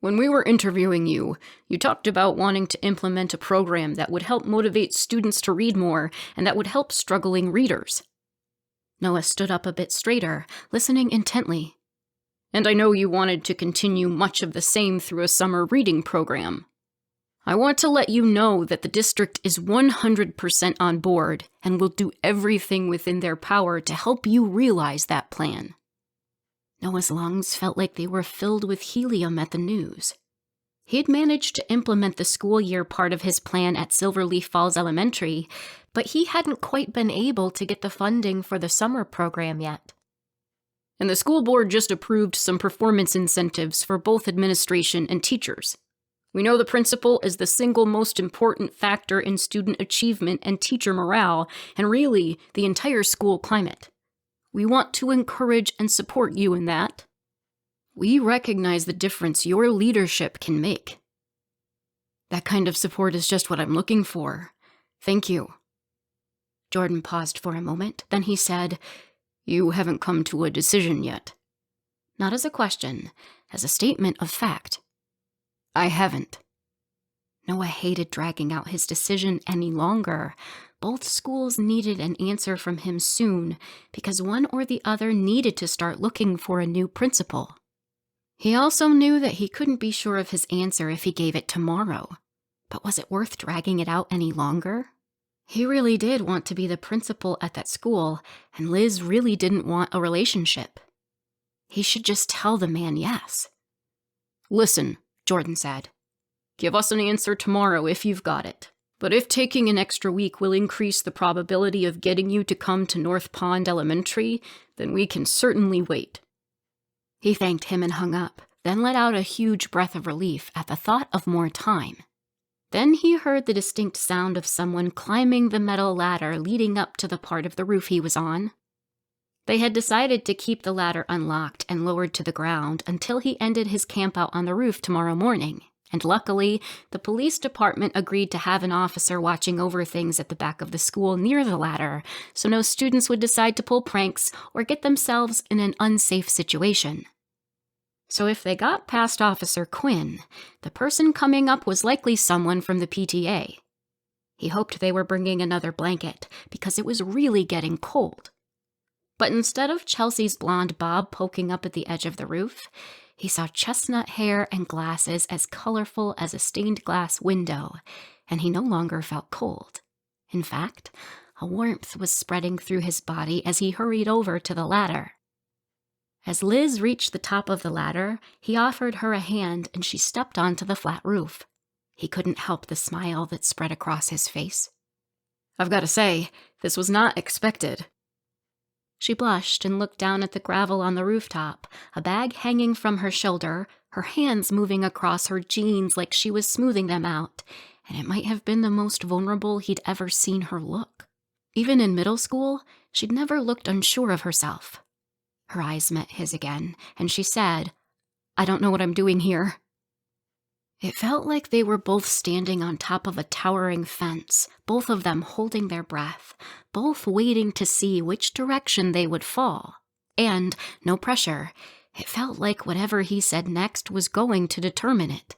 When we were interviewing you, you talked about wanting to implement a program that would help motivate students to read more and that would help struggling readers. Noah stood up a bit straighter, listening intently. And I know you wanted to continue much of the same through a summer reading program. I want to let you know that the district is 100% on board and will do everything within their power to help you realize that plan." Noah's lungs felt like they were filled with helium at the news. He had managed to implement the school year part of his plan at Silverleaf Falls Elementary, but he hadn't quite been able to get the funding for the summer program yet. "And the school board just approved some performance incentives for both administration and teachers. We know the principal is the single most important factor in student achievement and teacher morale, and really, the entire school climate. We want to encourage and support you in that. We recognize the difference your leadership can make." "That kind of support is just what I'm looking for. Thank you." Jordan paused for a moment, then he said, "You haven't come to a decision yet." Not as a question, as a statement of fact. "I haven't." Noah hated dragging out his decision any longer. Both schools needed an answer from him soon, because one or the other needed to start looking for a new principal. He also knew that he couldn't be sure of his answer if he gave it tomorrow. But was it worth dragging it out any longer? He really did want to be the principal at that school, and Liz really didn't want a relationship. He should just tell the man yes. "Listen," Jordan said. "Give us an answer tomorrow if you've got it. But if taking an extra week will increase the probability of getting you to come to North Pond Elementary, then we can certainly wait." He thanked him and hung up, then let out a huge breath of relief at the thought of more time. Then he heard the distinct sound of someone climbing the metal ladder leading up to the part of the roof he was on. They had decided to keep the ladder unlocked and lowered to the ground until he ended his campout on the roof tomorrow morning, and luckily, the police department agreed to have an officer watching over things at the back of the school near the ladder, so no students would decide to pull pranks or get themselves in an unsafe situation. So if they got past Officer Quinn, the person coming up was likely someone from the PTA. He hoped they were bringing another blanket, because it was really getting cold. But instead of Chelsea's blonde bob poking up at the edge of the roof, he saw chestnut hair and glasses as colorful as a stained glass window, and he no longer felt cold. In fact, a warmth was spreading through his body as he hurried over to the ladder. As Liz reached the top of the ladder, he offered her a hand and she stepped onto the flat roof. He couldn't help the smile that spread across his face. "I've got to say, this was not expected." She blushed and looked down at the gravel on the rooftop, a bag hanging from her shoulder, her hands moving across her jeans like she was smoothing them out, and it might have been the most vulnerable he'd ever seen her look. Even in middle school, she'd never looked unsure of herself. Her eyes met his again, and she said, "I don't know what I'm doing here." It felt like they were both standing on top of a towering fence, both of them holding their breath, both waiting to see which direction they would fall. And, no pressure, it felt like whatever he said next was going to determine it.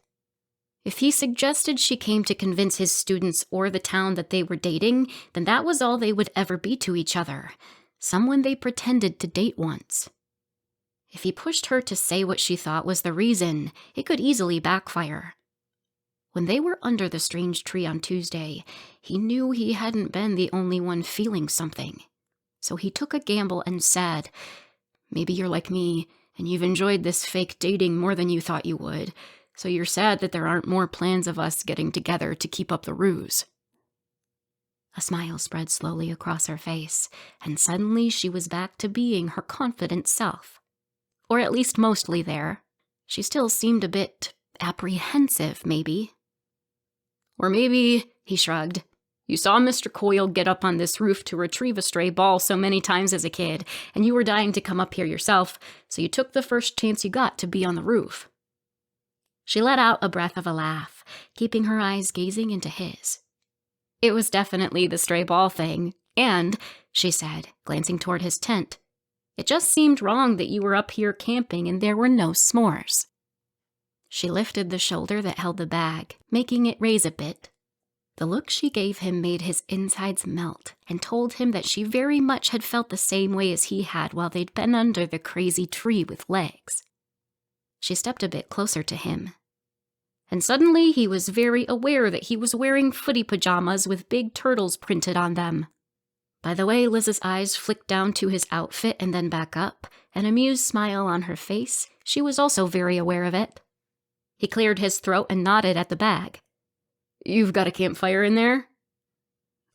If he suggested she came to convince his students or the town that they were dating, then that was all they would ever be to each other, someone they pretended to date once. If he pushed her to say what she thought was the reason, it could easily backfire. When they were under the strange tree on Tuesday, he knew he hadn't been the only one feeling something. So he took a gamble and said, "Maybe you're like me, and you've enjoyed this fake dating more than you thought you would, so you're sad that there aren't more plans of us getting together to keep up the ruse." A smile spread slowly across her face, and suddenly she was back to being her confident self. Or at least mostly there. She still seemed a bit apprehensive, maybe. "Or maybe," he shrugged, "you saw Mr. Coyle get up on this roof to retrieve a stray ball so many times as a kid, and you were dying to come up here yourself, so you took the first chance you got to be on the roof." She let out a breath of a laugh, keeping her eyes gazing into his. "It was definitely the stray ball thing, and," she said, glancing toward his tent, "it just seemed wrong that you were up here camping and there were no s'mores." She lifted the shoulder that held the bag, making it raise a bit. The look she gave him made his insides melt and told him that she very much had felt the same way as he had while they'd been under the crazy tree with legs. She stepped a bit closer to him. And suddenly he was very aware that he was wearing footy pajamas with big turtles printed on them. By the way Liz's eyes flicked down to his outfit and then back up, an amused smile on her face, she was also very aware of it. He cleared his throat and nodded at the bag. "You've got a campfire in there?"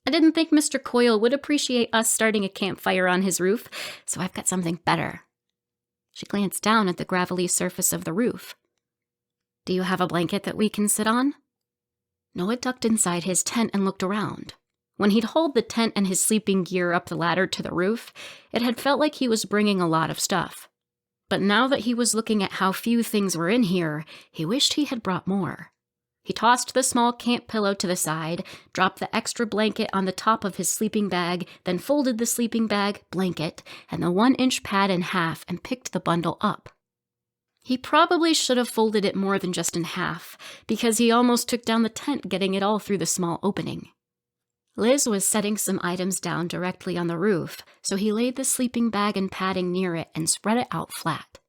"I didn't think Mr. Coyle would appreciate us starting a campfire on his roof, so I've got something better." She glanced down at the gravelly surface of the roof. "Do you have a blanket that we can sit on?" Noah ducked inside his tent and looked around. When he'd hauled the tent and his sleeping gear up the ladder to the roof, it had felt like he was bringing a lot of stuff. But now that he was looking at how few things were in here, he wished he had brought more. He tossed the small camp pillow to the side, dropped the extra blanket on the top of his sleeping bag, then folded the sleeping bag, blanket, and the 1-inch pad in half and picked the bundle up. He probably should have folded it more than just in half, because he almost took down the tent getting it all through the small opening. Liz was setting some items down directly on the roof, so he laid the sleeping bag and padding near it and spread it out flat.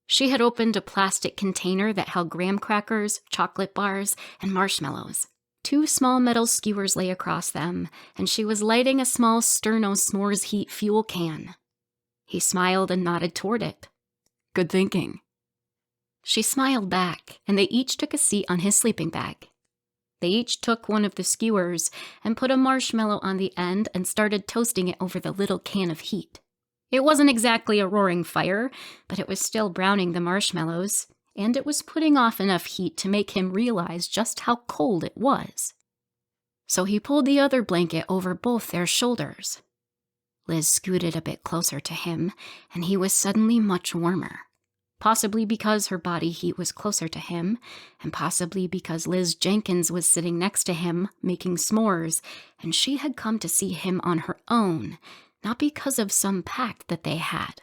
She had opened a plastic container that held graham crackers, chocolate bars, and marshmallows. 2 small metal skewers lay across them, and she was lighting a small Sterno s'mores heat fuel can. He smiled and nodded toward it. "Good thinking." She smiled back, and they each took a seat on his sleeping bag. They each took one of the skewers and put a marshmallow on the end and started toasting it over the little can of heat. It wasn't exactly a roaring fire, but it was still browning the marshmallows, and it was putting off enough heat to make him realize just how cold it was. So he pulled the other blanket over both their shoulders. Liz scooted a bit closer to him, and he was suddenly much warmer. Possibly because her body heat was closer to him, and possibly because Liz Jenkins was sitting next to him, making s'mores, and she had come to see him on her own, not because of some pact that they had.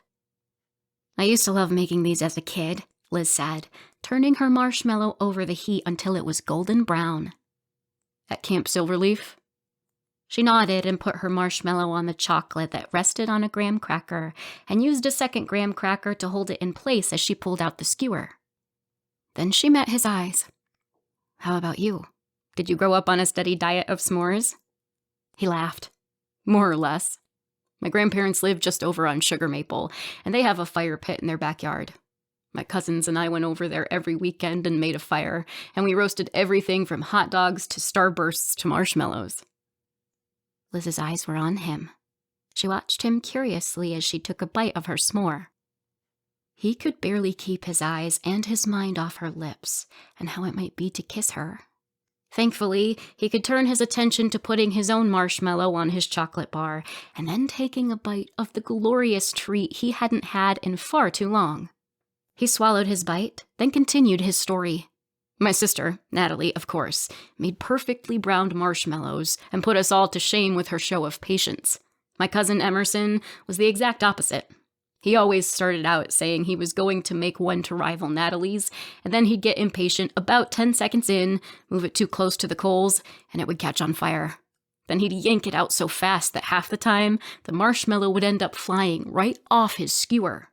"I used to love making these as a kid," Liz said, turning her marshmallow over the heat until it was golden brown. "At Camp Silverleaf?" She nodded and put her marshmallow on the chocolate that rested on a graham cracker and used a second graham cracker to hold it in place as she pulled out the skewer. Then she met his eyes. "How about you? Did you grow up on a steady diet of s'mores?" He laughed. "More or less. My grandparents lived just over on Sugar Maple, and they have a fire pit in their backyard. My cousins and I went over there every weekend and made a fire, and we roasted everything from hot dogs to starbursts to marshmallows." Liz's eyes were on him. She watched him curiously as she took a bite of her s'more. He could barely keep his eyes and his mind off her lips, and how it might be to kiss her. Thankfully, he could turn his attention to putting his own marshmallow on his chocolate bar, and then taking a bite of the glorious treat he hadn't had in far too long. He swallowed his bite, then continued his story. "My sister, Natalie, of course, made perfectly browned marshmallows and put us all to shame with her show of patience. My cousin Emerson was the exact opposite. He always started out saying he was going to make one to rival Natalie's, and then he'd get impatient about 10 seconds in, move it too close to the coals, and it would catch on fire. Then he'd yank it out so fast that half the time, the marshmallow would end up flying right off his skewer."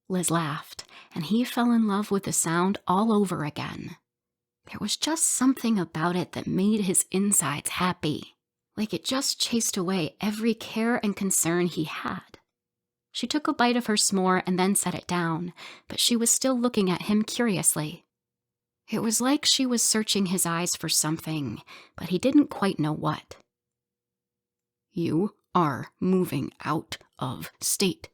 Liz laughed, and he fell in love with the sound all over again. There was just something about it that made his insides happy, like it just chased away every care and concern he had. She took a bite of her s'more and then set it down, but she was still looking at him curiously. It was like she was searching his eyes for something, but he didn't quite know what. "You are moving out of state."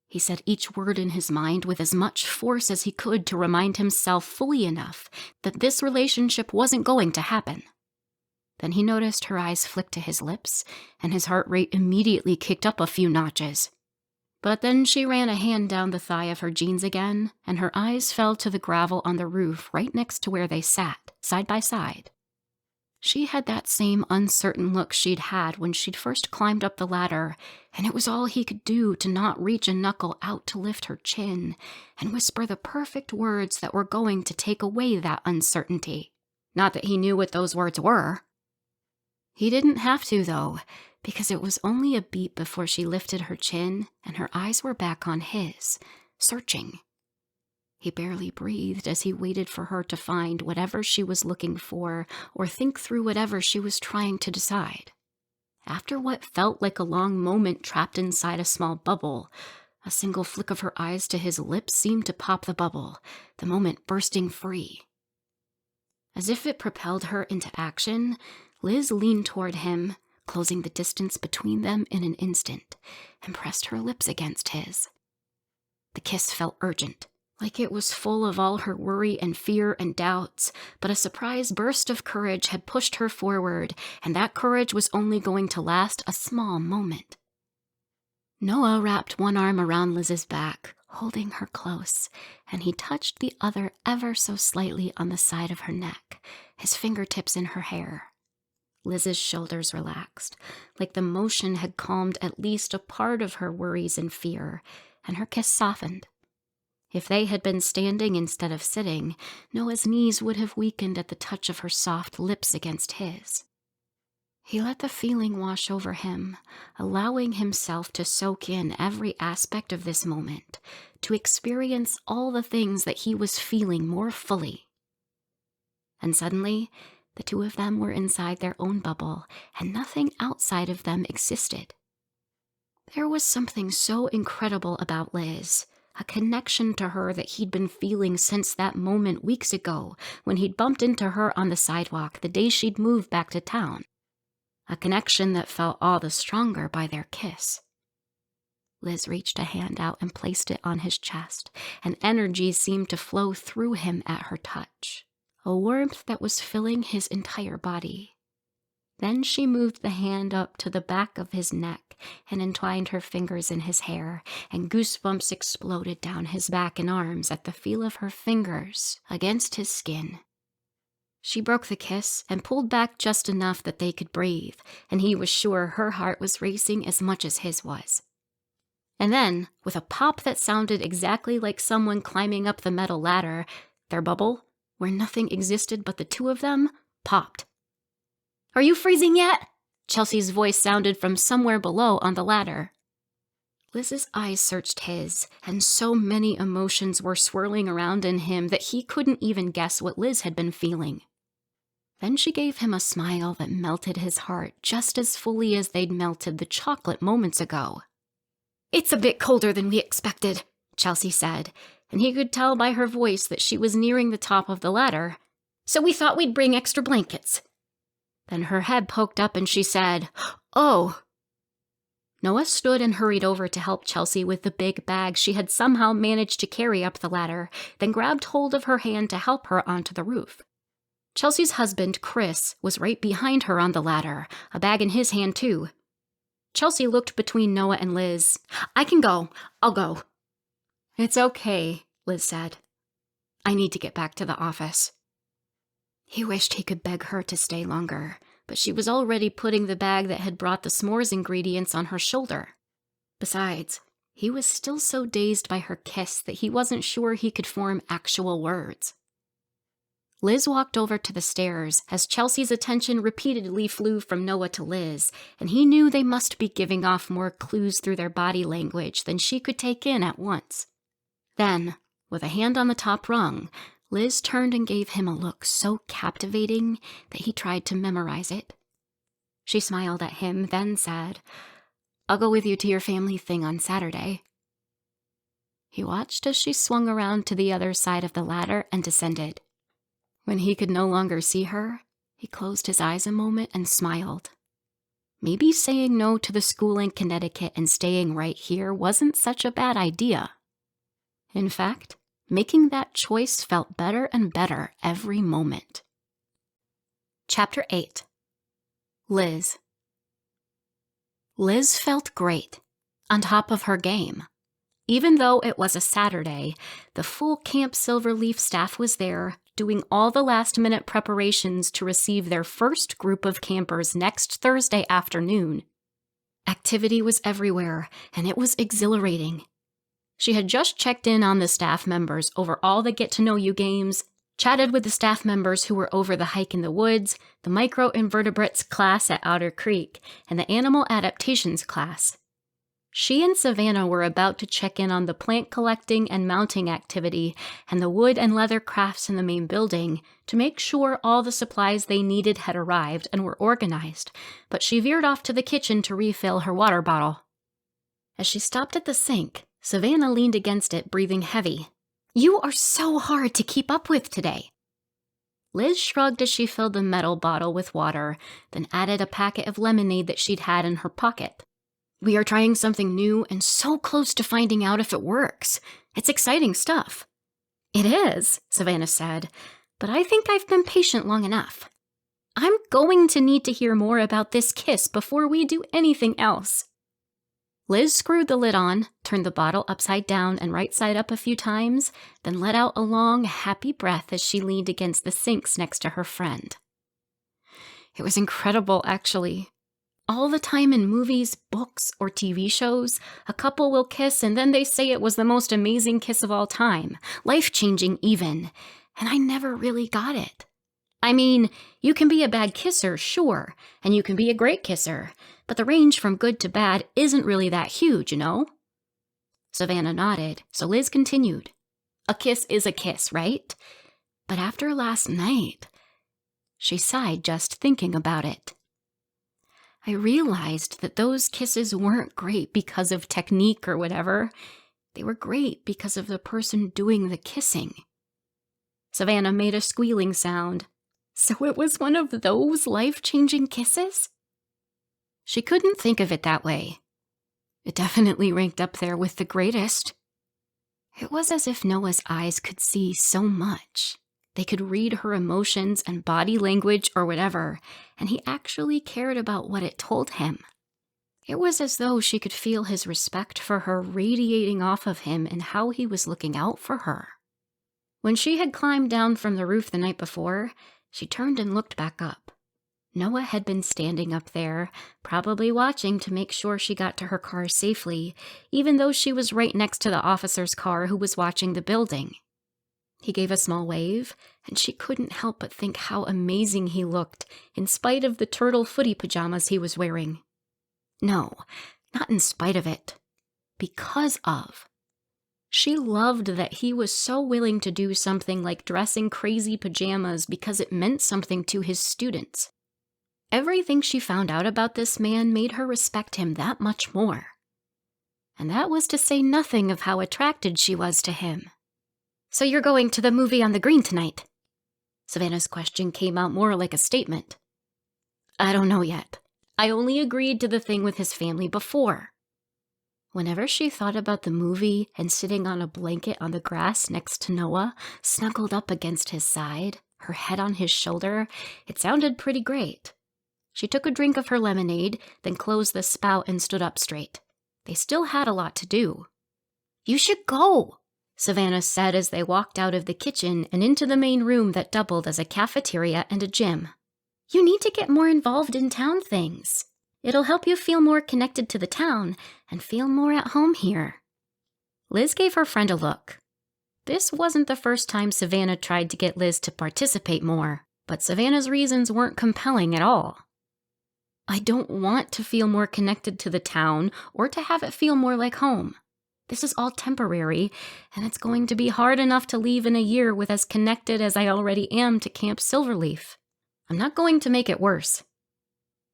He said each word in his mind with as much force as he could to remind himself fully enough that this relationship wasn't going to happen. Then he noticed her eyes flick to his lips, and his heart rate immediately kicked up a few notches. But then she ran a hand down the thigh of her jeans again, and her eyes fell to the gravel on the roof right next to where they sat, side by side. She had that same uncertain look she'd had when she'd first climbed up the ladder, and it was all he could do to not reach a knuckle out to lift her chin and whisper the perfect words that were going to take away that uncertainty. Not that he knew what those words were. He didn't have to, though, because it was only a beat before she lifted her chin and her eyes were back on his, searching. He barely breathed as he waited for her to find whatever she was looking for or think through whatever she was trying to decide. After what felt like a long moment trapped inside a small bubble, a single flick of her eyes to his lips seemed to pop the bubble, the moment bursting free. As if it propelled her into action, Liz leaned toward him, closing the distance between them in an instant, and pressed her lips against his. The kiss felt urgent, like it was full of all her worry and fear and doubts, but a surprise burst of courage had pushed her forward, and that courage was only going to last a small moment. Noah wrapped one arm around Liz's back, holding her close, and he touched the other ever so slightly on the side of her neck, his fingertips in her hair. Liz's shoulders relaxed, like the motion had calmed at least a part of her worries and fear, and her kiss softened. If they had been standing instead of sitting, Noah's knees would have weakened at the touch of her soft lips against his. He let the feeling wash over him, allowing himself to soak in every aspect of this moment, to experience all the things that he was feeling more fully. And suddenly, the two of them were inside their own bubble, and nothing outside of them existed. There was something so incredible about Liz, a connection to her that he'd been feeling since that moment weeks ago when he'd bumped into her on the sidewalk the day she'd moved back to town. A connection that felt all the stronger by their kiss. Liz reached a hand out and placed it on his chest, and energy seemed to flow through him at her touch, a warmth that was filling his entire body. Then she moved the hand up to the back of his neck and entwined her fingers in his hair, and goosebumps exploded down his back and arms at the feel of her fingers against his skin. She broke the kiss and pulled back just enough that they could breathe, and he was sure her heart was racing as much as his was. And then, with a pop that sounded exactly like someone climbing up the metal ladder, their bubble, where nothing existed but the two of them, popped. "Are you freezing yet?" Chelsea's voice sounded from somewhere below on the ladder. Liz's eyes searched his, and so many emotions were swirling around in him that he couldn't even guess what Liz had been feeling. Then she gave him a smile that melted his heart just as fully as they'd melted the chocolate moments ago. "It's a bit colder than we expected," Chelsea said, and he could tell by her voice that she was nearing the top of the ladder. "So we thought we'd bring extra blankets." Then her head poked up and she said, "Oh." Noah stood and hurried over to help Chelsea with the big bag she had somehow managed to carry up the ladder, then grabbed hold of her hand to help her onto the roof. Chelsea's husband, Chris, was right behind her on the ladder, a bag in his hand too. Chelsea looked between Noah and Liz. "I can go. I'll go." "It's okay," Liz said. "I need to get back to the office." He wished he could beg her to stay longer, but she was already putting the bag that had brought the s'mores ingredients on her shoulder. Besides, he was still so dazed by her kiss that he wasn't sure he could form actual words. Liz walked over to the stairs as Chelsea's attention repeatedly flew from Noah to Liz, and he knew they must be giving off more clues through their body language than she could take in at once. Then, with a hand on the top rung, Liz turned and gave him a look so captivating that he tried to memorize it. She smiled at him, then said, "I'll go with you to your family thing on Saturday." He watched as she swung around to the other side of the ladder and descended. When he could no longer see her, he closed his eyes a moment and smiled. Maybe saying no to the school in Connecticut and staying right here wasn't such a bad idea. In fact, making that choice felt better and better every moment. Chapter 8. Liz. Liz felt great, on top of her game. Even though it was a Saturday, the full Camp Silverleaf staff was there, doing all the last-minute preparations to receive their first group of campers next Thursday afternoon. Activity was everywhere, and it was exhilarating. She had just checked in on the staff members over all the get-to-know-you games, chatted with the staff members who were over the hike in the woods, the microinvertebrates class at Otter Creek, and the animal adaptations class. She and Savannah were about to check in on the plant collecting and mounting activity and the wood and leather crafts in the main building to make sure all the supplies they needed had arrived and were organized, but she veered off to the kitchen to refill her water bottle. As she stopped at the sink, Savannah leaned against it, breathing heavy. "You are so hard to keep up with today." Liz shrugged as she filled the metal bottle with water, then added a packet of lemonade that she'd had in her pocket. "We are trying something new and so close to finding out if it works. It's exciting stuff." "It is," Savannah said, "but I think I've been patient long enough. I'm going to need to hear more about this kiss before we do anything else." Liz screwed the lid on, turned the bottle upside down and right side up a few times, then let out a long, happy breath as she leaned against the sinks next to her friend. It was incredible, actually. All the time in movies, books, or TV shows, a couple will kiss and then they say it was the most amazing kiss of all time, life-changing even, and I never really got it. I mean, you can be a bad kisser, sure, and you can be a great kisser, but the range from good to bad isn't really that huge, you know? Savannah nodded, so Liz continued. A kiss is a kiss, right? But after last night, she sighed just thinking about it. I realized that those kisses weren't great because of technique or whatever. They were great because of the person doing the kissing. Savannah made a squealing sound. So it was one of those life-changing kisses? She couldn't think of it that way. It definitely ranked up there with the greatest. It was as if Noah's eyes could see so much. They could read her emotions and body language or whatever, and he actually cared about what it told him. It was as though she could feel his respect for her radiating off of him and how he was looking out for her. When she had climbed down from the roof the night before, she turned and looked back up. Noah had been standing up there, probably watching to make sure she got to her car safely, even though she was right next to the officer's car who was watching the building. He gave a small wave, and she couldn't help but think how amazing he looked, in spite of the turtle footy pajamas he was wearing. No, not in spite of it. Because of. She loved that he was so willing to do something like dressing crazy pajamas because it meant something to his students. Everything she found out about this man made her respect him that much more. And that was to say nothing of how attracted she was to him. "So you're going to the movie on the green tonight?" Savannah's question came out more like a statement. "I don't know yet. I only agreed to the thing with his family before." Whenever she thought about the movie and sitting on a blanket on the grass next to Noah, snuggled up against his side, her head on his shoulder, it sounded pretty great. She took a drink of her lemonade, then closed the spout and stood up straight. They still had a lot to do. "You should go," Savannah said as they walked out of the kitchen and into the main room that doubled as a cafeteria and a gym. "You need to get more involved in town things. It'll help you feel more connected to the town and feel more at home here." Liz gave her friend a look. This wasn't the first time Savannah tried to get Liz to participate more, but Savannah's reasons weren't compelling at all. "I don't want to feel more connected to the town or to have it feel more like home. This is all temporary, and it's going to be hard enough to leave in a year with as connected as I already am to Camp Silverleaf. I'm not going to make it worse."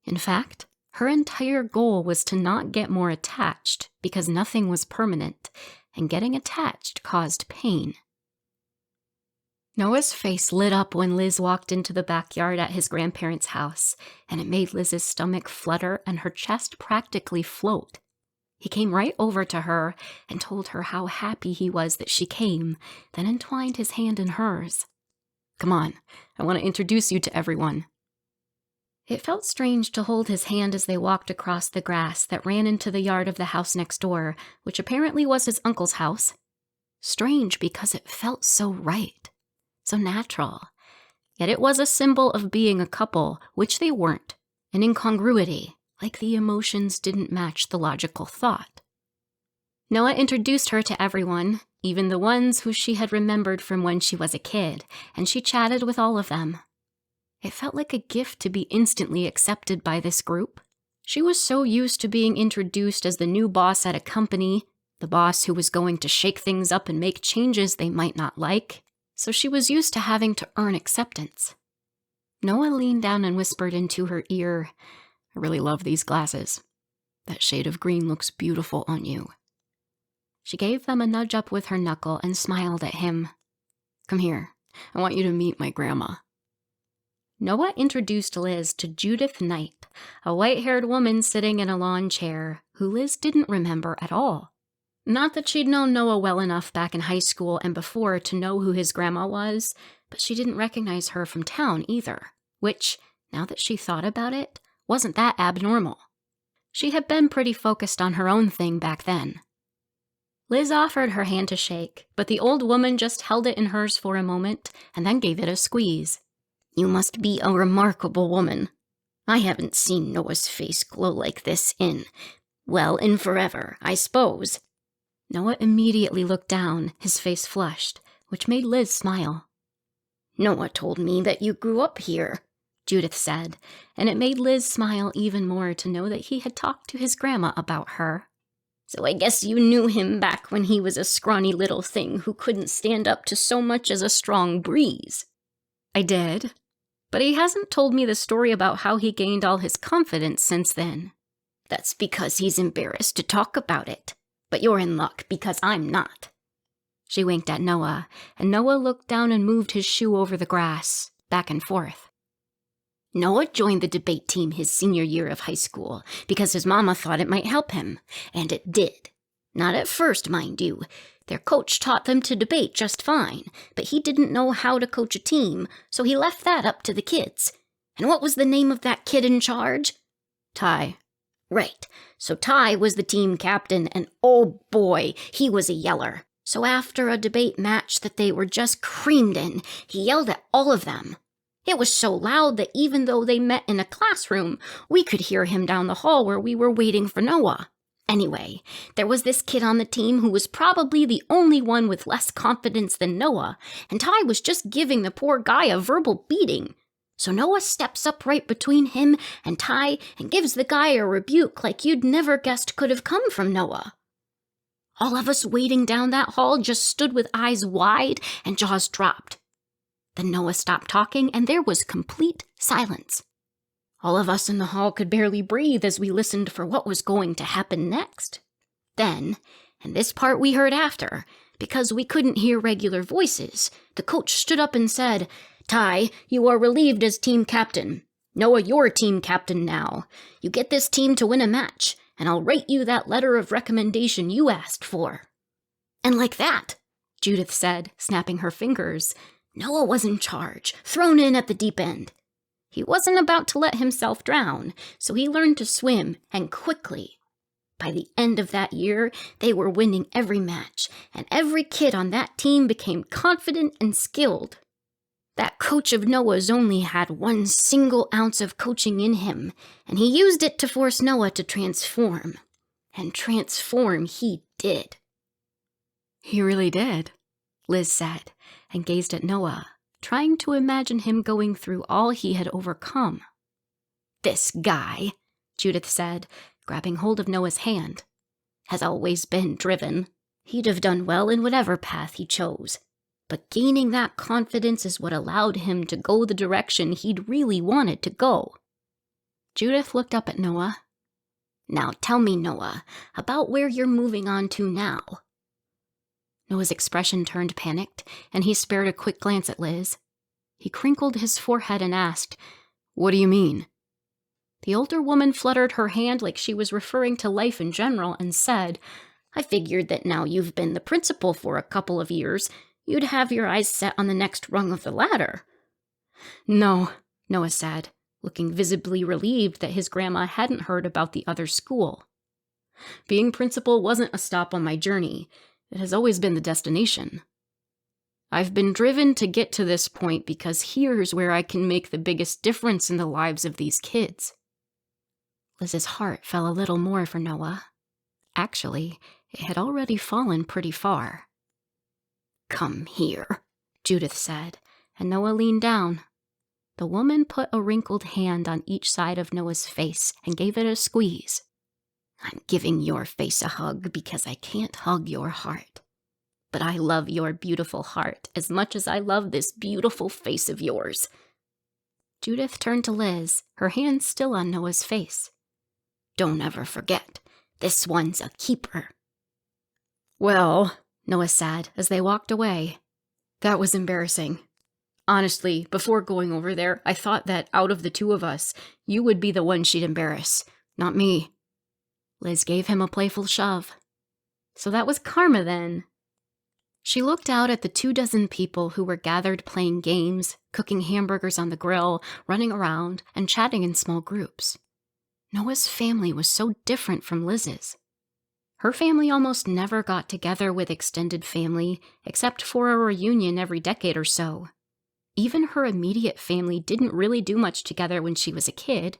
In fact, her entire goal was to not get more attached because nothing was permanent, and getting attached caused pain. Noah's face lit up when Liz walked into the backyard at his grandparents' house, and it made Liz's stomach flutter and her chest practically float. He came right over to her and told her how happy he was that she came, then entwined his hand in hers. "Come on, I want to introduce you to everyone." It felt strange to hold his hand as they walked across the grass that ran into the yard of the house next door, which apparently was his uncle's house. Strange because it felt so right, so natural. Yet it was a symbol of being a couple, which they weren't, an incongruity, like the emotions didn't match the logical thought. Noah introduced her to everyone, even the ones who she had remembered from when she was a kid, and she chatted with all of them. It felt like a gift to be instantly accepted by this group. She was so used to being introduced as the new boss at a company, the boss who was going to shake things up and make changes they might not like, so she was used to having to earn acceptance. Noah leaned down and whispered into her ear, "I really love these glasses. That shade of green looks beautiful on you." She gave them a nudge up with her knuckle and smiled at him. "Come here. I want you to meet my grandma." Noah introduced Liz to Judith Knipe, a white-haired woman sitting in a lawn chair, who Liz didn't remember at all. Not that she'd known Noah well enough back in high school and before to know who his grandma was, but she didn't recognize her from town either, which, now that she thought about it, wasn't that abnormal. She had been pretty focused on her own thing back then. Liz offered her hand to shake, but the old woman just held it in hers for a moment and then gave it a squeeze. "You must be a remarkable woman. I haven't seen Noah's face glow like this in forever, I suppose." Noah immediately looked down, his face flushed, which made Liz smile. "Noah told me that you grew up here," Judith said, and it made Liz smile even more to know that he had talked to his grandma about her. "So I guess you knew him back when he was a scrawny little thing who couldn't stand up to so much as a strong breeze." "I did, but he hasn't told me the story about how he gained all his confidence since then." "That's because he's embarrassed to talk about it. But you're in luck because I'm not." She winked at Noah, and Noah looked down and moved his shoe over the grass, back and forth. "Noah joined the debate team his senior year of high school because his mama thought it might help him, and it did. Not at first, mind you. Their coach taught them to debate just fine, but he didn't know how to coach a team, so he left that up to the kids. And what was the name of that kid in charge?" "Ty." "Right. So Ty was the team captain, and oh boy, he was a yeller. So after a debate match that they were just creamed in, he yelled at all of them. It was so loud that even though they met in a classroom, we could hear him down the hall where we were waiting for Noah. Anyway, there was this kid on the team who was probably the only one with less confidence than Noah, and Ty was just giving the poor guy a verbal beating. So Noah steps up right between him and Ty and gives the guy a rebuke like you'd never guessed could have come from Noah. All of us waiting down that hall just stood with eyes wide and jaws dropped. Then Noah stopped talking and there was complete silence. All of us in the hall could barely breathe as we listened for what was going to happen next. Then, and this part we heard after, because we couldn't hear regular voices, the coach stood up and said, "Ty, you are relieved as team captain. Noah, you're team captain now. You get this team to win a match, and I'll write you that letter of recommendation you asked for." And like that, Judith said, snapping her fingers, Noah was in charge, thrown in at the deep end. He wasn't about to let himself drown, so he learned to swim, and quickly. By the end of that year, they were winning every match, and every kid on that team became confident and skilled. That coach of Noah's only had 1 single ounce of coaching in him, and he used it to force Noah to transform. And transform he did. "He really did," Liz said, and gazed at Noah, trying to imagine him going through all he had overcome. "This guy," Judith said, grabbing hold of Noah's hand, "has always been driven. He'd have done well in whatever path he chose. But gaining that confidence is what allowed him to go the direction he'd really wanted to go." Judith looked up at Noah. "Now tell me, Noah, about where you're moving on to now." Noah's expression turned panicked, and he spared a quick glance at Liz. He crinkled his forehead and asked, "What do you mean?" The older woman fluttered her hand like she was referring to life in general and said, "I figured that now you've been the principal for a couple of years, you'd have your eyes set on the next rung of the ladder." "No," Noah said, looking visibly relieved that his grandma hadn't heard about the other school. "Being principal wasn't a stop on my journey. It has always been the destination. I've been driven to get to this point because here's where I can make the biggest difference in the lives of these kids." Liz's heart fell a little more for Noah. Actually, it had already fallen pretty far. "Come here," Judith said, and Noah leaned down. The woman put a wrinkled hand on each side of Noah's face and gave it a squeeze. I'm giving your face a hug because I can't hug your heart. But I love your beautiful heart as much as I love this beautiful face of yours. Judith turned to Liz, her hand still on Noah's face. Don't ever forget, this one's a keeper. Well, Noah said as they walked away. That was embarrassing. Honestly, before going over there, I thought that out of the two of us, you would be the one she'd embarrass, not me. Liz gave him a playful shove. So that was karma then. She looked out at the 24 people who were gathered playing games, cooking hamburgers on the grill, running around, and chatting in small groups. Noah's family was so different from Liz's. Her family almost never got together with extended family, except for a reunion every decade or so. Even her immediate family didn't really do much together when she was a kid.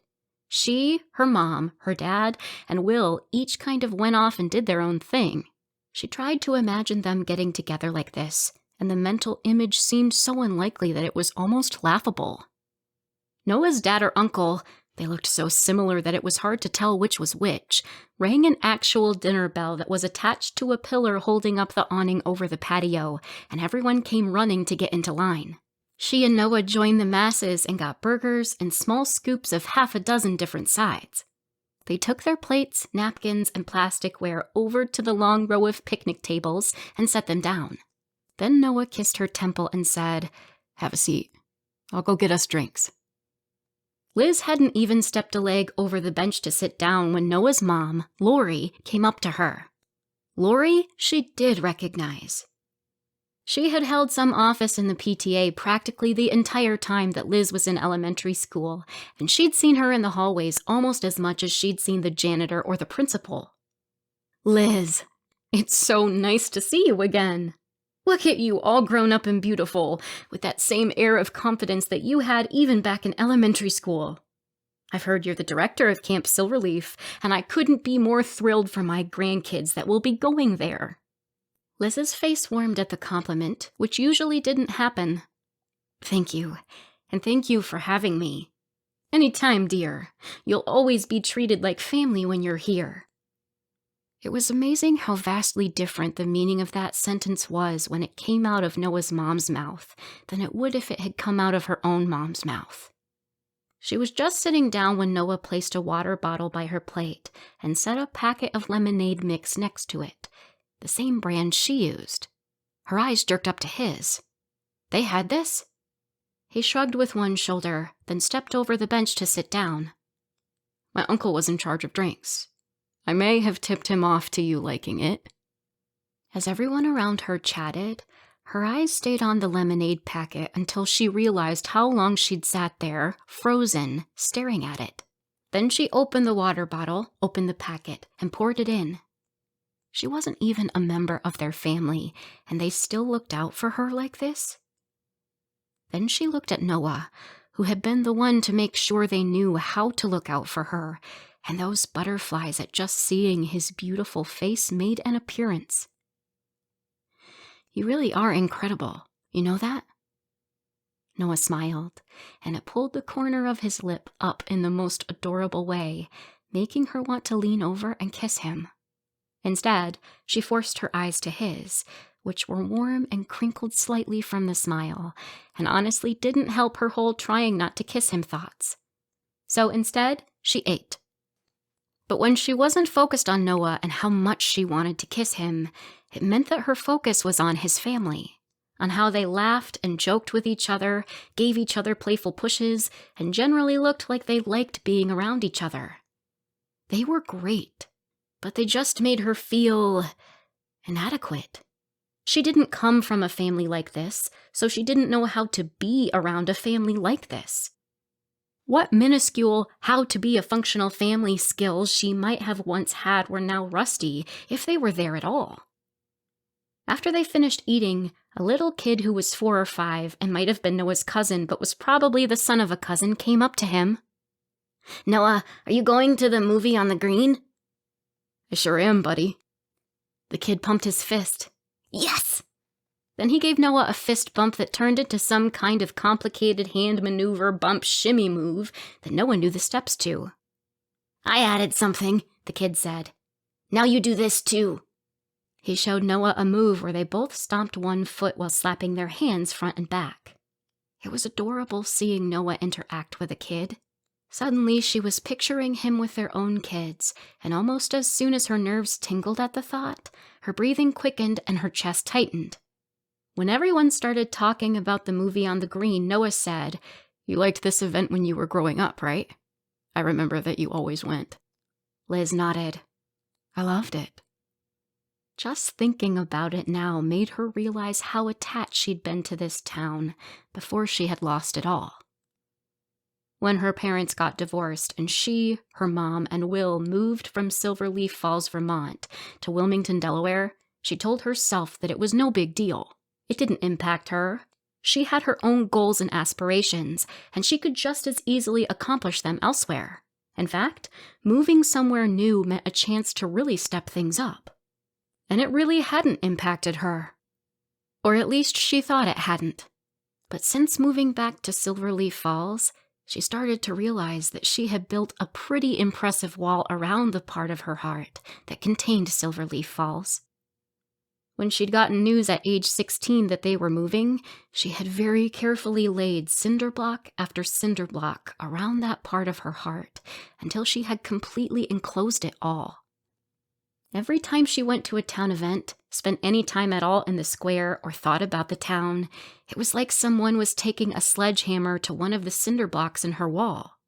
She, her mom, her dad, and Will each kind of went off and did their own thing. She tried to imagine them getting together like this, and the mental image seemed so unlikely that it was almost laughable. Noah's dad or uncle, they looked so similar that it was hard to tell which was which, rang an actual dinner bell that was attached to a pillar holding up the awning over the patio, and everyone came running to get into line. She and Noah joined the masses and got burgers and small scoops of half a dozen different sides. They took their plates, napkins, and plasticware over to the long row of picnic tables and set them down. Then Noah kissed her temple and said, "Have a seat. I'll go get us drinks." Liz hadn't even stepped a leg over the bench to sit down when Noah's mom, Lori, came up to her. Lori she did recognize. She had held some office in the PTA practically the entire time that Liz was in elementary school, and she'd seen her in the hallways almost as much as she'd seen the janitor or the principal. "Liz, it's so nice to see you again. Look at you, all grown up and beautiful, with that same air of confidence that you had even back in elementary school. I've heard you're the director of Camp Silverleaf, and I couldn't be more thrilled for my grandkids that will be going there." Liz's face warmed at the compliment, which usually didn't happen. "Thank you, and thank you for having me. Anytime, dear. You'll always be treated like family when you're here." It was amazing how vastly different the meaning of that sentence was when it came out of Noah's mom's mouth than it would if it had come out of her own mom's mouth. She was just sitting down when Noah placed a water bottle by her plate and set a packet of lemonade mix next to it, the same brand she used. Her eyes jerked up to his. "They had this?" He shrugged with one shoulder, then stepped over the bench to sit down. "My uncle was in charge of drinks. I may have tipped him off to you liking it." As everyone around her chatted, her eyes stayed on the lemonade packet until she realized how long she'd sat there, frozen, staring at it. Then she opened the water bottle, opened the packet, and poured it in. She wasn't even a member of their family, and they still looked out for her like this? Then she looked at Noah, who had been the one to make sure they knew how to look out for her, and those butterflies at just seeing his beautiful face made an appearance. "You really are incredible, you know that?" Noah smiled, and it pulled the corner of his lip up in the most adorable way, making her want to lean over and kiss him. Instead, she forced her eyes to his, which were warm and crinkled slightly from the smile, and honestly didn't help her whole trying not to kiss him thoughts. So instead, she ate. But when she wasn't focused on Noah and how much she wanted to kiss him, it meant that her focus was on his family, on how they laughed and joked with each other, gave each other playful pushes, and generally looked like they liked being around each other. They were great, but they just made her feel inadequate. She didn't come from a family like this, so she didn't know how to be around a family like this. What minuscule how-to-be-a-functional family skills she might have once had were now rusty, if they were there at all. After they finished eating, a little kid who was 4 or 5 and might have been Noah's cousin but was probably the son of a cousin came up to him. "Noah, are you going to the movie on the green?" "I sure am, buddy." The kid pumped his fist. "Yes!" Then he gave Noah a fist bump that turned into some kind of complicated hand maneuver bump shimmy move that no one knew the steps to. "I added something," the kid said. "Now you do this too." He showed Noah a move where they both stomped one foot while slapping their hands front and back. It was adorable seeing Noah interact with a kid. Suddenly, she was picturing him with their own kids, and almost as soon as her nerves tingled at the thought, her breathing quickened and her chest tightened. When everyone started talking about the movie on the green, Noah said, "You liked this event when you were growing up, right? I remember that you always went." Liz nodded. "I loved it." Just thinking about it now made her realize how attached she'd been to this town before she had lost it all. When her parents got divorced and she, her mom, and Will moved from Silverleaf Falls, Vermont to Wilmington, Delaware, she told herself that it was no big deal. It didn't impact her. She had her own goals and aspirations, and she could just as easily accomplish them elsewhere. In fact, moving somewhere new meant a chance to really step things up. And it really hadn't impacted her. Or at least she thought it hadn't. But since moving back to Silverleaf Falls, she started to realize that she had built a pretty impressive wall around the part of her heart that contained Silverleaf Falls. When she'd gotten news at age 16 that they were moving, she had very carefully laid cinder block after cinder block around that part of her heart until she had completely enclosed it all. Every time she went to a town event, spent any time at all in the square, or thought about the town, it was like someone was taking a sledgehammer to one of the cinder blocks in her wall.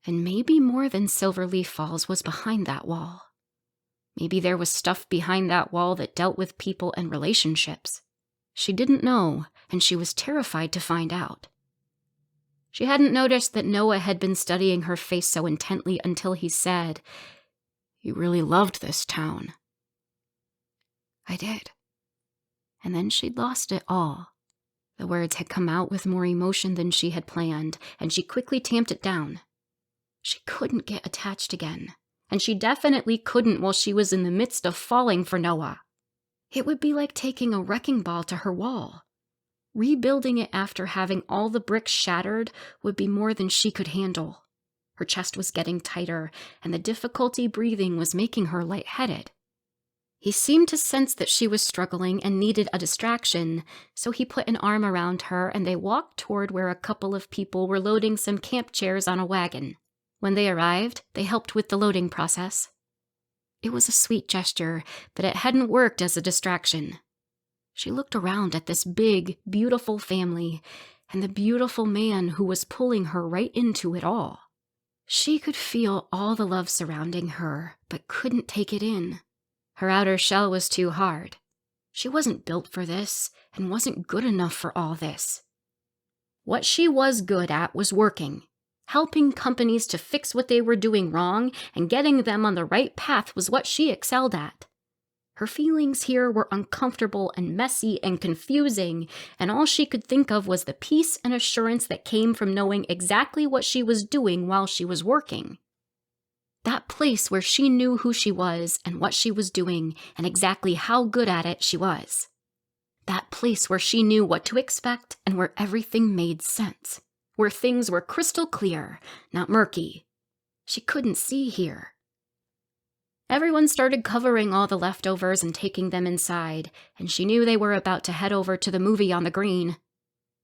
And maybe more than Silverleaf Falls was behind that wall. Maybe there was stuff behind that wall that dealt with people and relationships. She didn't know, and she was terrified to find out. She hadn't noticed that Noah had been studying her face so intently until he said, "You really loved this town." "I did." And then she'd lost it all. The words had come out with more emotion than she had planned, and she quickly tamped it down. She couldn't get attached again. And she definitely couldn't while she was in the midst of falling for Noah. It would be like taking a wrecking ball to her wall. Rebuilding it after having all the bricks shattered would be more than she could handle. Her chest was getting tighter, and the difficulty breathing was making her lightheaded. He seemed to sense that she was struggling and needed a distraction, so he put an arm around her and they walked toward where a couple of people were loading some camp chairs on a wagon. When they arrived, they helped with the loading process. It was a sweet gesture, but it hadn't worked as a distraction. She looked around at this big, beautiful family and the beautiful man who was pulling her right into it all. She could feel all the love surrounding her, but couldn't take it in. Her outer shell was too hard. She wasn't built for this and wasn't good enough for all this. What she was good at was working. Helping companies to fix what they were doing wrong and getting them on the right path was what she excelled at. Her feelings here were uncomfortable and messy and confusing, and all she could think of was the peace and assurance that came from knowing exactly what she was doing while she was working. That place where she knew who she was and what she was doing and exactly how good at it she was. That place where she knew what to expect and where everything made sense. Where things were crystal clear, not murky. She couldn't see here. Everyone started covering all the leftovers and taking them inside, and she knew they were about to head over to the movie on the green.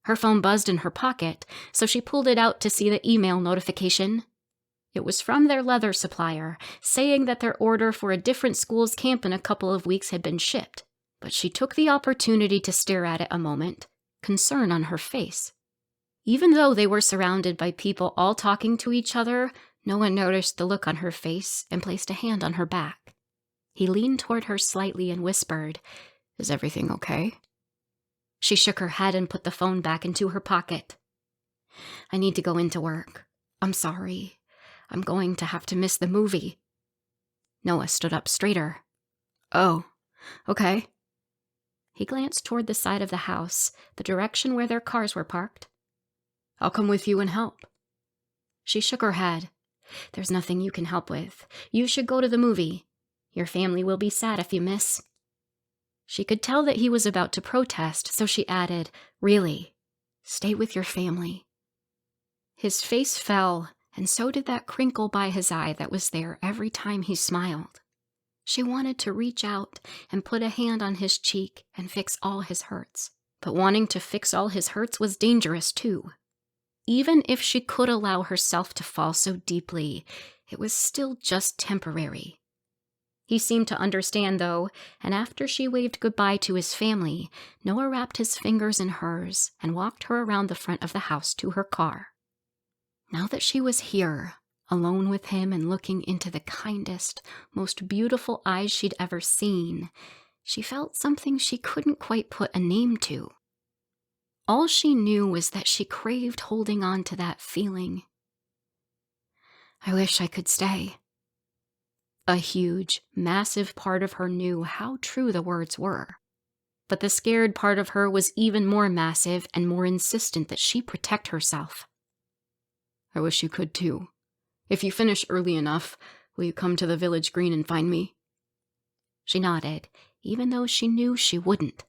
Her phone buzzed in her pocket, so she pulled it out to see the email notification. It was from their leather supplier, saying that their order for a different school's camp in a couple of weeks had been shipped, but she took the opportunity to stare at it a moment, concern on her face. Even though they were surrounded by people all talking to each other, no one noticed the look on her face and placed a hand on her back. He leaned toward her slightly and whispered, "Is everything okay?" She shook her head and put the phone back into her pocket. "I need to go into work. I'm sorry. I'm going to have to miss the movie." Noah stood up straighter. "Oh, okay." He glanced toward the side of the house, the direction where their cars were parked. "I'll come with you and help." She shook her head. "There's nothing you can help with. You should go to the movie. Your family will be sad if you miss." She could tell that he was about to protest, so she added, "Really, stay with your family." His face fell, and so did that crinkle by his eye that was there every time he smiled. She wanted to reach out and put a hand on his cheek and fix all his hurts. But wanting to fix all his hurts was dangerous too. Even if she could allow herself to fall so deeply, it was still just temporary. He seemed to understand, though, and after she waved goodbye to his family, Noah wrapped his fingers in hers and walked her around the front of the house to her car. Now that she was here, alone with him and looking into the kindest, most beautiful eyes she'd ever seen, she felt something she couldn't quite put a name to. All she knew was that she craved holding on to that feeling. "I wish I could stay." A huge, massive part of her knew how true the words were. But the scared part of her was even more massive and more insistent that she protect herself. "I wish you could too. If you finish early enough, will you come to the village green and find me?" She nodded, even though she knew she wouldn't.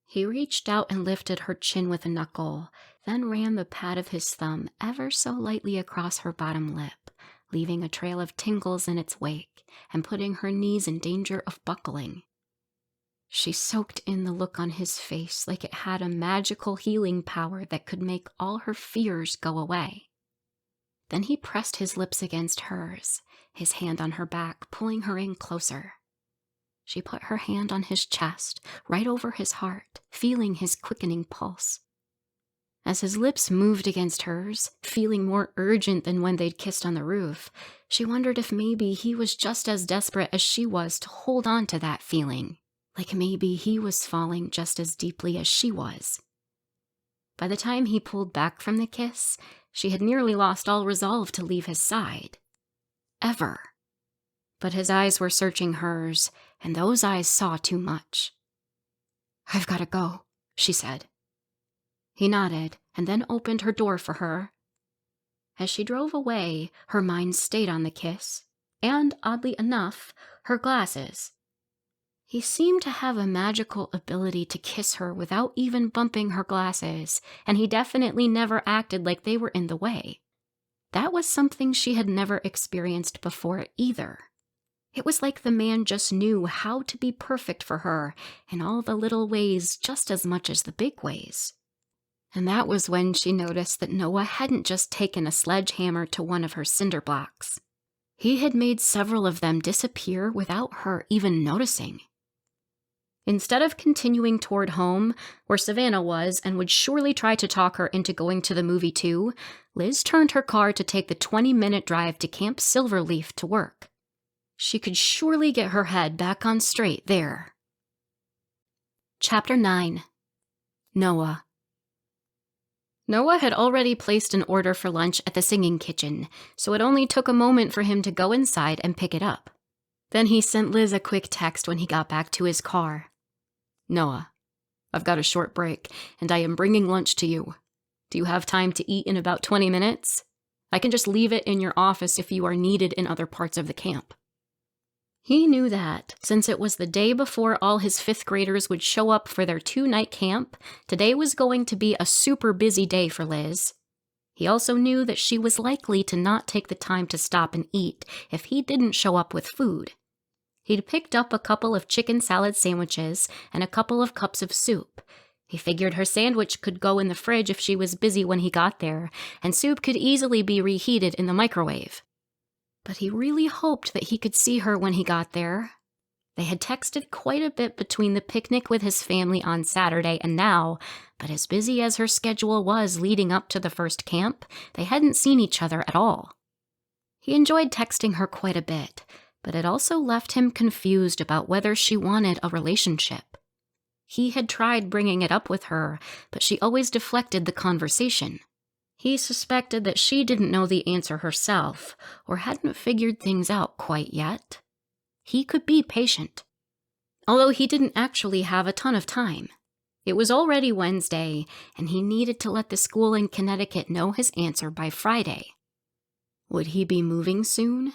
He reached out and lifted her chin with a knuckle, then ran the pad of his thumb ever so lightly across her bottom lip, leaving a trail of tingles in its wake and putting her knees in danger of buckling. She soaked in the look on his face like it had a magical healing power that could make all her fears go away. Then he pressed his lips against hers, his hand on her back, pulling her in closer. She put her hand on his chest, right over his heart, feeling his quickening pulse. As his lips moved against hers, feeling more urgent than when they'd kissed on the roof, she wondered if maybe he was just as desperate as she was to hold on to that feeling, like maybe he was falling just as deeply as she was. By the time he pulled back from the kiss, she had nearly lost all resolve to leave his side. Ever. But his eyes were searching hers, and those eyes saw too much. "I've got to go," she said. He nodded, and then opened her door for her. As she drove away, her mind stayed on the kiss, and, oddly enough, her glasses. He seemed to have a magical ability to kiss her without even bumping her glasses, and he definitely never acted like they were in the way. That was something she had never experienced before either. It was like the man just knew how to be perfect for her in all the little ways just as much as the big ways. And that was when she noticed that Noah hadn't just taken a sledgehammer to one of her cinder blocks. He had made several of them disappear without her even noticing. Instead of continuing toward home, where Savannah was and would surely try to talk her into going to the movie too, Liz turned her car to take the 20-minute drive to Camp Silverleaf to work. She could surely get her head back on straight there. Chapter 9. Noah. Noah had already placed an order for lunch at the singing kitchen, so it only took a moment for him to go inside and pick it up. Then he sent Liz a quick text when he got back to his car. "Noah, I've got a short break, and I am bringing lunch to you. Do you have time to eat in about 20 minutes? I can just leave it in your office if you are needed in other parts of the camp." He knew that, since it was the day before all his 5th graders would show up for their 2-night camp, today was going to be a super busy day for Liz. He also knew that she was likely to not take the time to stop and eat if he didn't show up with food. He'd picked up a couple of chicken salad sandwiches and a couple of cups of soup. He figured her sandwich could go in the fridge if she was busy when he got there, and soup could easily be reheated in the microwave. But he really hoped that he could see her when he got there. They had texted quite a bit between the picnic with his family on Saturday and now, but as busy as her schedule was leading up to the first camp, they hadn't seen each other at all. He enjoyed texting her quite a bit, but it also left him confused about whether she wanted a relationship. He had tried bringing it up with her, but she always deflected the conversation. He suspected that she didn't know the answer herself, or hadn't figured things out quite yet. He could be patient, although he didn't actually have a ton of time. It was already Wednesday, and he needed to let the school in Connecticut know his answer by Friday. Would he be moving soon?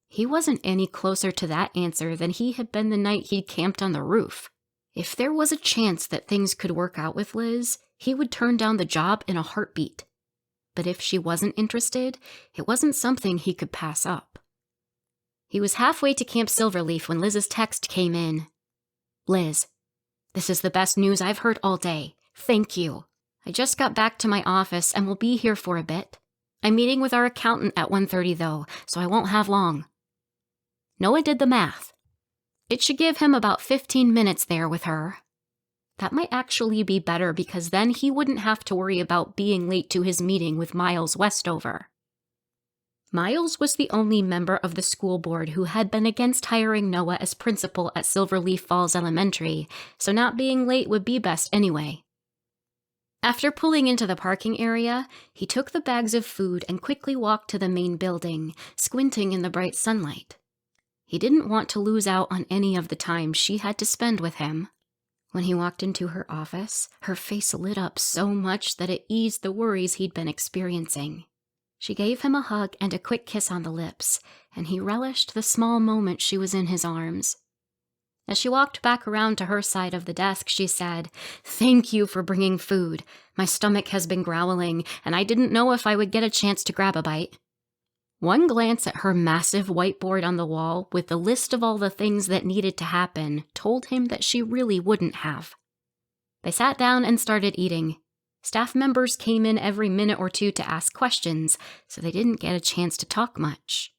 He wasn't any closer to that answer than he had been the night he'd camped on the roof. If there was a chance that things could work out with Liz, he would turn down the job in a heartbeat. But if she wasn't interested, it wasn't something he could pass up. He was halfway to Camp Silverleaf when Liz's text came in. "Liz, this is the best news I've heard all day. Thank you. I just got back to my office and will be here for a bit. I'm meeting with our accountant at 1:30 though, so I won't have long." Noah did the math. It should give him about 15 minutes there with her. That might actually be better because then he wouldn't have to worry about being late to his meeting with Miles Westover. Miles was the only member of the school board who had been against hiring Noah as principal at Silverleaf Falls Elementary, so not being late would be best anyway. After pulling into the parking area, he took the bags of food and quickly walked to the main building, squinting in the bright sunlight. He didn't want to lose out on any of the time she had to spend with him. When he walked into her office, her face lit up so much that it eased the worries he'd been experiencing. She gave him a hug and a quick kiss on the lips, and he relished the small moment she was in his arms. As she walked back around to her side of the desk, she said, "Thank you for bringing food. My stomach has been growling, and I didn't know if I would get a chance to grab a bite." One glance at her massive whiteboard on the wall with the list of all the things that needed to happen told him that she really wouldn't have. They sat down and started eating. Staff members came in every minute or two to ask questions, so they didn't get a chance to talk much.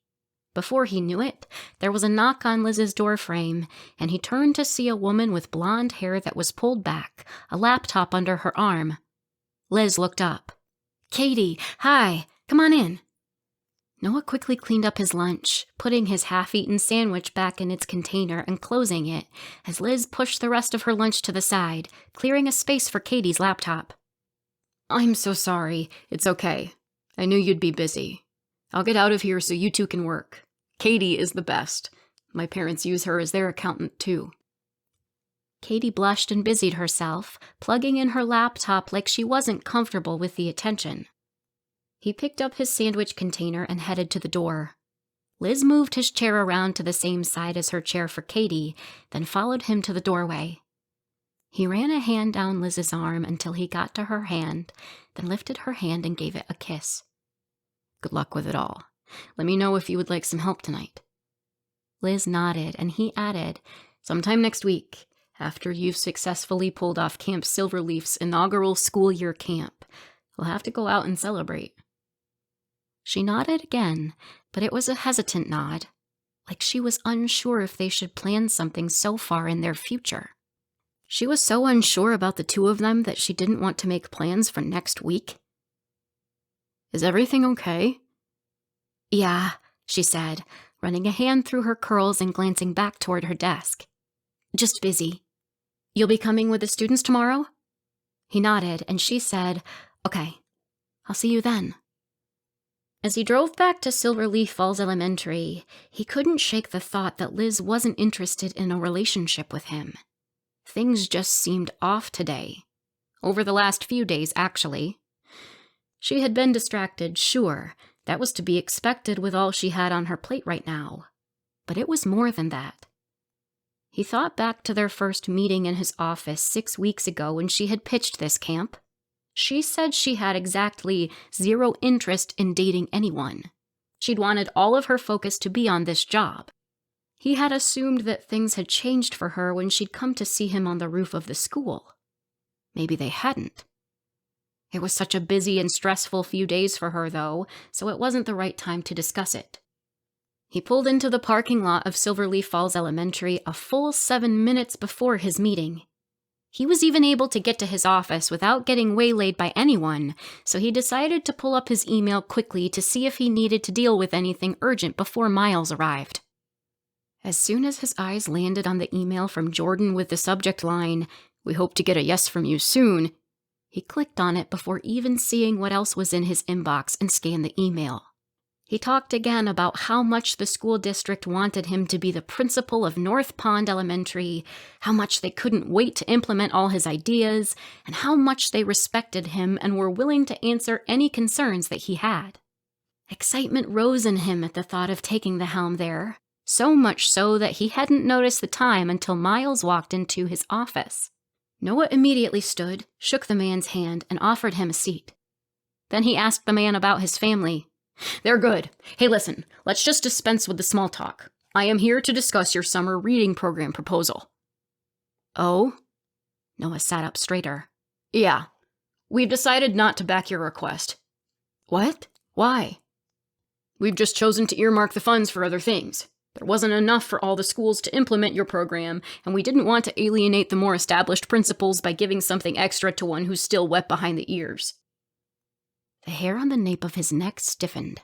Before he knew it, there was a knock on Liz's doorframe, and he turned to see a woman with blonde hair that was pulled back, a laptop under her arm. Liz looked up. "Katie, hi, come on in." Noah quickly cleaned up his lunch, putting his half-eaten sandwich back in its container and closing it, as Liz pushed the rest of her lunch to the side, clearing a space for Katie's laptop. "I'm so sorry. It's okay. I knew you'd be busy. I'll get out of here so you two can work. Katie is the best. My parents use her as their accountant, too." Katie blushed and busied herself, plugging in her laptop like she wasn't comfortable with the attention. He picked up his sandwich container and headed to the door. Liz moved his chair around to the same side as her chair for Katie, then followed him to the doorway. He ran a hand down Liz's arm until he got to her hand, then lifted her hand and gave it a kiss. "Good luck with it all. Let me know if you would like some help tonight." Liz nodded, and he added, "Sometime next week, after you've successfully pulled off Camp Silverleaf's inaugural school year camp, we'll have to go out and celebrate." She nodded again, but it was a hesitant nod, like she was unsure if they should plan something so far in their future. She was so unsure about the two of them that she didn't want to make plans for next week. "Is everything okay?" "Yeah," she said, running a hand through her curls and glancing back toward her desk. "Just busy. You'll be coming with the students tomorrow?" He nodded, and she said, "Okay, I'll see you then." As he drove back to Silverleaf Falls Elementary, he couldn't shake the thought that Liz wasn't interested in a relationship with him. Things just seemed off today. Over the last few days, actually. She had been distracted, sure. That was to be expected with all she had on her plate right now. But it was more than that. He thought back to their first meeting in his office 6 weeks ago when she had pitched this camp. She said she had exactly 0 interest in dating anyone. She'd wanted all of her focus to be on this job. He had assumed that things had changed for her when she'd come to see him on the roof of the school. Maybe they hadn't. It was such a busy and stressful few days for her, though, so it wasn't the right time to discuss it. He pulled into the parking lot of Silverleaf Falls Elementary a full 7 minutes before his meeting. He was even able to get to his office without getting waylaid by anyone, so he decided to pull up his email quickly to see if he needed to deal with anything urgent before Miles arrived. As soon as his eyes landed on the email from Jordan with the subject line, "We hope to get a yes from you soon," he clicked on it before even seeing what else was in his inbox and scanned the email. He talked again about how much the school district wanted him to be the principal of North Pond Elementary, how much they couldn't wait to implement all his ideas, and how much they respected him and were willing to answer any concerns that he had. Excitement rose in him at the thought of taking the helm there, So much so that he hadn't noticed the time until Miles walked into his office. Noah immediately stood, shook the man's hand, and offered him a seat. Then he asked the man about his family. "They're good. Hey, listen, let's just dispense with the small talk. I am here to discuss your summer reading program proposal." "Oh?" Noah sat up straighter. "Yeah. We've decided not to back your request." "What? Why?" "We've just chosen to earmark the funds for other things. There wasn't enough for all the schools to implement your program, and we didn't want to alienate the more established principals by giving something extra to one who's still wet behind the ears." The hair on the nape of his neck stiffened.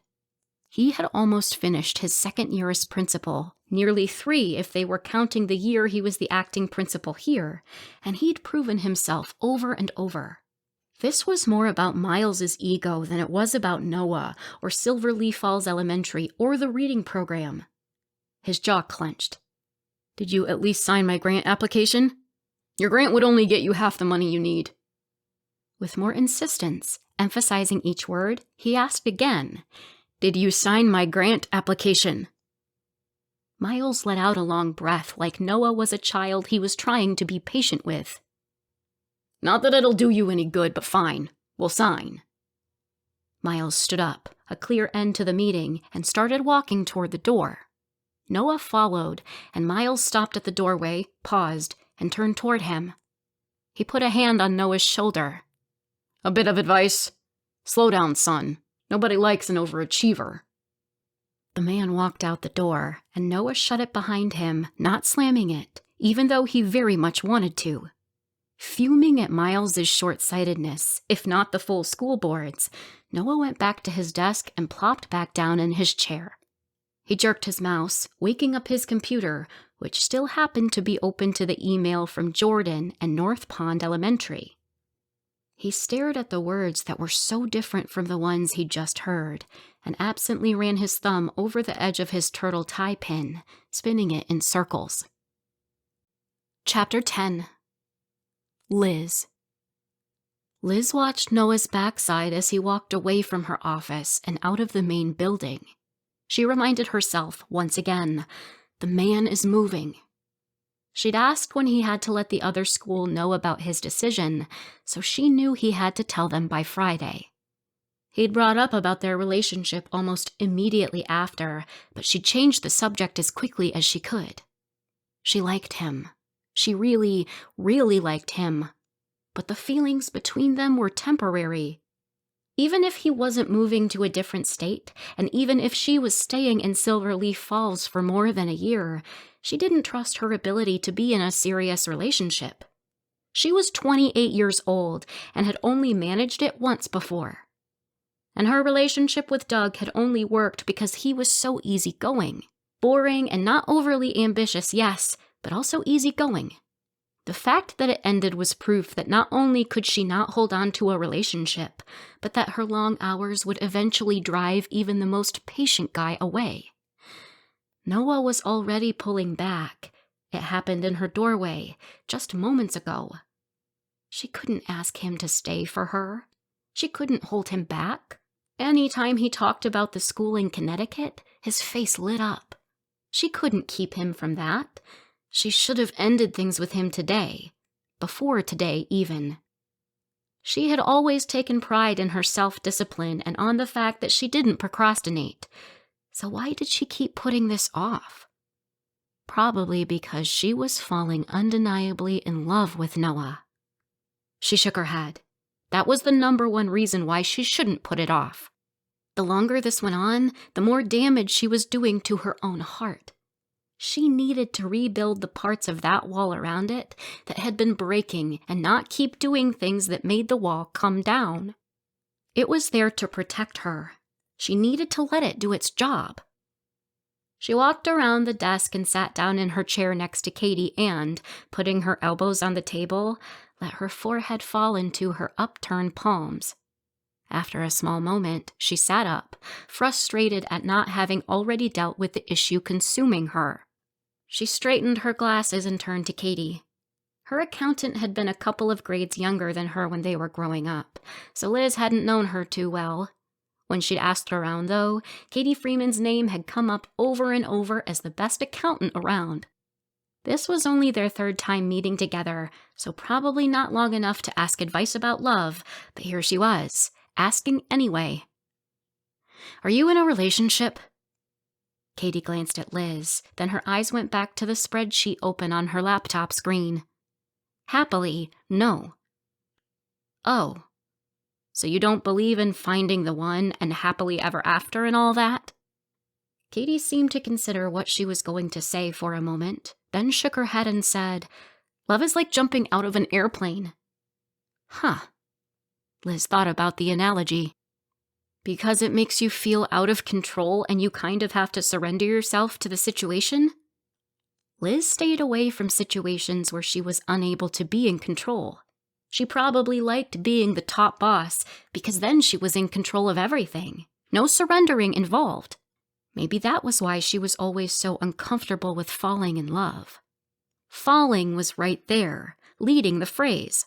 He had almost finished his second year as principal, nearly 3 if they were counting the year he was the acting principal here, and he'd proven himself over and over. This was more about Miles's ego than it was about Noah, or Silverleaf Falls Elementary, or the reading program. His jaw clenched. "Did you at least sign my grant application? Your grant would only get you half the money you need." With more insistence, emphasizing each word, he asked again, "Did you sign my grant application?" Miles let out a long breath like Noah was a child he was trying to be patient with. "Not that it'll do you any good, but fine. We'll sign." Miles stood up, a clear end to the meeting, and started walking toward the door. Noah followed, and Miles stopped at the doorway, paused, and turned toward him. He put a hand on Noah's shoulder. "A bit of advice. Slow down, son. Nobody likes an overachiever." The man walked out the door, and Noah shut it behind him, not slamming it, even though he very much wanted to. Fuming at Miles's short-sightedness, if not the full school board's, Noah went back to his desk and plopped back down in his chair. He jerked his mouse, waking up his computer, which still happened to be open to the email from Jordan and North Pond Elementary. He stared at the words that were so different from the ones he'd just heard, and absently ran his thumb over the edge of his turtle tie pin, spinning it in circles. Chapter 10. Liz. Liz watched Noah's backside as he walked away from her office and out of the main building. She reminded herself, once again, the man is moving. She'd asked when he had to let the other school know about his decision, so she knew he had to tell them by Friday. He'd brought up about their relationship almost immediately after, but she changed the subject as quickly as she could. She liked him. She really, really liked him. But the feelings between them were temporary. Even if he wasn't moving to a different state, and even if she was staying in Silverleaf Falls for more than a year, she didn't trust her ability to be in a serious relationship. She was 28 years old and had only managed it once before. And her relationship with Doug had only worked because he was so easygoing. Boring and not overly ambitious, yes, but also easygoing. The fact that it ended was proof that not only could she not hold on to a relationship, but that her long hours would eventually drive even the most patient guy away. Noah was already pulling back. It happened in her doorway, just moments ago. She couldn't ask him to stay for her. She couldn't hold him back. Anytime he talked about the school in Connecticut, his face lit up. She couldn't keep him from that. She should have ended things with him today. Before today, even. She had always taken pride in her self-discipline and on the fact that she didn't procrastinate. So why did she keep putting this off? Probably because she was falling undeniably in love with Noah. She shook her head. That was the #1 reason why she shouldn't put it off. The longer this went on, the more damage she was doing to her own heart. She needed to rebuild the parts of that wall around it that had been breaking and not keep doing things that made the wall come down. It was there to protect her. She needed to let it do its job. She walked around the desk and sat down in her chair next to Katie and, putting her elbows on the table, let her forehead fall into her upturned palms. After a small moment, she sat up, frustrated at not having already dealt with the issue consuming her. She straightened her glasses and turned to Katie. Her accountant had been a couple of grades younger than her when they were growing up, so Liz hadn't known her too well. When she'd asked around, though, Katie Freeman's name had come up over and over as the best accountant around. This was only their third time meeting together, so probably not long enough to ask advice about love, but here she was, asking anyway. "Are you in a relationship?" Katie glanced at Liz, then her eyes went back to the spreadsheet open on her laptop screen. "Happily, no." "Oh. So you don't believe in finding the one and happily ever after and all that?" Katie seemed to consider what she was going to say for a moment, then shook her head and said, "Love is like jumping out of an airplane." "Huh." Liz thought about the analogy. "Because it makes you feel out of control and you kind of have to surrender yourself to the situation?" Liz stayed away from situations where she was unable to be in control. She probably liked being the top boss because then she was in control of everything. No surrendering involved. Maybe that was why she was always so uncomfortable with falling in love. Falling was right there, leading the phrase.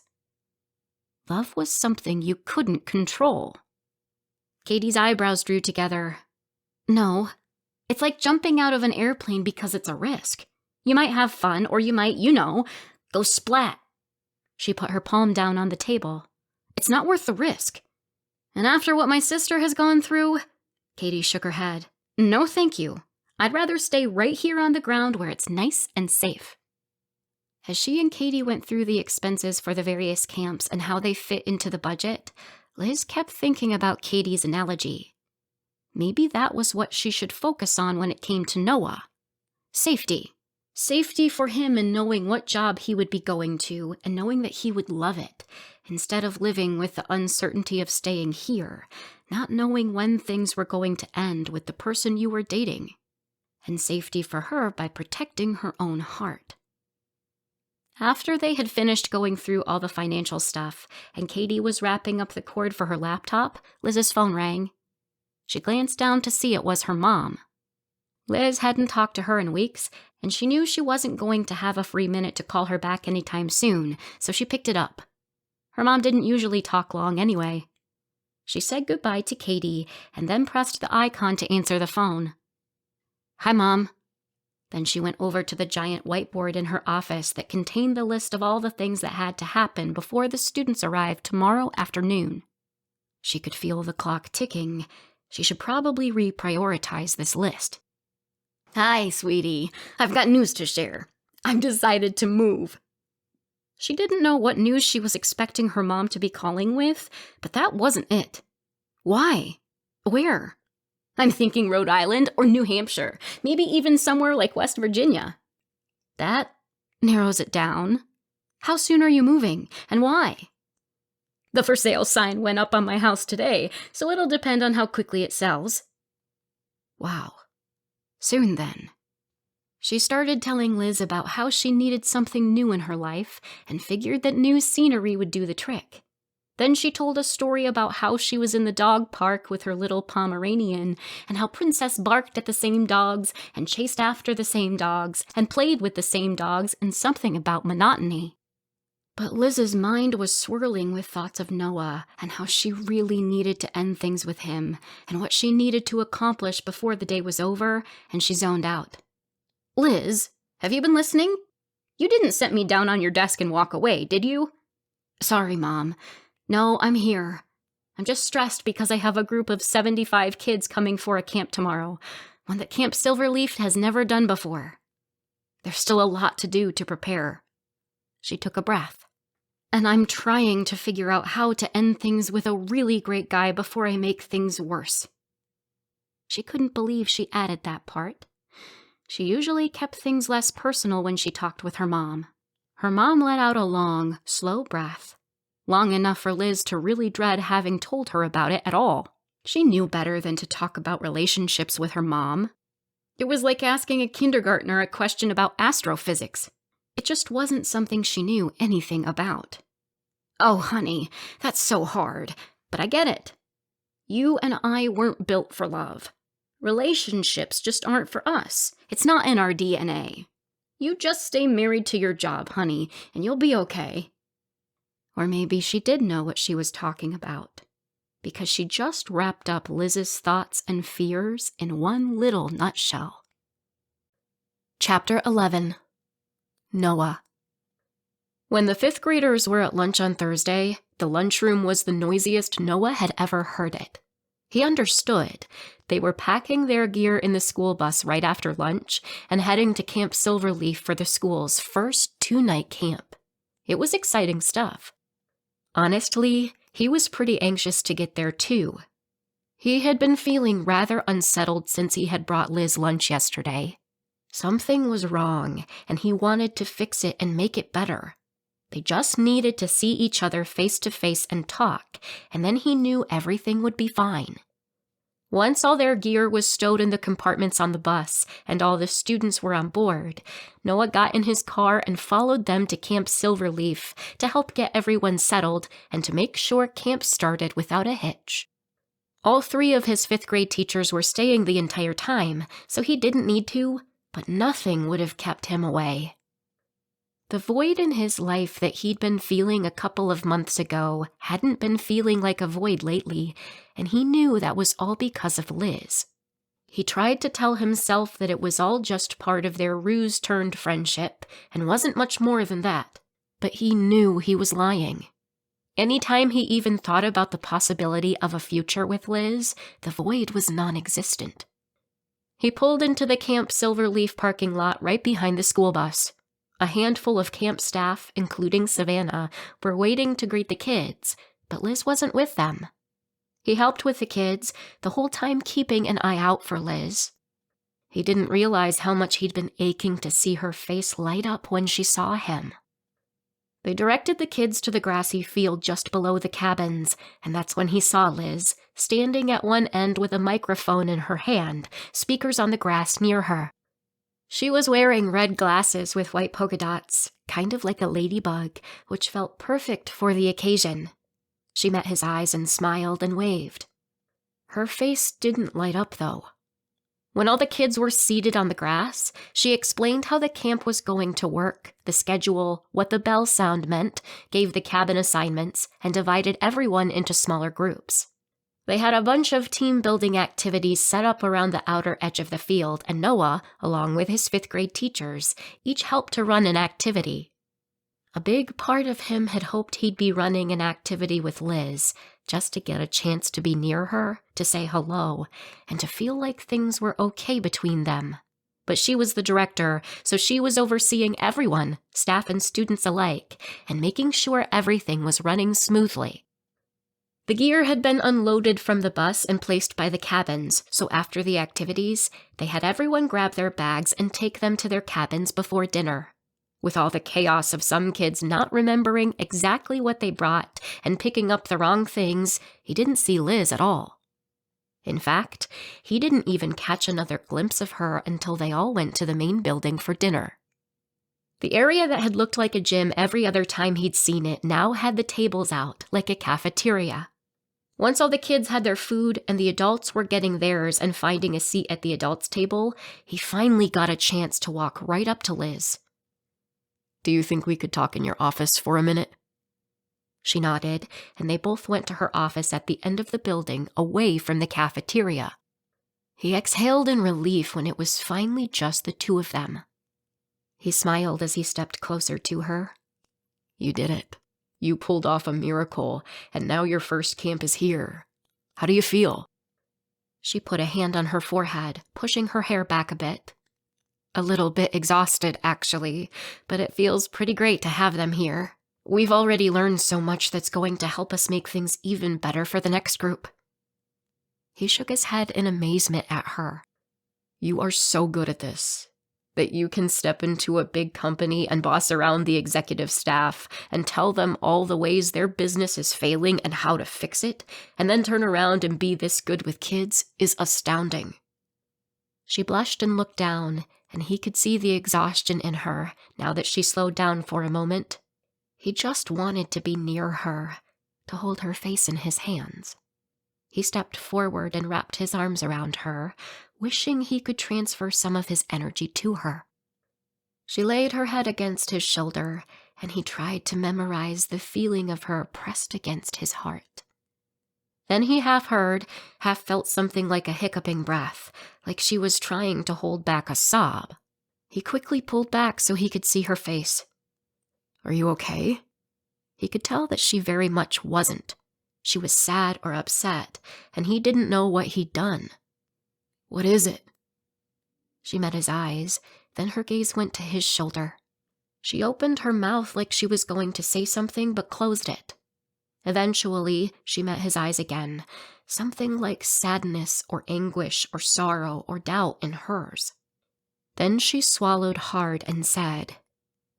Love was something you couldn't control. Katie's eyebrows drew together. "No. It's like jumping out of an airplane because it's a risk. You might have fun, or you might, go splat." She put her palm down on the table. "It's not worth the risk. And after what my sister has gone through," Katie shook her head, "no thank you. I'd rather stay right here on the ground where it's nice and safe." As she and Katie went through the expenses for the various camps and how they fit into the budget, Liz kept thinking about Katie's analogy. Maybe that was what she should focus on when it came to Noah. Safety. Safety for him in knowing what job he would be going to and knowing that he would love it, instead of living with the uncertainty of staying here, not knowing when things were going to end with the person you were dating. And safety for her by protecting her own heart. After they had finished going through all the financial stuff, and Katie was wrapping up the cord for her laptop, Liz's phone rang. She glanced down to see it was her mom. Liz hadn't talked to her in weeks, and she knew she wasn't going to have a free minute to call her back anytime soon, so she picked it up. Her mom didn't usually talk long anyway. She said goodbye to Katie, and then pressed the icon to answer the phone. "Hi, Mom." Then she went over to the giant whiteboard in her office that contained the list of all the things that had to happen before the students arrived tomorrow afternoon. She could feel the clock ticking. She should probably reprioritize this list. "Hi, sweetie. I've got news to share. I've decided to move." She didn't know what news she was expecting her mom to be calling with, but that wasn't it. "Why? Where?" "I'm thinking Rhode Island or New Hampshire, maybe even somewhere like West Virginia." "That narrows it down. How soon are you moving, and why?" "The for sale sign went up on my house today, so it'll depend on how quickly it sells." Wow. Soon then. She started telling Liz about how she needed something new in her life and figured that new scenery would do the trick. Then she told a story about how she was in the dog park with her little Pomeranian and how Princess barked at the same dogs and chased after the same dogs and played with the same dogs and something about monotony. But Liz's mind was swirling with thoughts of Noah and how she really needed to end things with him and what she needed to accomplish before the day was over, and she zoned out. "Liz, have you been listening? You didn't set me down on your desk and walk away, did you?" "Sorry, Mom. No, I'm here. I'm just stressed because I have a group of 75 kids coming for a camp tomorrow, one that Camp Silverleaf has never done before. There's still a lot to do to prepare." She took a breath. "And I'm trying to figure out how to end things with a really great guy before I make things worse." She couldn't believe she added that part. She usually kept things less personal when she talked with her mom. Her mom let out a long, slow breath. Long enough for Liz to really dread having told her about it at all. She knew better than to talk about relationships with her mom. It was like asking a kindergartner a question about astrophysics. It just wasn't something she knew anything about. "Oh, honey, that's so hard, but I get it. You and I weren't built for love. Relationships just aren't for us. It's not in our DNA. You just stay married to your job, honey, and you'll be okay." Or maybe she did know what she was talking about. because she just wrapped up Liz's thoughts and fears in one little nutshell. Chapter 11. Noah. When the 5th graders were at lunch on Thursday, the lunchroom was the noisiest Noah had ever heard it. He understood. They were packing their gear in the school bus right after lunch and heading to Camp Silverleaf for the school's first 2-night camp. It was exciting stuff. Honestly, he was pretty anxious to get there too. He had been feeling rather unsettled since he had brought Liz lunch yesterday. Something was wrong, and he wanted to fix it and make it better. They just needed to see each other face to face and talk, and then he knew everything would be fine. Once all their gear was stowed in the compartments on the bus and all the students were on board, Noah got in his car and followed them to Camp Silverleaf to help get everyone settled and to make sure camp started without a hitch. All 3 of his 5th grade teachers were staying the entire time, so he didn't need to, but nothing would have kept him away. The void in his life that he'd been feeling a couple of months ago hadn't been feeling like a void lately, and he knew that was all because of Liz. He tried to tell himself that it was all just part of their ruse-turned friendship, and wasn't much more than that, but he knew he was lying. Anytime he even thought about the possibility of a future with Liz, the void was non-existent. He pulled into the Camp Silverleaf parking lot right behind the school bus. A handful of camp staff, including Savannah, were waiting to greet the kids, but Liz wasn't with them. He helped with the kids, the whole time keeping an eye out for Liz. He didn't realize how much he'd been aching to see her face light up when she saw him. They directed the kids to the grassy field just below the cabins, and that's when he saw Liz, standing at one end with a microphone in her hand, speakers on the grass near her. She was wearing red glasses with white polka dots, kind of like a ladybug, which felt perfect for the occasion. She met his eyes and smiled and waved. Her face didn't light up, though. When all the kids were seated on the grass, she explained how the camp was going to work, the schedule, what the bell sound meant, gave the cabin assignments, and divided everyone into smaller groups. They had a bunch of team-building activities set up around the outer edge of the field, and Noah, along with his 5th grade teachers, each helped to run an activity. A big part of him had hoped he'd be running an activity with Liz, just to get a chance to be near her, to say hello, and to feel like things were okay between them. But she was the director, so she was overseeing everyone, staff and students alike, and making sure everything was running smoothly. The gear had been unloaded from the bus and placed by the cabins, so after the activities, they had everyone grab their bags and take them to their cabins before dinner. With all the chaos of some kids not remembering exactly what they brought and picking up the wrong things, he didn't see Liz at all. In fact, he didn't even catch another glimpse of her until they all went to the main building for dinner. The area that had looked like a gym every other time he'd seen it now had the tables out, like a cafeteria. Once all the kids had their food and the adults were getting theirs and finding a seat at the adults' table, he finally got a chance to walk right up to Liz. "Do you think we could talk in your office for a minute?" She nodded, and they both went to her office at the end of the building, away from the cafeteria. He exhaled in relief when it was finally just the 2 of them. He smiled as he stepped closer to her. "You did it. You pulled off a miracle, and now your first camp is here. How do you feel?" She put a hand on her forehead, pushing her hair back a bit. "A little bit exhausted, actually, but it feels pretty great to have them here. We've already learned so much that's going to help us make things even better for the next group." He shook his head in amazement at her. "You are so good at this. That you can step into a big company and boss around the executive staff and tell them all the ways their business is failing and how to fix it, and then turn around and be this good with kids is astounding." She blushed and looked down, and he could see the exhaustion in her now that she slowed down for a moment. He just wanted to be near her, to hold her face in his hands. He stepped forward and wrapped his arms around her, wishing he could transfer some of his energy to her. She laid her head against his shoulder, and he tried to memorize the feeling of her pressed against his heart. Then he half heard, half felt something like a hiccuping breath, like she was trying to hold back a sob. He quickly pulled back so he could see her face. "Are you okay?" He could tell that she very much wasn't. She was sad or upset, and he didn't know what he'd done. "What is it?" She met his eyes, then her gaze went to his shoulder. She opened her mouth like she was going to say something but closed it. Eventually, she met his eyes again, something like sadness or anguish or sorrow or doubt in hers. Then she swallowed hard and said,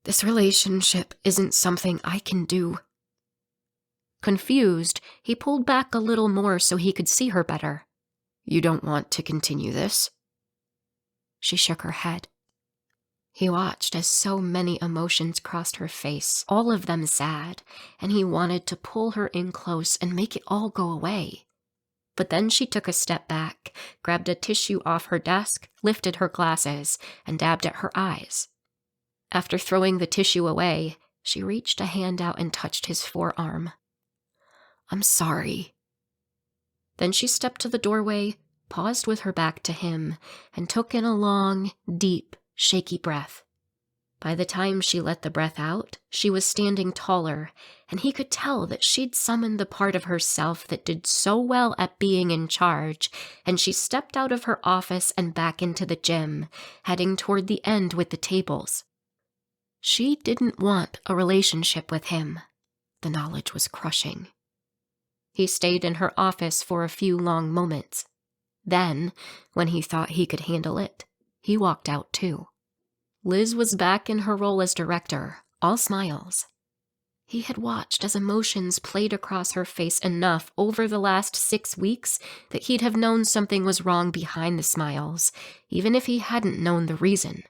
"This relationship isn't something I can do." Confused, he pulled back a little more so he could see her better. "You don't want to continue this?" She shook her head. He watched as so many emotions crossed her face, all of them sad, and he wanted to pull her in close and make it all go away. But then she took a step back, grabbed a tissue off her desk, lifted her glasses, and dabbed at her eyes. After throwing the tissue away, she reached a hand out and touched his forearm. "I'm sorry." Then she stepped to the doorway, paused with her back to him, and took in a long, deep, shaky breath. By the time she let the breath out, she was standing taller, and he could tell that she'd summoned the part of herself that did so well at being in charge, and she stepped out of her office and back into the gym, heading toward the end with the tables. She didn't want a relationship with him. The knowledge was crushing. He stayed in her office for a few long moments. Then, when he thought he could handle it, he walked out too. Liz was back in her role as director, all smiles. He had watched as emotions played across her face enough over the last 6 weeks that he'd have known something was wrong behind the smiles, even if he hadn't known the reason.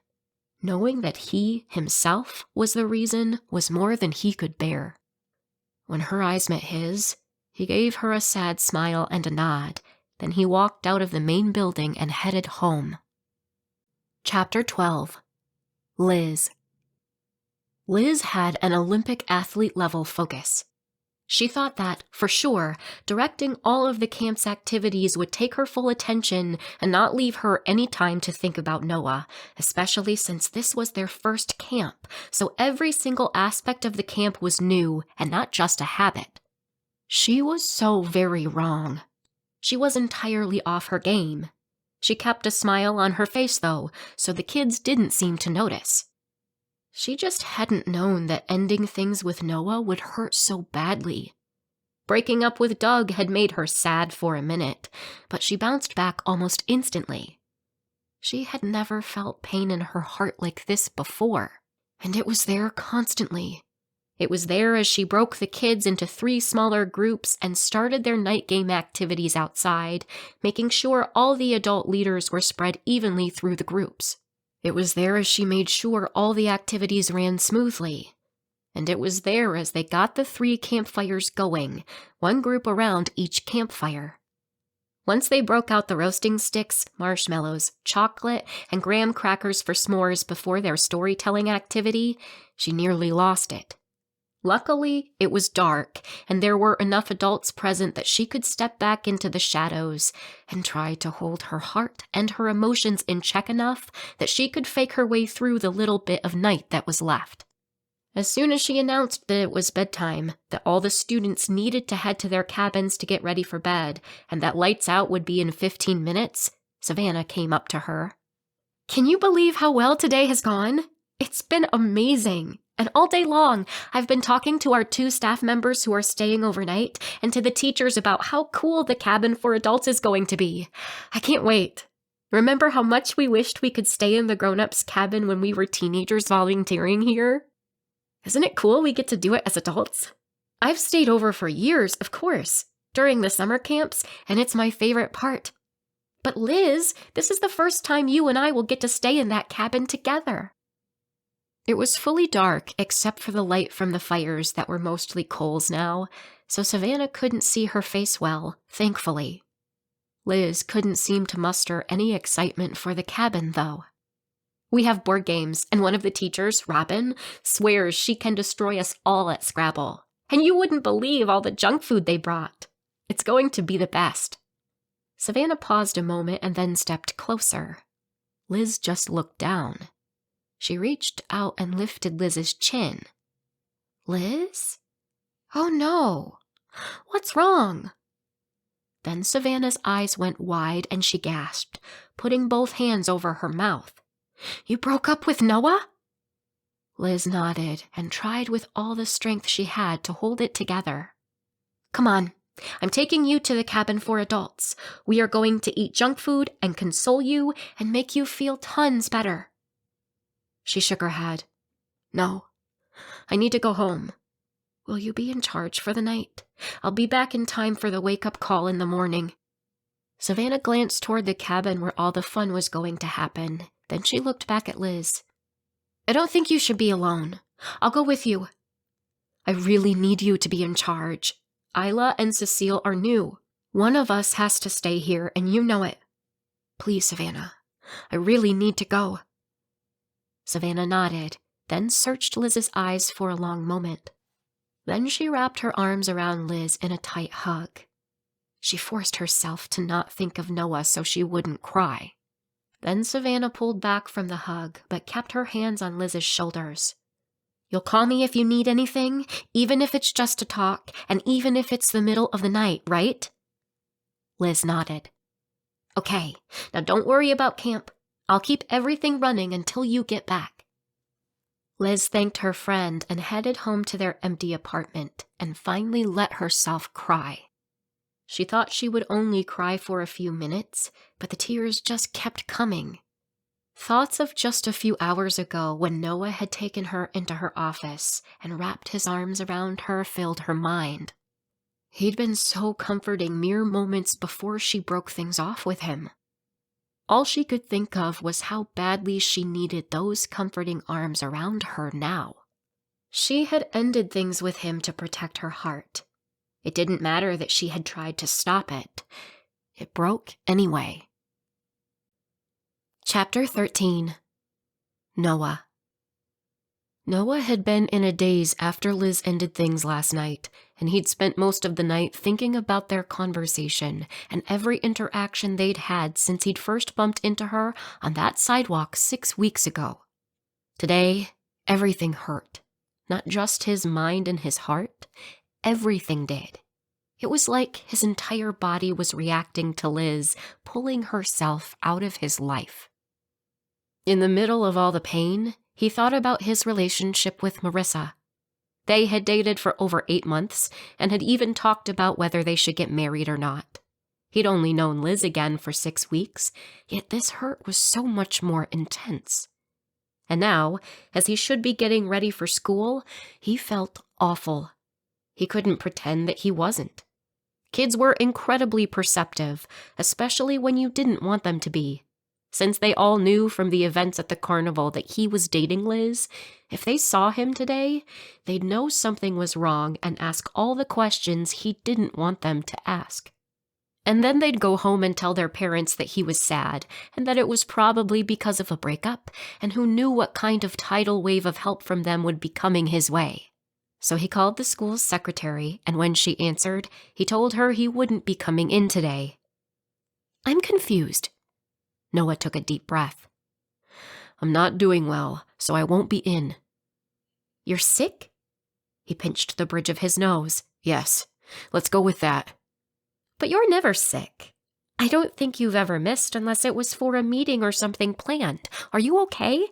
Knowing that he, himself, was the reason was more than he could bear. When her eyes met his, he gave her a sad smile and a nod, then he walked out of the main building and headed home. Chapter 12. Liz. Liz had an Olympic athlete-level focus. She thought that, for sure, directing all of the camp's activities would take her full attention and not leave her any time to think about Noah, especially since this was their first camp, so every single aspect of the camp was new and not just a habit. She was so very wrong. She was entirely off her game. She kept a smile on her face, though, so the kids didn't seem to notice. She just hadn't known that ending things with Noah would hurt so badly. Breaking up with Doug had made her sad for a minute, but she bounced back almost instantly. She had never felt pain in her heart like this before, and it was there constantly. It was there as she broke the kids into 3 smaller groups and started their night game activities outside, making sure all the adult leaders were spread evenly through the groups. It was there as she made sure all the activities ran smoothly. And it was there as they got the 3 campfires going, one group around each campfire. Once they broke out the roasting sticks, marshmallows, chocolate, and graham crackers for s'mores before their storytelling activity, she nearly lost it. Luckily, it was dark, and there were enough adults present that she could step back into the shadows and try to hold her heart and her emotions in check enough that she could fake her way through the little bit of night that was left. As soon as she announced that it was bedtime, that all the students needed to head to their cabins to get ready for bed, and that lights out would be in 15 minutes, Savannah came up to her. "Can you believe how well today has gone? It's been amazing. And all day long, I've been talking to our 2 staff members who are staying overnight and to the teachers about how cool the cabin for adults is going to be. I can't wait. Remember how much we wished we could stay in the grown-ups' cabin when we were teenagers volunteering here? Isn't it cool we get to do it as adults? I've stayed over for years, of course, during the summer camps, and it's my favorite part. But Liz, this is the first time you and I will get to stay in that cabin together." It was fully dark except for the light from the fires that were mostly coals now, so Savannah couldn't see her face well, thankfully. Liz couldn't seem to muster any excitement for the cabin, though. "We have board games, and one of the teachers, Robin, swears she can destroy us all at Scrabble. And you wouldn't believe all the junk food they brought. It's going to be the best." Savannah paused a moment and then stepped closer. Liz just looked down. She reached out and lifted Liz's chin. "Liz? Oh no. What's wrong?" Then Savannah's eyes went wide and she gasped, putting both hands over her mouth. "You broke up with Noah?" Liz nodded and tried with all the strength she had to hold it together. "Come on. I'm taking you to the cabin for adults. We are going to eat junk food and console you and make you feel tons better." She shook her head. "No, I need to go home. Will you be in charge for the night? I'll be back in time for the wake-up call in the morning." Savannah glanced toward the cabin where all the fun was going to happen. Then she looked back at Liz. "I don't think you should be alone. I'll go with you." "I really need you to be in charge. Isla and Cecile are new. One of us has to stay here, and you know it. Please, Savannah, I really need to go." Savannah nodded, then searched Liz's eyes for a long moment. Then she wrapped her arms around Liz in a tight hug. She forced herself to not think of Noah so she wouldn't cry. Then Savannah pulled back from the hug, but kept her hands on Liz's shoulders. "You'll call me if you need anything, even if it's just to talk, and even if it's the middle of the night, right?" Liz nodded. "Okay, now don't worry about camp. I'll keep everything running until you get back." Liz thanked her friend and headed home to their empty apartment and finally let herself cry. She thought she would only cry for a few minutes, but the tears just kept coming. Thoughts of just a few hours ago when Noah had taken her into her office and wrapped his arms around her filled her mind. He'd been so comforting mere moments before she broke things off with him. All she could think of was how badly she needed those comforting arms around her now. She had ended things with him to protect her heart. It didn't matter that she had tried to stop it. It broke anyway. Chapter 13. Noah. Noah had been in a daze after Liz ended things last night, and he'd spent most of the night thinking about their conversation and every interaction they'd had since he'd first bumped into her on that sidewalk 6 weeks ago. Today, everything hurt. Not just his mind and his heart. Everything did. It was like his entire body was reacting to Liz, pulling herself out of his life. In the middle of all the pain, he thought about his relationship with Marissa. They had dated for over 8 months and had even talked about whether they should get married or not. He'd only known Liz again for 6 weeks, yet this hurt was so much more intense. And now, as he should be getting ready for school, he felt awful. He couldn't pretend that he wasn't. Kids were incredibly perceptive, especially when you didn't want them to be. Since they all knew from the events at the carnival that he was dating Liz, if they saw him today, they'd know something was wrong and ask all the questions he didn't want them to ask. And then they'd go home and tell their parents that he was sad, and that it was probably because of a breakup, and who knew what kind of tidal wave of help from them would be coming his way. So he called the school's secretary, and when she answered, he told her he wouldn't be coming in today. "I'm confused." Noah took a deep breath. "I'm not doing well, so I won't be in." "You're sick?" He pinched the bridge of his nose. "Yes, let's go with that." "But you're never sick. I don't think you've ever missed unless it was for a meeting or something planned. Are you okay?"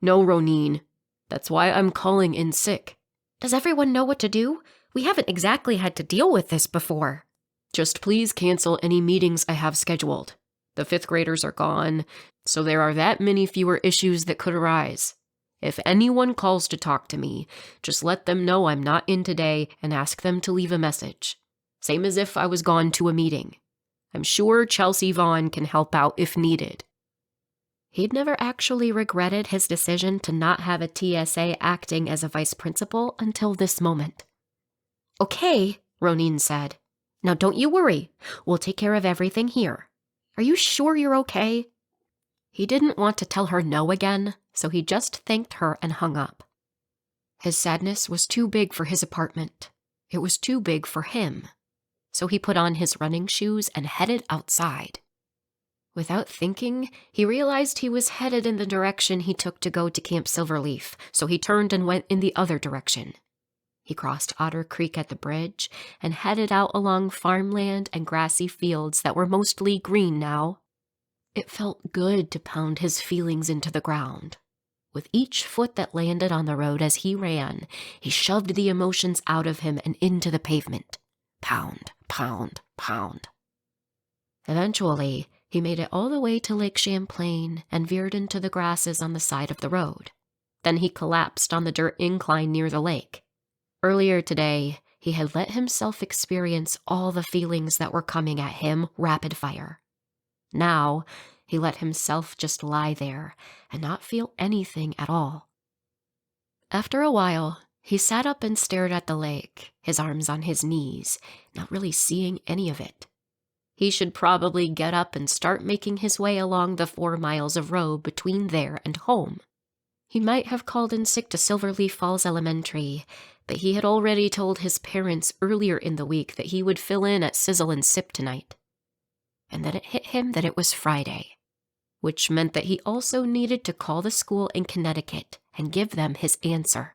"No, Ronine. That's why I'm calling in sick." "Does everyone know what to do? We haven't exactly had to deal with this before." "Just please cancel any meetings I have scheduled. The 5th graders are gone, so there are that many fewer issues that could arise. If anyone calls to talk to me, just let them know I'm not in today and ask them to leave a message. Same as if I was gone to a meeting. I'm sure Chelsea Vaughn can help out if needed." He'd never actually regretted his decision to not have a TSA acting as a vice principal until this moment. "Okay," Ronine said. "Now don't you worry. We'll take care of everything here. Are you sure you're okay?" He didn't want to tell her no again, so he just thanked her and hung up. His sadness was too big for his apartment. It was too big for him. so he put on his running shoes and headed outside. Without thinking, he realized he was headed in the direction he took to go to Camp Silverleaf, so he turned and went in the other direction. He crossed Otter Creek at the bridge and headed out along farmland and grassy fields that were mostly green now. It felt good to pound his feelings into the ground. With each foot that landed on the road as he ran, he shoved the emotions out of him and into the pavement. Pound, pound, pound. Eventually, he made it all the way to Lake Champlain and veered into the grasses on the side of the road. Then he collapsed on the dirt incline near the lake. Earlier today, he had let himself experience all the feelings that were coming at him rapid fire. Now, he let himself just lie there and not feel anything at all. After a while, he sat up and stared at the lake, his arms on his knees, not really seeing any of it. He should probably get up and start making his way along the 4 miles of road between there and home. He might have called in sick to Silverleaf Falls Elementary, but he had already told his parents earlier in the week that he would fill in at Sizzle and Sip tonight. And then it hit him that it was Friday, which meant that he also needed to call the school in Connecticut and give them his answer.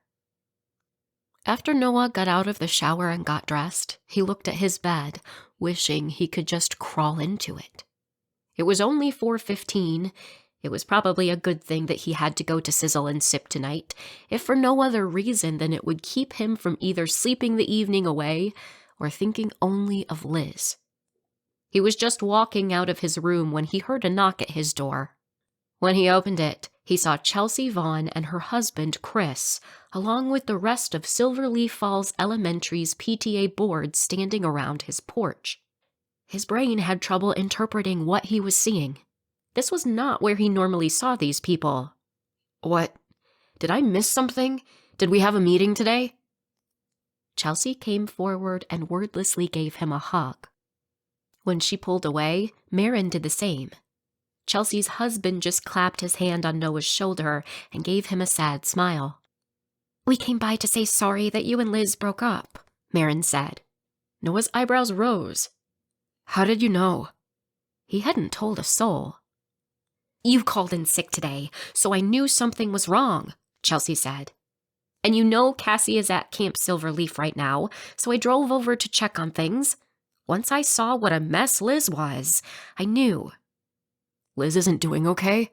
After Noah got out of the shower and got dressed, he looked at his bed, wishing he could just crawl into it. It was only 4:15. It was probably a good thing that he had to go to Sizzle and Sip tonight, if for no other reason than it would keep him from either sleeping the evening away or thinking only of Liz. He was just walking out of his room when he heard a knock at his door. When he opened it, he saw Chelsea Vaughn and her husband, Chris, along with the rest of Silverleaf Falls Elementary's PTA board standing around his porch. His brain had trouble interpreting what he was seeing. This was not where he normally saw these people. What? Did I miss something? Did we have a meeting today? Chelsea came forward and wordlessly gave him a hug. When she pulled away, Marin did the same. Chelsea's husband just clapped his hand on Noah's shoulder and gave him a sad smile. "We came by to say sorry that you and Liz broke up," Marin said. Noah's eyebrows rose. "How did you know?" He hadn't told a soul. "You called in sick today, so I knew something was wrong," Chelsea said. "And you know Cassie is at Camp Silverleaf right now, so I drove over to check on things. Once I saw what a mess Liz was, I knew." "Liz isn't doing okay?"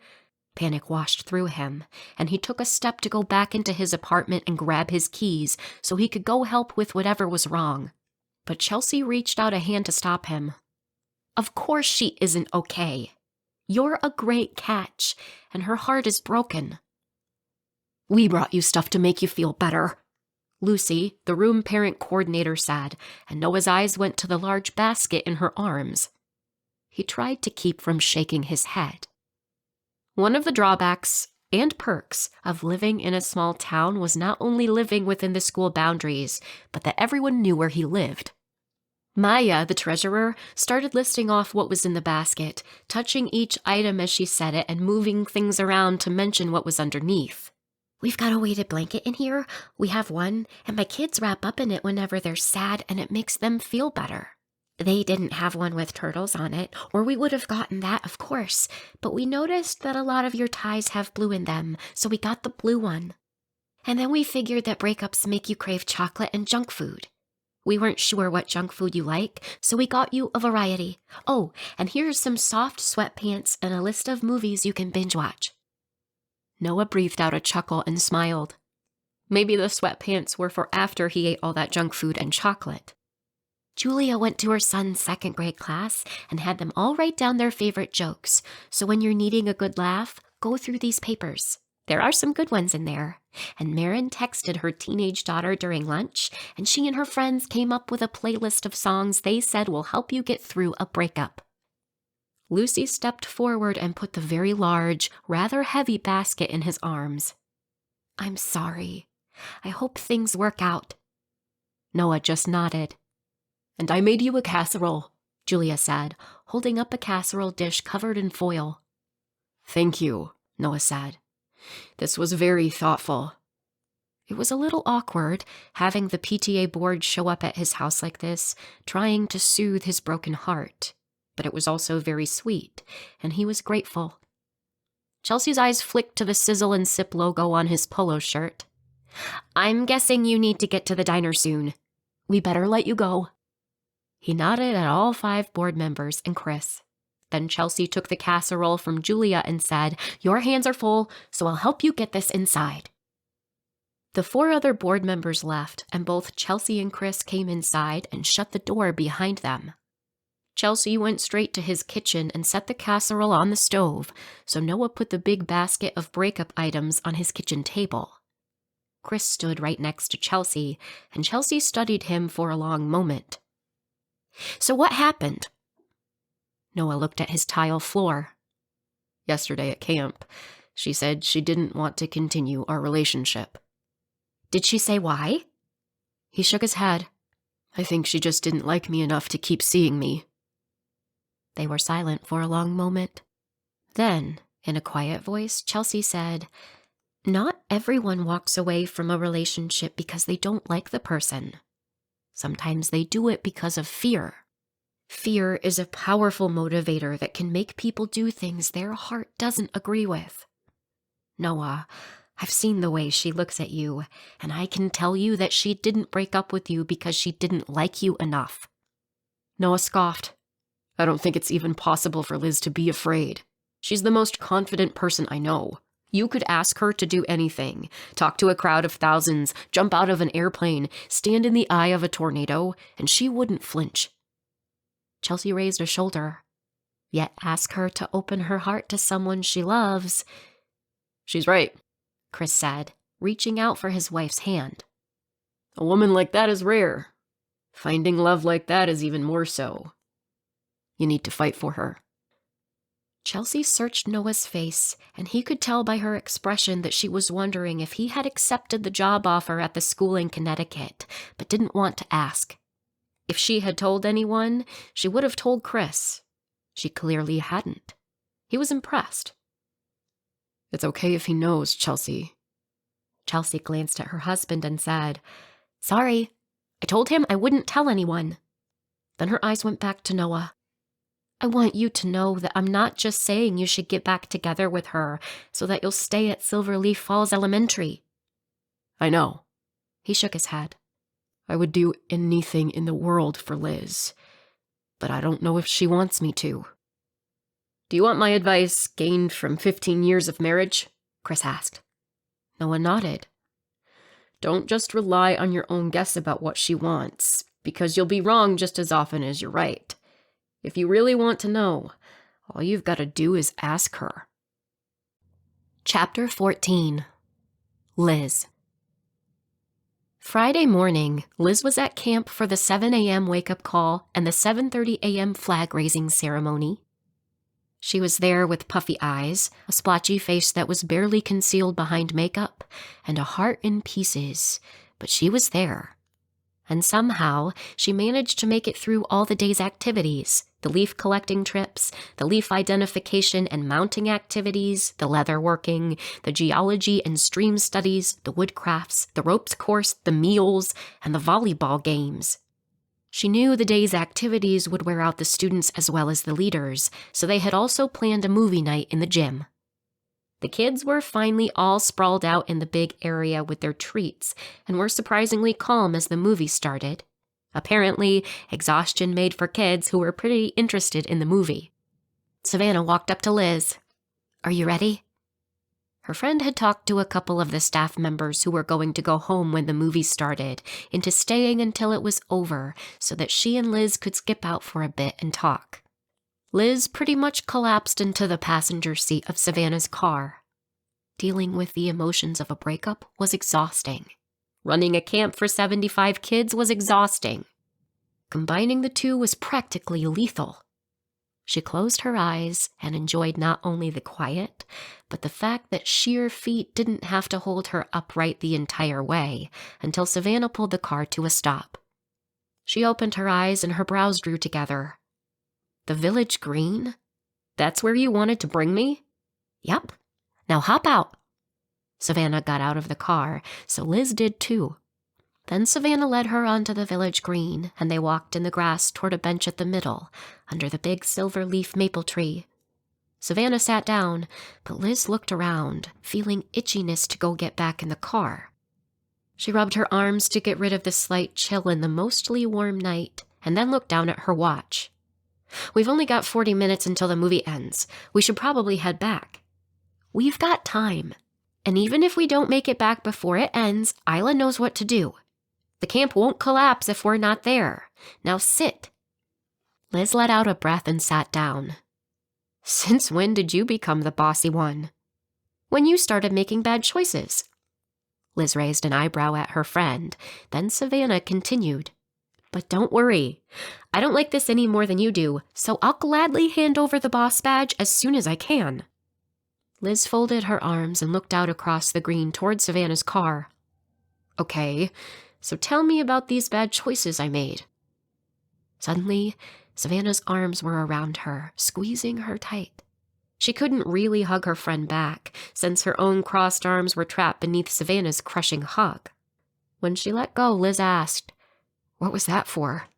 Panic washed through him, and he took a step to go back into his apartment and grab his keys so he could go help with whatever was wrong. But Chelsea reached out a hand to stop him. "Of course she isn't okay. You're a great catch, and her heart is broken." "We brought you stuff to make you feel better," Lucy, the room parent coordinator, said, and Noah's eyes went to the large basket in her arms. He tried to keep from shaking his head. One of the drawbacks and perks of living in a small town was not only living within the school boundaries, but that everyone knew where he lived. Maya, the treasurer, started listing off what was in the basket, touching each item as she said it and moving things around to mention what was underneath. "We've got a weighted blanket in here. We have one, and my kids wrap up in it whenever they're sad, and it makes them feel better. They didn't have one with turtles on it, or we would have gotten that, of course, but we noticed that a lot of your ties have blue in them, so we got the blue one. And then we figured that breakups make you crave chocolate and junk food. We weren't sure what junk food you like, so we got you a variety. Oh, and here's some soft sweatpants and a list of movies you can binge watch." Noah breathed out a chuckle and smiled. Maybe the sweatpants were for after he ate all that junk food and chocolate. "Julia went to her son's 2nd grade class and had them all write down their favorite jokes, so when you're needing a good laugh, go through these papers. There are some good ones in there." And Marin texted her teenage daughter during lunch, and she and her friends came up with a playlist of songs they said will help you get through a breakup. Lucy stepped forward and put the very large, rather heavy basket in his arms. "I'm sorry. I hope things work out." Noah just nodded. "And I made you a casserole," Julia said, holding up a casserole dish covered in foil. "Thank you," Noah said. "This was very thoughtful." It was a little awkward, having the PTA board show up at his house like this, trying to soothe his broken heart. But it was also very sweet, and he was grateful. Chelsea's eyes flicked to the Sizzle and Sip logo on his polo shirt. "I'm guessing you need to get to the diner soon. We better let you go." He nodded at all 5 board members and Chris. Then Chelsea took the casserole from Julia and said, "Your hands are full, so I'll help you get this inside." The 4 other board members left, and both Chelsea and Chris came inside and shut the door behind them. Chelsea went straight to his kitchen and set the casserole on the stove, so Noah put the big basket of breakup items on his kitchen table. Chris stood right next to Chelsea, and Chelsea studied him for a long moment. "So what happened?" Noah looked at his tile floor. "Yesterday at camp, she said she didn't want to continue our relationship." "Did she say why?" He shook his head. "I think she just didn't like me enough to keep seeing me." They were silent for a long moment. Then, in a quiet voice, Chelsea said, "Not everyone walks away from a relationship because they don't like the person. Sometimes they do it because of fear. Fear is a powerful motivator that can make people do things their heart doesn't agree with. Noah, I've seen the way she looks at you, and I can tell you that she didn't break up with you because she didn't like you enough." Noah scoffed. "I don't think it's even possible for Liz to be afraid. She's the most confident person I know. You could ask her to do anything, talk to a crowd of thousands, jump out of an airplane, stand in the eye of a tornado, and she wouldn't flinch." Chelsea raised a shoulder. "Yet ask her to open her heart to someone she loves." "She's right," Chris said, reaching out for his wife's hand. "A woman like that is rare. Finding love like that is even more so. You need to fight for her." Chelsea searched Noah's face, and he could tell by her expression that she was wondering if he had accepted the job offer at the school in Connecticut, but didn't want to ask. If she had told anyone, she would have told Chris. She clearly hadn't. He was impressed. "It's okay if he knows, Chelsea." Chelsea glanced at her husband and said, "Sorry, I told him I wouldn't tell anyone." Then her eyes went back to Noah. "I want you to know that I'm not just saying you should get back together with her so that you'll stay at Silverleaf Falls Elementary." "I know." He shook his head. "I would do anything in the world for Liz, but I don't know if she wants me to." "Do you want my advice gained from 15 years of marriage?" Chris asked. Noah nodded. "Don't just rely on your own guess about what she wants, because you'll be wrong just as often as you're right. If you really want to know, all you've got to do is ask her." Chapter 14. Liz. Friday morning, Liz was at camp for the 7 a.m. wake-up call and the 7:30 a.m. flag-raising ceremony. She was there with puffy eyes, a splotchy face that was barely concealed behind makeup, and a heart in pieces, but she was there. And somehow, she managed to make it through all the day's activities, the leaf collecting trips, the leaf identification and mounting activities, the leather working, the geology and stream studies, the woodcrafts, the ropes course, the meals, and the volleyball games. She knew the day's activities would wear out the students as well as the leaders, so they had also planned a movie night in the gym. The kids were finally all sprawled out in the big area with their treats and were surprisingly calm as the movie started. Apparently, exhaustion made for kids who were pretty interested in the movie. Savannah walked up to Liz. "Are you ready?" Her friend had talked to a couple of the staff members who were going to go home when the movie started into staying until it was over so that she and Liz could skip out for a bit and talk. Liz pretty much collapsed into the passenger seat of Savannah's car. Dealing with the emotions of a breakup was exhausting. Running a camp for 75 kids was exhausting. Combining the two was practically lethal. She closed her eyes and enjoyed not only the quiet, but the fact that sheer feet didn't have to hold her upright the entire way until Savannah pulled the car to a stop. She opened her eyes and her brows drew together. "The Village Green? That's where you wanted to bring me?" "Yep. Now hop out." Savannah got out of the car, so Liz did too. Then Savannah led her onto the village green, and they walked in the grass toward a bench at the middle, under the big silver leaf maple tree. Savannah sat down, but Liz looked around, feeling itchiness to go get back in the car. She rubbed her arms to get rid of the slight chill in the mostly warm night, and then looked down at her watch. "We've only got 40 minutes until the movie ends. We should probably head back." "We've got time. And even if we don't make it back before it ends, Isla knows what to do. The camp won't collapse if we're not there. Now sit." Liz let out a breath and sat down. "Since when did you become the bossy one?" "When you started making bad choices." Liz raised an eyebrow at her friend. Then Savannah continued. "But don't worry. I don't like this any more than you do, so I'll gladly hand over the boss badge as soon as I can." Liz folded her arms and looked out across the green toward Savannah's car. "Okay, so tell me about these bad choices I made." Suddenly, Savannah's arms were around her, squeezing her tight. She couldn't really hug her friend back, since her own crossed arms were trapped beneath Savannah's crushing hug. When she let go, Liz asked, "What was that for?"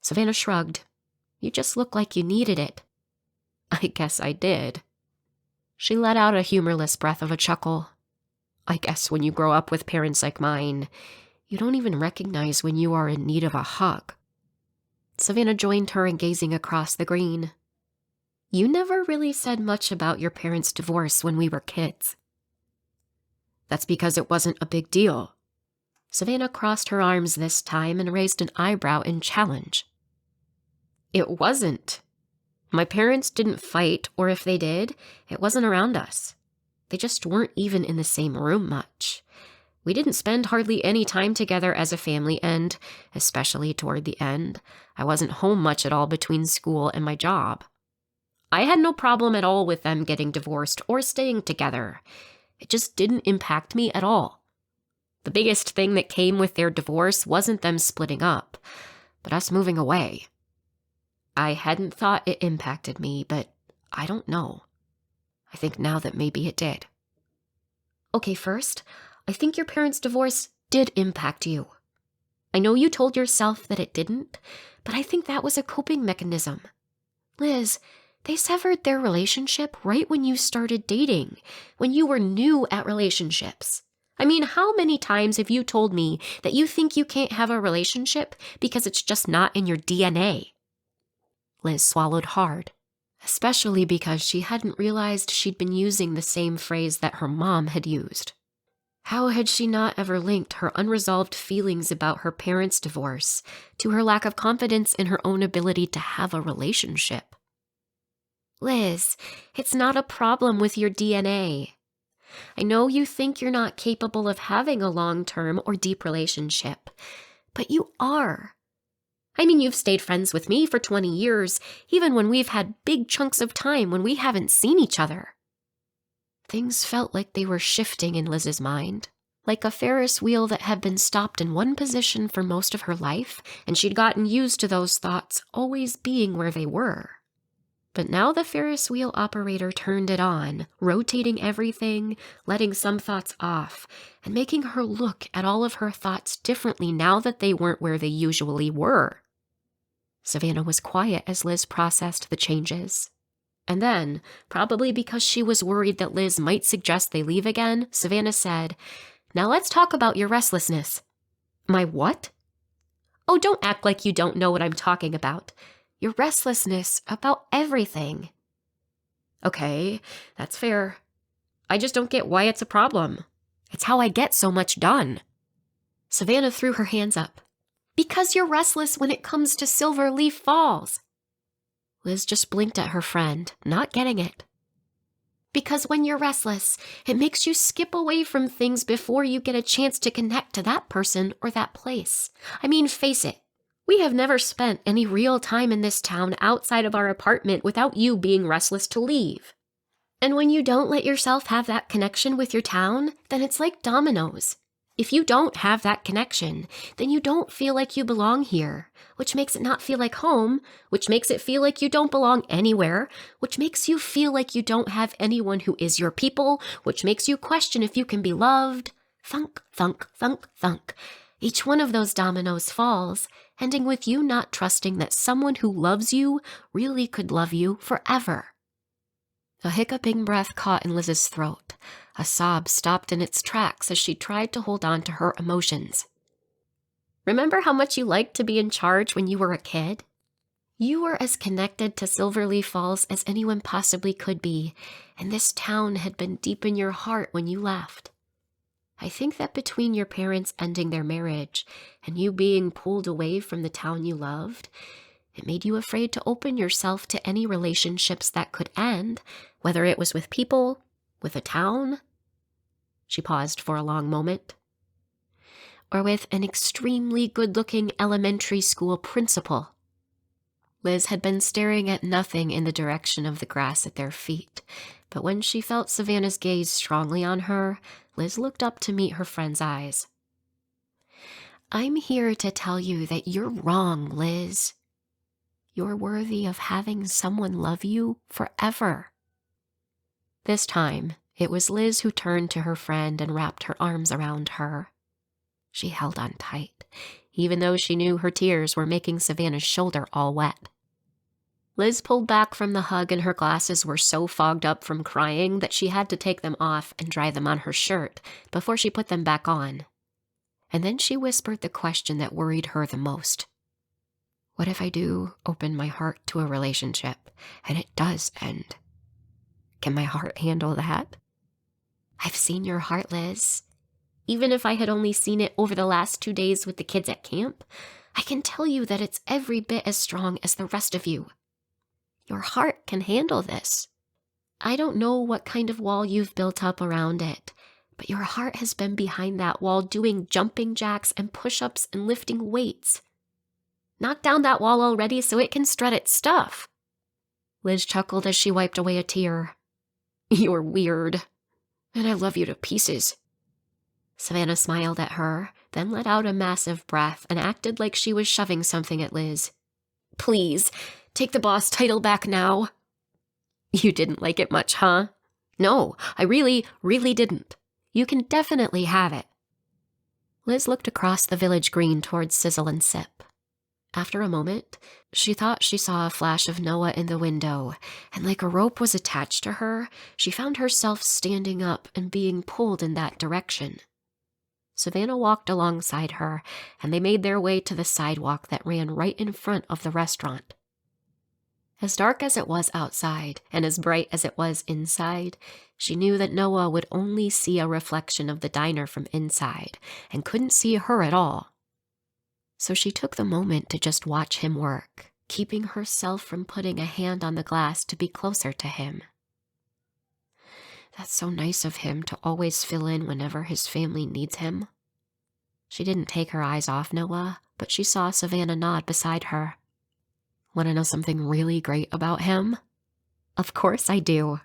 Savannah shrugged. "You just look like you needed it." "I guess I did." She let out a humorless breath of a chuckle. "I guess when you grow up with parents like mine, you don't even recognize when you are in need of a hug." Savannah joined her in gazing across the green. "You never really said much about your parents' divorce when we were kids." "That's because it wasn't a big deal." Savannah crossed her arms this time and raised an eyebrow in challenge. "It wasn't. My parents didn't fight, or if they did, it wasn't around us. They just weren't even in the same room much. We didn't spend hardly any time together as a family, and, especially toward the end, I wasn't home much at all between school and my job. I had no problem at all with them getting divorced or staying together. It just didn't impact me at all. The biggest thing that came with their divorce wasn't them splitting up, but us moving away. I hadn't thought it impacted me, but I don't know. I think now that maybe it did." "Okay, first, I think your parents' divorce did impact you. I know you told yourself that it didn't, but I think that was a coping mechanism. Liz, they severed their relationship right when you started dating, when you were new at relationships. I mean, how many times have you told me that you think you can't have a relationship because it's just not in your DNA? Liz swallowed hard, especially because she hadn't realized she'd been using the same phrase that her mom had used. How had she not ever linked her unresolved feelings about her parents' divorce to her lack of confidence in her own ability to have a relationship? Liz, it's not a problem with your DNA. I know you think you're not capable of having a long-term or deep relationship, but you are. I mean, you've stayed friends with me for 20 years, even when we've had big chunks of time when we haven't seen each other." Things felt like they were shifting in Liz's mind, like a Ferris wheel that had been stopped in one position for most of her life, and she'd gotten used to those thoughts always being where they were. But now the Ferris wheel operator turned it on, rotating everything, letting some thoughts off, and making her look at all of her thoughts differently now that they weren't where they usually were. Savannah was quiet as Liz processed the changes. And then, probably because she was worried that Liz might suggest they leave again, Savannah said, "Now let's talk about your restlessness." "My what?" "Oh, don't act like you don't know what I'm talking about. Your restlessness about everything." "Okay, that's fair. I just don't get why it's a problem. It's how I get so much done." Savannah threw her hands up. "Because you're restless when it comes to Silverleaf Falls." Liz just blinked at her friend, not getting it. "Because when you're restless, it makes you skip away from things before you get a chance to connect to that person or that place. I mean, face it. We have never spent any real time in this town outside of our apartment without you being restless to leave. And when you don't let yourself have that connection with your town, then it's like dominoes. If you don't have that connection, then you don't feel like you belong here, which makes it not feel like home, which makes it feel like you don't belong anywhere, which makes you feel like you don't have anyone who is your people, which makes you question if you can be loved. Thunk, thunk, thunk, thunk. Each one of those dominoes falls, ending with you not trusting that someone who loves you really could love you forever. A hiccuping breath caught in Liz's throat. A sob stopped in its tracks as she tried to hold on to her emotions. Remember how much you liked to be in charge when you were a kid? You were as connected to Silverleaf Falls as anyone possibly could be, and this town had been deep in your heart when you left. I think that between your parents ending their marriage and you being pulled away from the town you loved, it made you afraid to open yourself to any relationships that could end, whether it was with people, with a town. She paused for a long moment. Or with an extremely good-looking elementary school principal. Liz had been staring at nothing in the direction of the grass at their feet, but when she felt Savannah's gaze strongly on her, Liz looked up to meet her friend's eyes. I'm here to tell you that you're wrong, Liz. You're worthy of having someone love you forever. This time, it was Liz who turned to her friend and wrapped her arms around her. She held on tight, even though she knew her tears were making Savannah's shoulder all wet. Liz pulled back from the hug and her glasses were so fogged up from crying that she had to take them off and dry them on her shirt before she put them back on. And then she whispered the question that worried her the most. What if I do open my heart to a relationship and it does end? Can my heart handle that? I've seen your heart, Liz. Even if I had only seen it over the last 2 days with the kids at camp, I can tell you that it's every bit as strong as the rest of you. Your heart can handle this. I don't know what kind of wall you've built up around it, but your heart has been behind that wall doing jumping jacks and push-ups and lifting weights. Knock down that wall already so it can strut its stuff. Liz chuckled as she wiped away a tear. You're weird, and I love you to pieces. Savannah smiled at her, then let out a massive breath and acted like she was shoving something at Liz. Please, take the boss title back now. You didn't like it much, huh? No, I really, really didn't. You can definitely have it. Liz looked across the village green towards Sizzle and Sip. After a moment, she thought she saw a flash of Noah in the window, and like a rope was attached to her, she found herself standing up and being pulled in that direction. Savannah walked alongside her, and they made their way to the sidewalk that ran right in front of the restaurant. As dark as it was outside, and as bright as it was inside, she knew that Noah would only see a reflection of the diner from inside, and couldn't see her at all. So she took the moment to just watch him work, keeping herself from putting a hand on the glass to be closer to him. That's so nice of him to always fill in whenever his family needs him. She didn't take her eyes off Noah, but she saw Savannah nod beside her. Want to know something really great about him? Of course I do.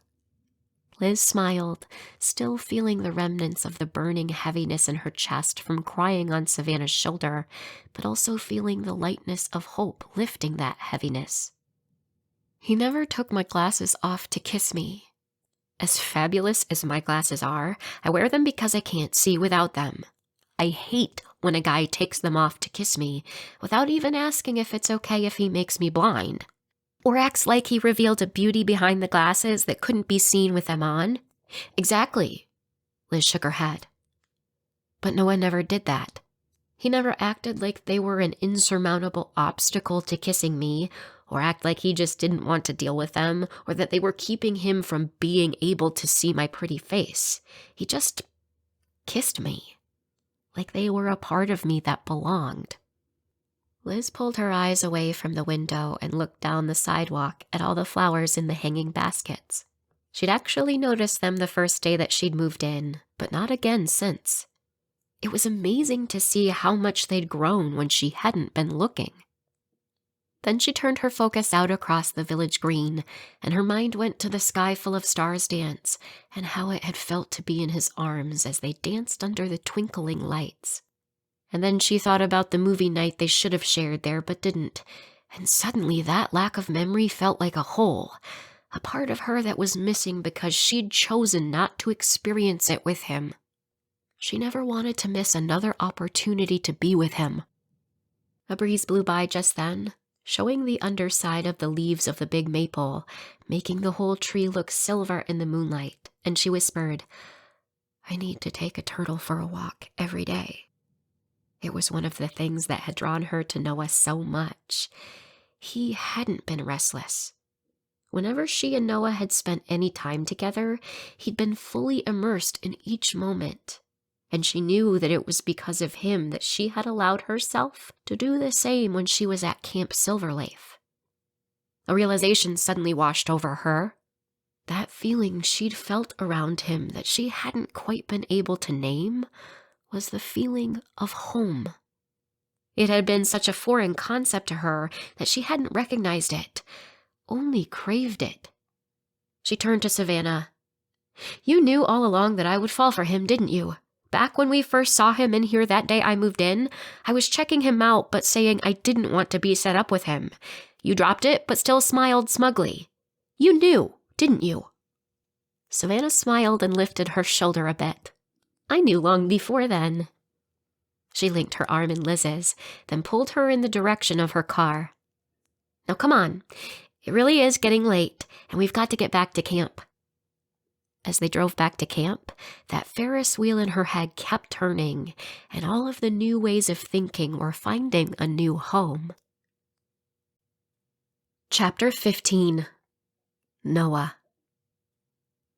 Liz smiled, still feeling the remnants of the burning heaviness in her chest from crying on Savannah's shoulder, but also feeling the lightness of hope lifting that heaviness. He never took my glasses off to kiss me. As fabulous as my glasses are, I wear them because I can't see without them. I hate when a guy takes them off to kiss me without even asking if it's okay if he makes me blind. Or acts like he revealed a beauty behind the glasses that couldn't be seen with them on. Exactly. Liz shook her head. But Noah never did that. He never acted like they were an insurmountable obstacle to kissing me, or act like he just didn't want to deal with them, or that they were keeping him from being able to see my pretty face. He just kissed me, like they were a part of me that belonged. Liz pulled her eyes away from the window and looked down the sidewalk at all the flowers in the hanging baskets. She'd actually noticed them the first day that she'd moved in, but not again since. It was amazing to see how much they'd grown when she hadn't been looking. Then she turned her focus out across the village green, and her mind went to the sky full of stars dance and how it had felt to be in his arms as they danced under the twinkling lights. And then she thought about the movie night they should have shared there but didn't, and suddenly that lack of memory felt like a hole, a part of her that was missing because she'd chosen not to experience it with him. She never wanted to miss another opportunity to be with him. A breeze blew by just then, showing the underside of the leaves of the big maple, making the whole tree look silver in the moonlight, and she whispered, "I need to take a turtle for a walk every day." It was one of the things that had drawn her to Noah so much. He hadn't been restless. Whenever she and Noah had spent any time together, he'd been fully immersed in each moment. And she knew that it was because of him that she had allowed herself to do the same when she was at Camp Silverleaf. A realization suddenly washed over her. That feeling she'd felt around him that she hadn't quite been able to name was the feeling of home. It had been such a foreign concept to her that she hadn't recognized it, only craved it. She turned to Savannah. "You knew all along that I would fall for him, didn't you? Back when we first saw him in here that day I moved in, I was checking him out but saying I didn't want to be set up with him. You dropped it but still smiled smugly. You knew, didn't you?" Savannah smiled and lifted her shoulder a bit. "I knew long before then." She linked her arm in Liz's, then pulled her in the direction of her car. "Now come on. It really is getting late, and we've got to get back to camp." As they drove back to camp, that Ferris wheel in her head kept turning, and all of the new ways of thinking were finding a new home. Chapter 15. Noah.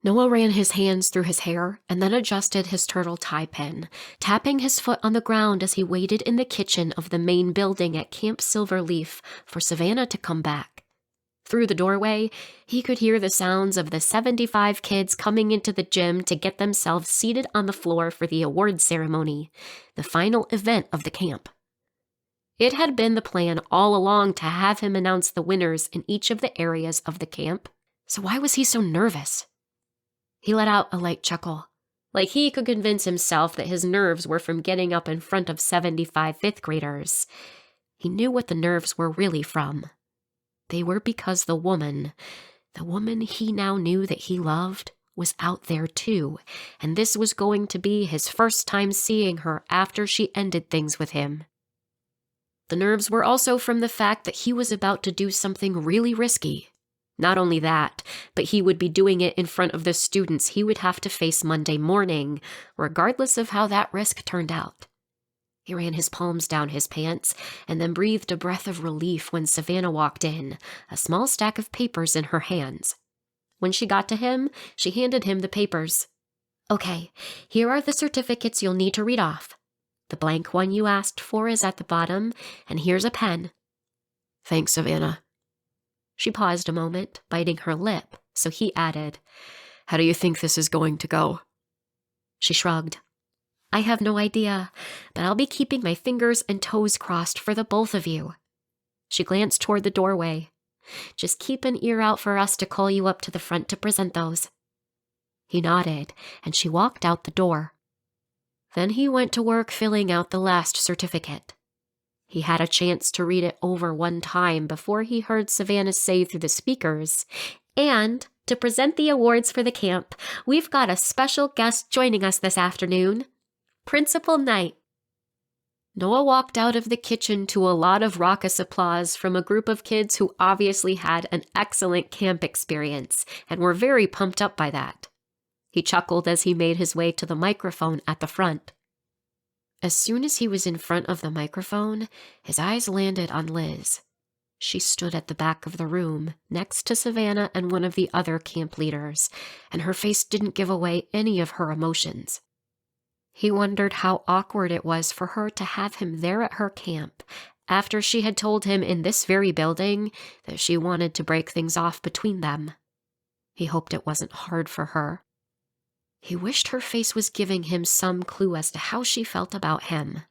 Noah ran his hands through his hair and then adjusted his turtle tie pin, tapping his foot on the ground as he waited in the kitchen of the main building at Camp Silverleaf for Savannah to come back. Through the doorway, he could hear the sounds of the 75 kids coming into the gym to get themselves seated on the floor for the award ceremony, the final event of the camp. It had been the plan all along to have him announce the winners in each of the areas of the camp, so why was he so nervous? He let out a light chuckle, like he could convince himself that his nerves were from getting up in front of 75 fifth graders. He knew what the nerves were really from. They were because the woman he now knew that he loved, was out there too, and this was going to be his first time seeing her after she ended things with him. The nerves were also from the fact that he was about to do something really risky. Not only that, but he would be doing it in front of the students he would have to face Monday morning, regardless of how that risk turned out. He ran his palms down his pants and then breathed a breath of relief when Savannah walked in, a small stack of papers in her hands. When she got to him, she handed him the papers. "Okay, here are the certificates you'll need to read off. The blank one you asked for is at the bottom, and here's a pen." "Thanks, Savannah." She paused a moment, biting her lip, so he added, "How do you think this is going to go?" She shrugged. "I have no idea, but I'll be keeping my fingers and toes crossed for the both of you." She glanced toward the doorway. "Just keep an ear out for us to call you up to the front to present those." He nodded, and she walked out the door. Then he went to work filling out the last certificate. He had a chance to read it over one time before he heard Savannah say through the speakers, "And to present the awards for the camp, we've got a special guest joining us this afternoon. Principal Knight." Noah walked out of the kitchen to a lot of raucous applause from a group of kids who obviously had an excellent camp experience and were very pumped up by that. He chuckled as he made his way to the microphone at the front. As soon as he was in front of the microphone, his eyes landed on Liz. She stood at the back of the room, next to Savannah and one of the other camp leaders, and her face didn't give away any of her emotions. He wondered how awkward it was for her to have him there at her camp, after she had told him in this very building that she wanted to break things off between them. He hoped it wasn't hard for her. He wished her face was giving him some clue as to how she felt about him,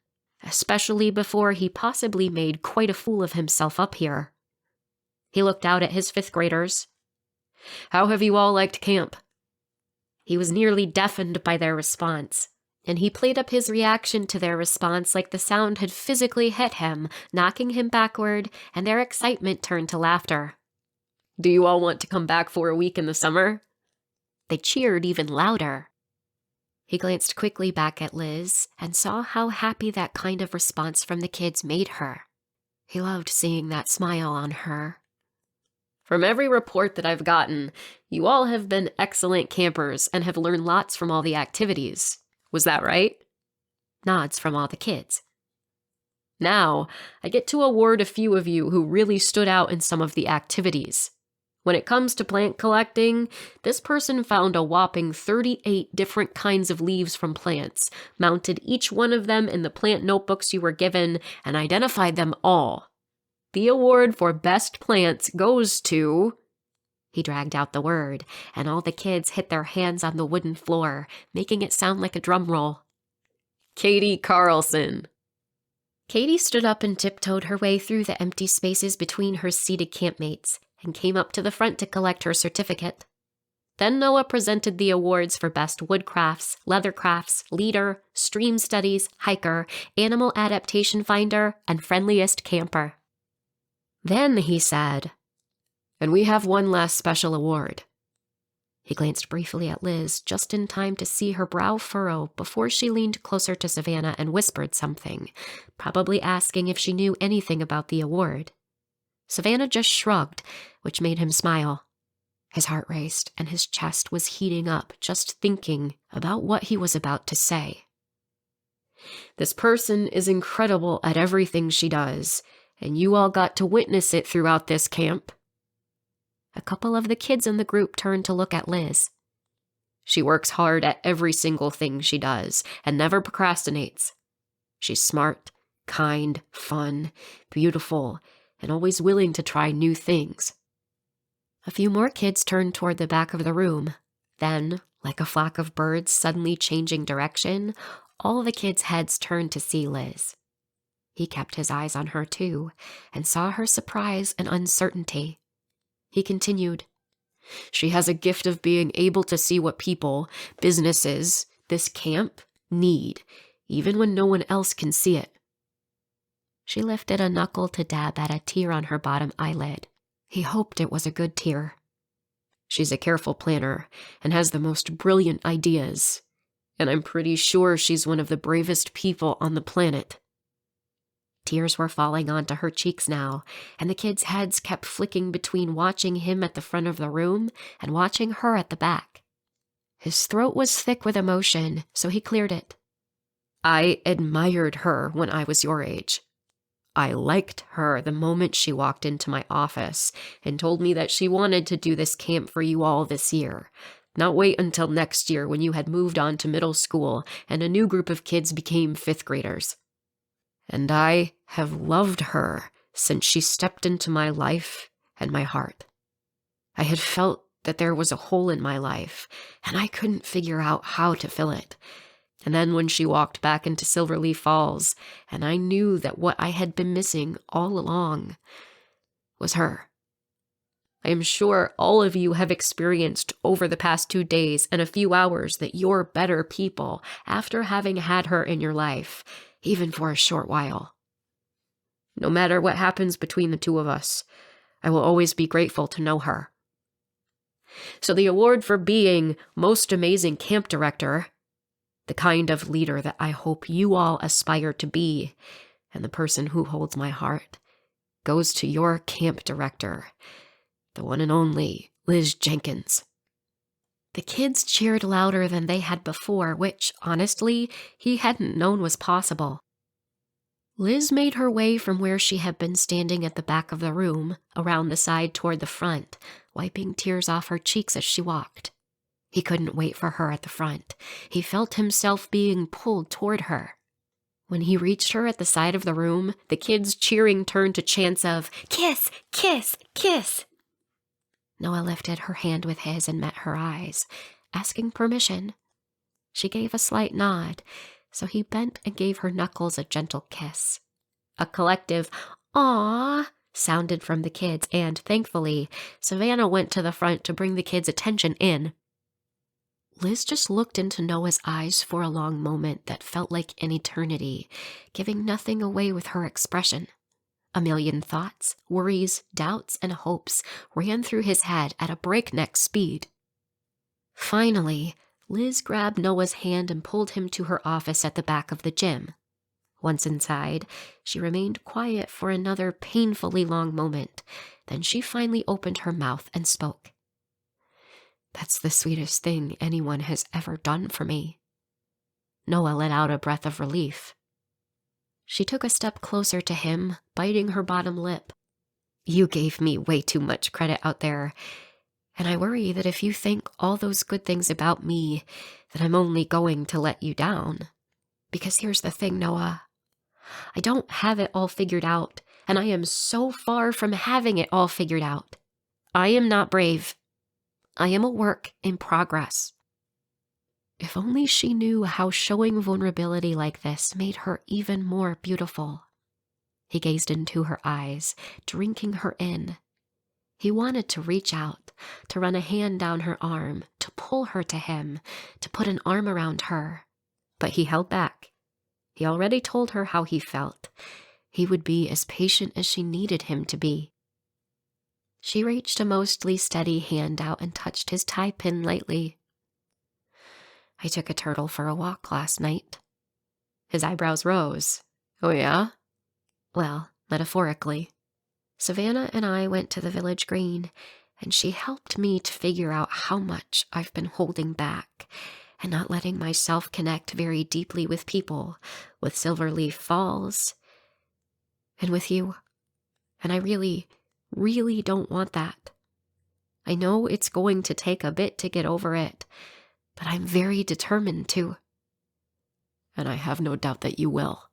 especially before he possibly made quite a fool of himself up here. He looked out at his fifth graders. "How have you all liked camp?" He was nearly deafened by their response, and he played up his reaction to their response like the sound had physically hit him, knocking him backward, and their excitement turned to laughter. "Do you all want to come back for a week in the summer?" They cheered even louder. He glanced quickly back at Liz and saw how happy that kind of response from the kids made her. He loved seeing that smile on her. "From every report that I've gotten, you all have been excellent campers and have learned lots from all the activities. Was that right?" Nods from all the kids. "Now, I get to award a few of you who really stood out in some of the activities. When it comes to plant collecting, this person found a whopping 38 different kinds of leaves from plants, mounted each one of them in the plant notebooks you were given, and identified them all. The award for best plants goes to..." He dragged out the word, and all the kids hit their hands on the wooden floor, making it sound like a drum roll. "Katie Carlson." Katie stood up and tiptoed her way through the empty spaces between her seated campmates, and came up to the front to collect her certificate. Then Noah presented the awards for Best Woodcrafts, Leathercrafts, Leader, Stream Studies, Hiker, Animal Adaptation Finder, and Friendliest Camper. Then he said, "And we have one last special award." He glanced briefly at Liz, just in time to see her brow furrow before she leaned closer to Savannah and whispered something, probably asking if she knew anything about the award. Savannah just shrugged, which made him smile. His heart raced, and his chest was heating up just thinking about what he was about to say. "This person is incredible at everything she does, and you all got to witness it throughout this camp." A couple of the kids in the group turned to look at Liz. "She works hard at every single thing she does, and never procrastinates. She's smart, kind, fun, beautiful, and always willing to try new things." A few more kids turned toward the back of the room. Then, like a flock of birds suddenly changing direction, all the kids' heads turned to see Liz. He kept his eyes on her too, and saw her surprise and uncertainty. He continued, "She has a gift of being able to see what people, businesses, this camp, need, even when no one else can see it." She lifted a knuckle to dab at a tear on her bottom eyelid. He hoped it was a good tear. "She's a careful planner and has the most brilliant ideas. And I'm pretty sure she's one of the bravest people on the planet." Tears were falling onto her cheeks now, and the kids' heads kept flicking between watching him at the front of the room and watching her at the back. His throat was thick with emotion, so he cleared it. "I admired her when I was your age. I liked her the moment she walked into my office and told me that she wanted to do this camp for you all this year, not wait until next year when you had moved on to middle school and a new group of kids became fifth graders. And I have loved her since she stepped into my life and my heart. I had felt that there was a hole in my life, and I couldn't figure out how to fill it. And then when she walked back into Silverleaf Falls, and I knew that what I had been missing all along was her. I am sure all of you have experienced over the past 2 days and a few hours that you're better people after having had her in your life, even for a short while. No matter what happens between the two of us, I will always be grateful to know her. So the award for being most amazing camp director, the kind of leader that I hope you all aspire to be, and the person who holds my heart, goes to your camp director, the one and only Liz Jenkins." The kids cheered louder than they had before, which, honestly, he hadn't known was possible. Liz made her way from where she had been standing at the back of the room, around the side toward the front, wiping tears off her cheeks as she walked. He couldn't wait for her at the front. He felt himself being pulled toward her. When he reached her at the side of the room, the kids' cheering turned to chants of, "Kiss, kiss, kiss." Noah lifted her hand with his and met her eyes, asking permission. She gave a slight nod, so he bent and gave her knuckles a gentle kiss. A collective "Aw" sounded from the kids, and, thankfully, Savannah went to the front to bring the kids' attention in. Liz just looked into Noah's eyes for a long moment that felt like an eternity, giving nothing away with her expression. A million thoughts, worries, doubts, and hopes ran through his head at a breakneck speed. Finally, Liz grabbed Noah's hand and pulled him to her office at the back of the gym. Once inside, she remained quiet for another painfully long moment. Then she finally opened her mouth and spoke. "That's the sweetest thing anyone has ever done for me." Noah let out a breath of relief. She took a step closer to him, biting her bottom lip. "You gave me way too much credit out there, and I worry that if you think all those good things about me, that I'm only going to let you down. Because here's the thing, Noah. I don't have it all figured out, and I am so far from having it all figured out. I am not brave. I am a work in progress." If only she knew how showing vulnerability like this made her even more beautiful. He gazed into her eyes, drinking her in. He wanted to reach out, to run a hand down her arm, to pull her to him, to put an arm around her. But he held back. He already told her how he felt. He would be as patient as she needed him to be. She reached a mostly steady hand out and touched his tie pin lightly. "I took a turtle for a walk last night." His eyebrows rose. "Oh, yeah?" "Well, metaphorically. Savannah and I went to the village green, and she helped me to figure out how much I've been holding back and not letting myself connect very deeply with people, with Silverleaf Falls, and with you. And I really don't want that. I know it's going to take a bit to get over it, but I'm very determined to." "And I have no doubt that you will.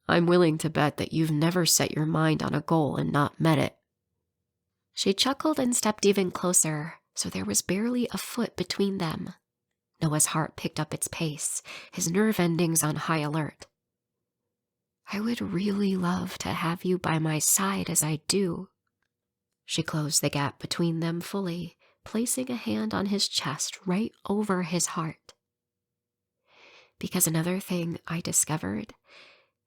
I'm willing to bet that you've never set your mind on a goal and not met it." She chuckled and stepped even closer, so there was barely a foot between them. Noah's heart picked up its pace, his nerve endings on high alert. "I would really love to have you by my side as I do." She closed the gap between them fully, placing a hand on his chest right over his heart. "Because another thing I discovered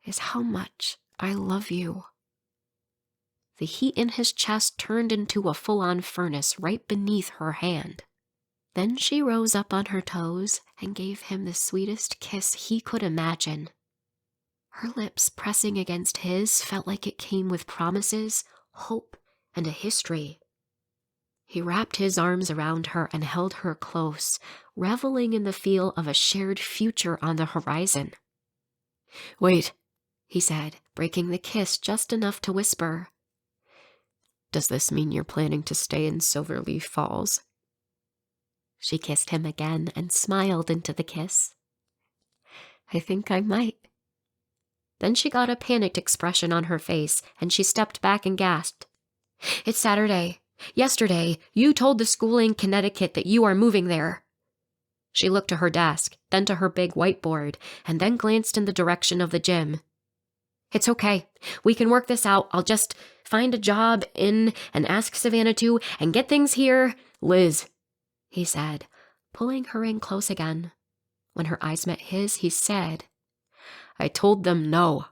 is how much I love you." The heat in his chest turned into a full-on furnace right beneath her hand. Then she rose up on her toes and gave him the sweetest kiss he could imagine. Her lips pressing against his felt like it came with promises, hope, and a history. He wrapped his arms around her and held her close, reveling in the feel of a shared future on the horizon. "Wait," he said, breaking the kiss just enough to whisper. "Does this mean you're planning to stay in Silverleaf Falls?" She kissed him again and smiled into the kiss. "I think I might." Then she got a panicked expression on her face, and she stepped back and gasped. "It's Saturday. Yesterday, you told the school in Connecticut that you are moving there." She looked to her desk, then to her big whiteboard, and then glanced in the direction of the gym. "It's okay. We can work this out. I'll just find a job and ask Savannah to, and get things here." "Liz," he said, pulling her in close again. When her eyes met his, he said, "I told them no."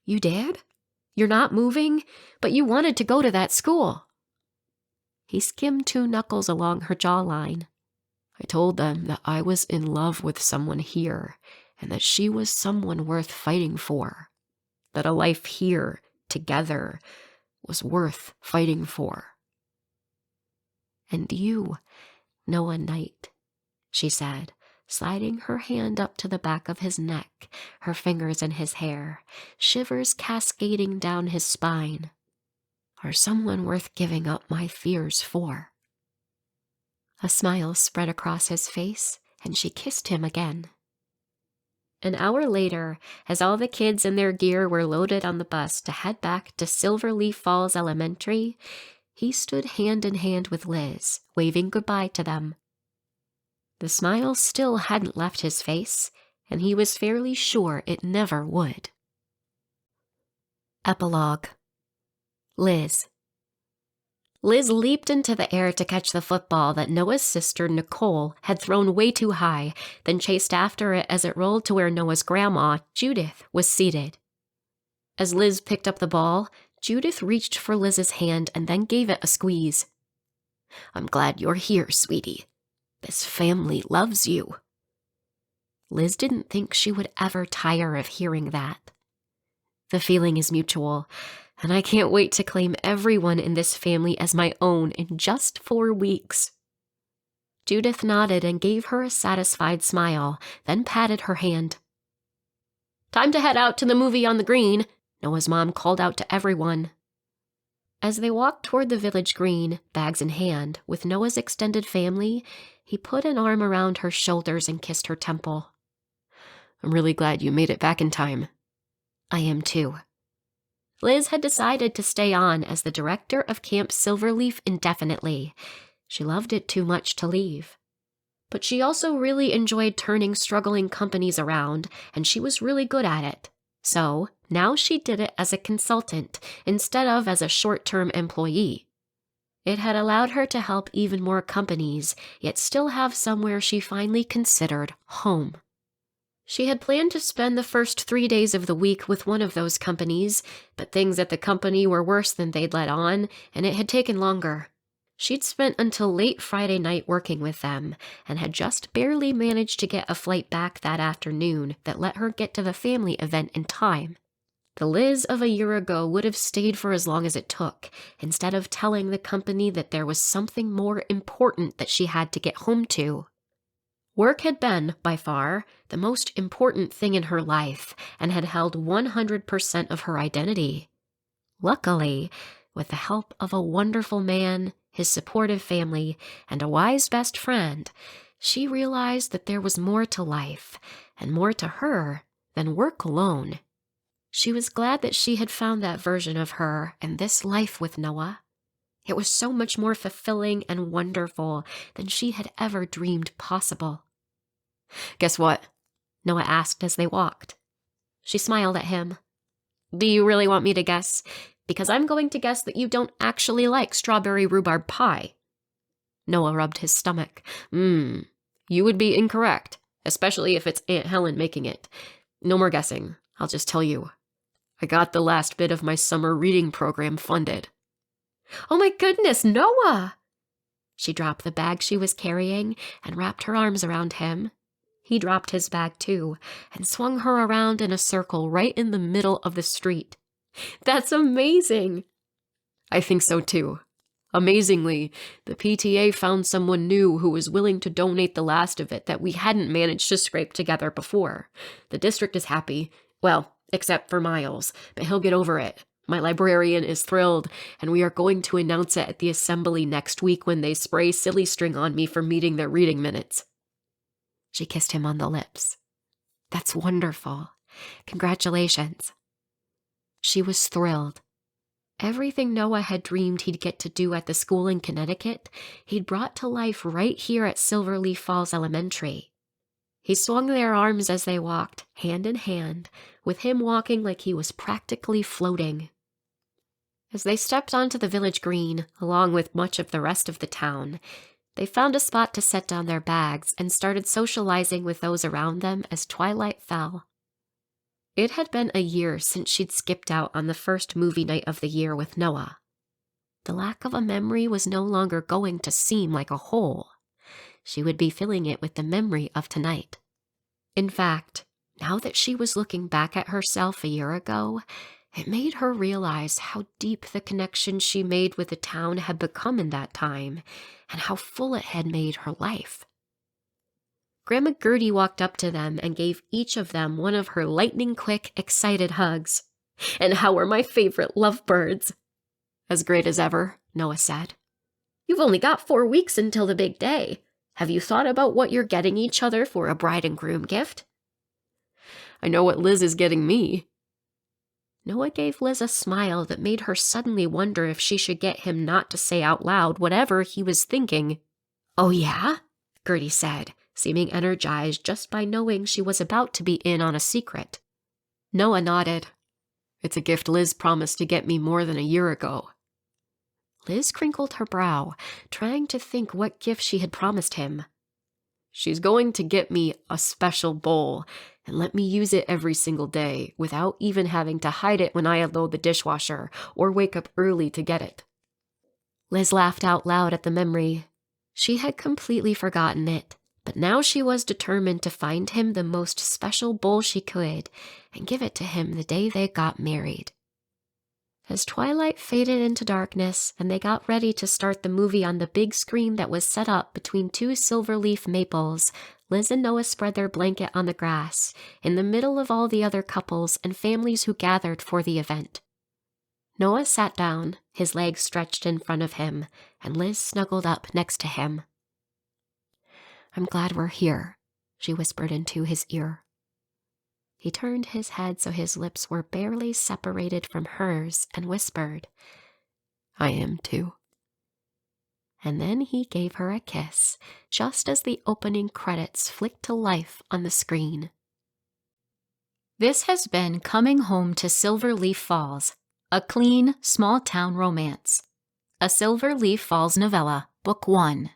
"You did? You're not moving? But you wanted to go to that school." He skimmed 2 knuckles along her jawline. "I told them that I was in love with someone here, and that she was someone worth fighting for. That a life here, together, was worth fighting for." "And you, Noah Knight," she said, sliding her hand up to the back of his neck, her fingers in his hair, shivers cascading down his spine, "are someone worth giving up my fears for." A smile spread across his face, and she kissed him again. An hour later, as all the kids and their gear were loaded on the bus to head back to Silverleaf Falls Elementary, he stood hand in hand with Liz, waving goodbye to them. The smile still hadn't left his face, and he was fairly sure it never would. Epilogue. Liz. Liz leaped into the air to catch the football that Noah's sister, Nicole, had thrown way too high, then chased after it as it rolled to where Noah's grandma, Judith, was seated. As Liz picked up the ball, Judith reached for Liz's hand and then gave it a squeeze. "I'm glad you're here, sweetie. This family loves you." Liz didn't think she would ever tire of hearing that. "The feeling is mutual, and I can't wait to claim everyone in this family as my own in just 4 weeks." Judith nodded and gave her a satisfied smile, then patted her hand. "Time to head out to the movie on the green," Noah's mom called out to everyone. As they walked toward the village green, bags in hand, with Noah's extended family, he put an arm around her shoulders and kissed her temple. "I'm really glad you made it back in time." "I am too." Liz had decided to stay on as the director of Camp Silverleaf indefinitely. She loved it too much to leave. But she also really enjoyed turning struggling companies around, and she was really good at it. So now she did it as a consultant instead of as a short-term employee. It had allowed her to help even more companies, yet still have somewhere she finally considered home. She had planned to spend the first 3 days of the week with one of those companies, but things at the company were worse than they'd let on, and it had taken longer. She'd spent until late Friday night working with them, and had just barely managed to get a flight back that afternoon that let her get to the family event in time. The Liz of a year ago would have stayed for as long as it took, instead of telling the company that there was something more important that she had to get home to. Work had been, by far, the most important thing in her life, and had held 100% of her identity. Luckily, with the help of a wonderful man, his supportive family, and a wise best friend, she realized that there was more to life, and more to her, than work alone. She was glad that she had found that version of her and this life with Noah. It was so much more fulfilling and wonderful than she had ever dreamed possible. "Guess what?" Noah asked as they walked. She smiled at him. "Do you really want me to guess? Because I'm going to guess that you don't actually like strawberry rhubarb pie." Noah rubbed his stomach. You would be incorrect, especially if it's Aunt Helen making it. No more guessing. I'll just tell you. I got the last bit of my summer reading program funded." "Oh my goodness, Noah!" She dropped the bag she was carrying and wrapped her arms around him. He dropped his bag too and swung her around in a circle right in the middle of the street. "That's amazing!" "I think so too. Amazingly, the PTA found someone new who was willing to donate the last of it that we hadn't managed to scrape together before. The district is happy. Well, except for Miles, but he'll get over it. My librarian is thrilled, and we are going to announce it at the assembly next week when they spray silly string on me for meeting their reading minutes." She kissed him on the lips. "That's wonderful. Congratulations." She was thrilled. Everything Noah had dreamed he'd get to do at the school in Connecticut, he'd brought to life right here at Silverleaf Falls Elementary. He swung their arms as they walked, hand in hand, with him walking like he was practically floating. As they stepped onto the village green, along with much of the rest of the town, they found a spot to set down their bags and started socializing with those around them as twilight fell. It had been a year since she'd skipped out on the first movie night of the year with Noah. The lack of a memory was no longer going to seem like a hole. She would be filling it with the memory of tonight. In fact, now that she was looking back at herself a year ago, it made her realize how deep the connection she made with the town had become in that time, and how full it had made her life. Grandma Gertie walked up to them and gave each of them one of her lightning-quick, excited hugs. "And how are my favorite lovebirds?" "As great as ever," Noah said. "You've only got 4 weeks until the big day. Have you thought about what you're getting each other for a bride and groom gift?" "I know what Liz is getting me." Noah gave Liz a smile that made her suddenly wonder if she should get him not to say out loud whatever he was thinking. "Oh yeah?" Gertie said, seeming energized just by knowing she was about to be in on a secret. Noah nodded. It's a gift Liz promised to get me more than a year ago." Liz crinkled her brow, trying to think what gift she had promised him. "She's going to get me a special bowl and let me use it every single day without even having to hide it when I unload the dishwasher or wake up early to get it." Liz laughed out loud at the memory. She had completely forgotten it, but now she was determined to find him the most special bowl she could and give it to him the day they got married. As twilight faded into darkness and they got ready to start the movie on the big screen that was set up between two silver-leaf maples, Liz and Noah spread their blanket on the grass, in the middle of all the other couples and families who gathered for the event. Noah sat down, his legs stretched in front of him, and Liz snuggled up next to him. "I'm glad we're here," she whispered into his ear. He turned his head so his lips were barely separated from hers and whispered, "I am too." And then he gave her a kiss, just as the opening credits flicked to life on the screen. This has been Coming Home to Silverleaf Falls, a clean, small-town romance. A Silverleaf Falls novella, Book 1.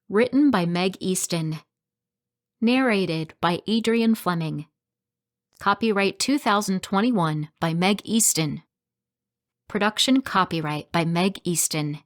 Written by Meg Easton. Narrated by Adrienne Fleming. Copyright 2021 by Meg Easton. Production copyright by Meg Easton.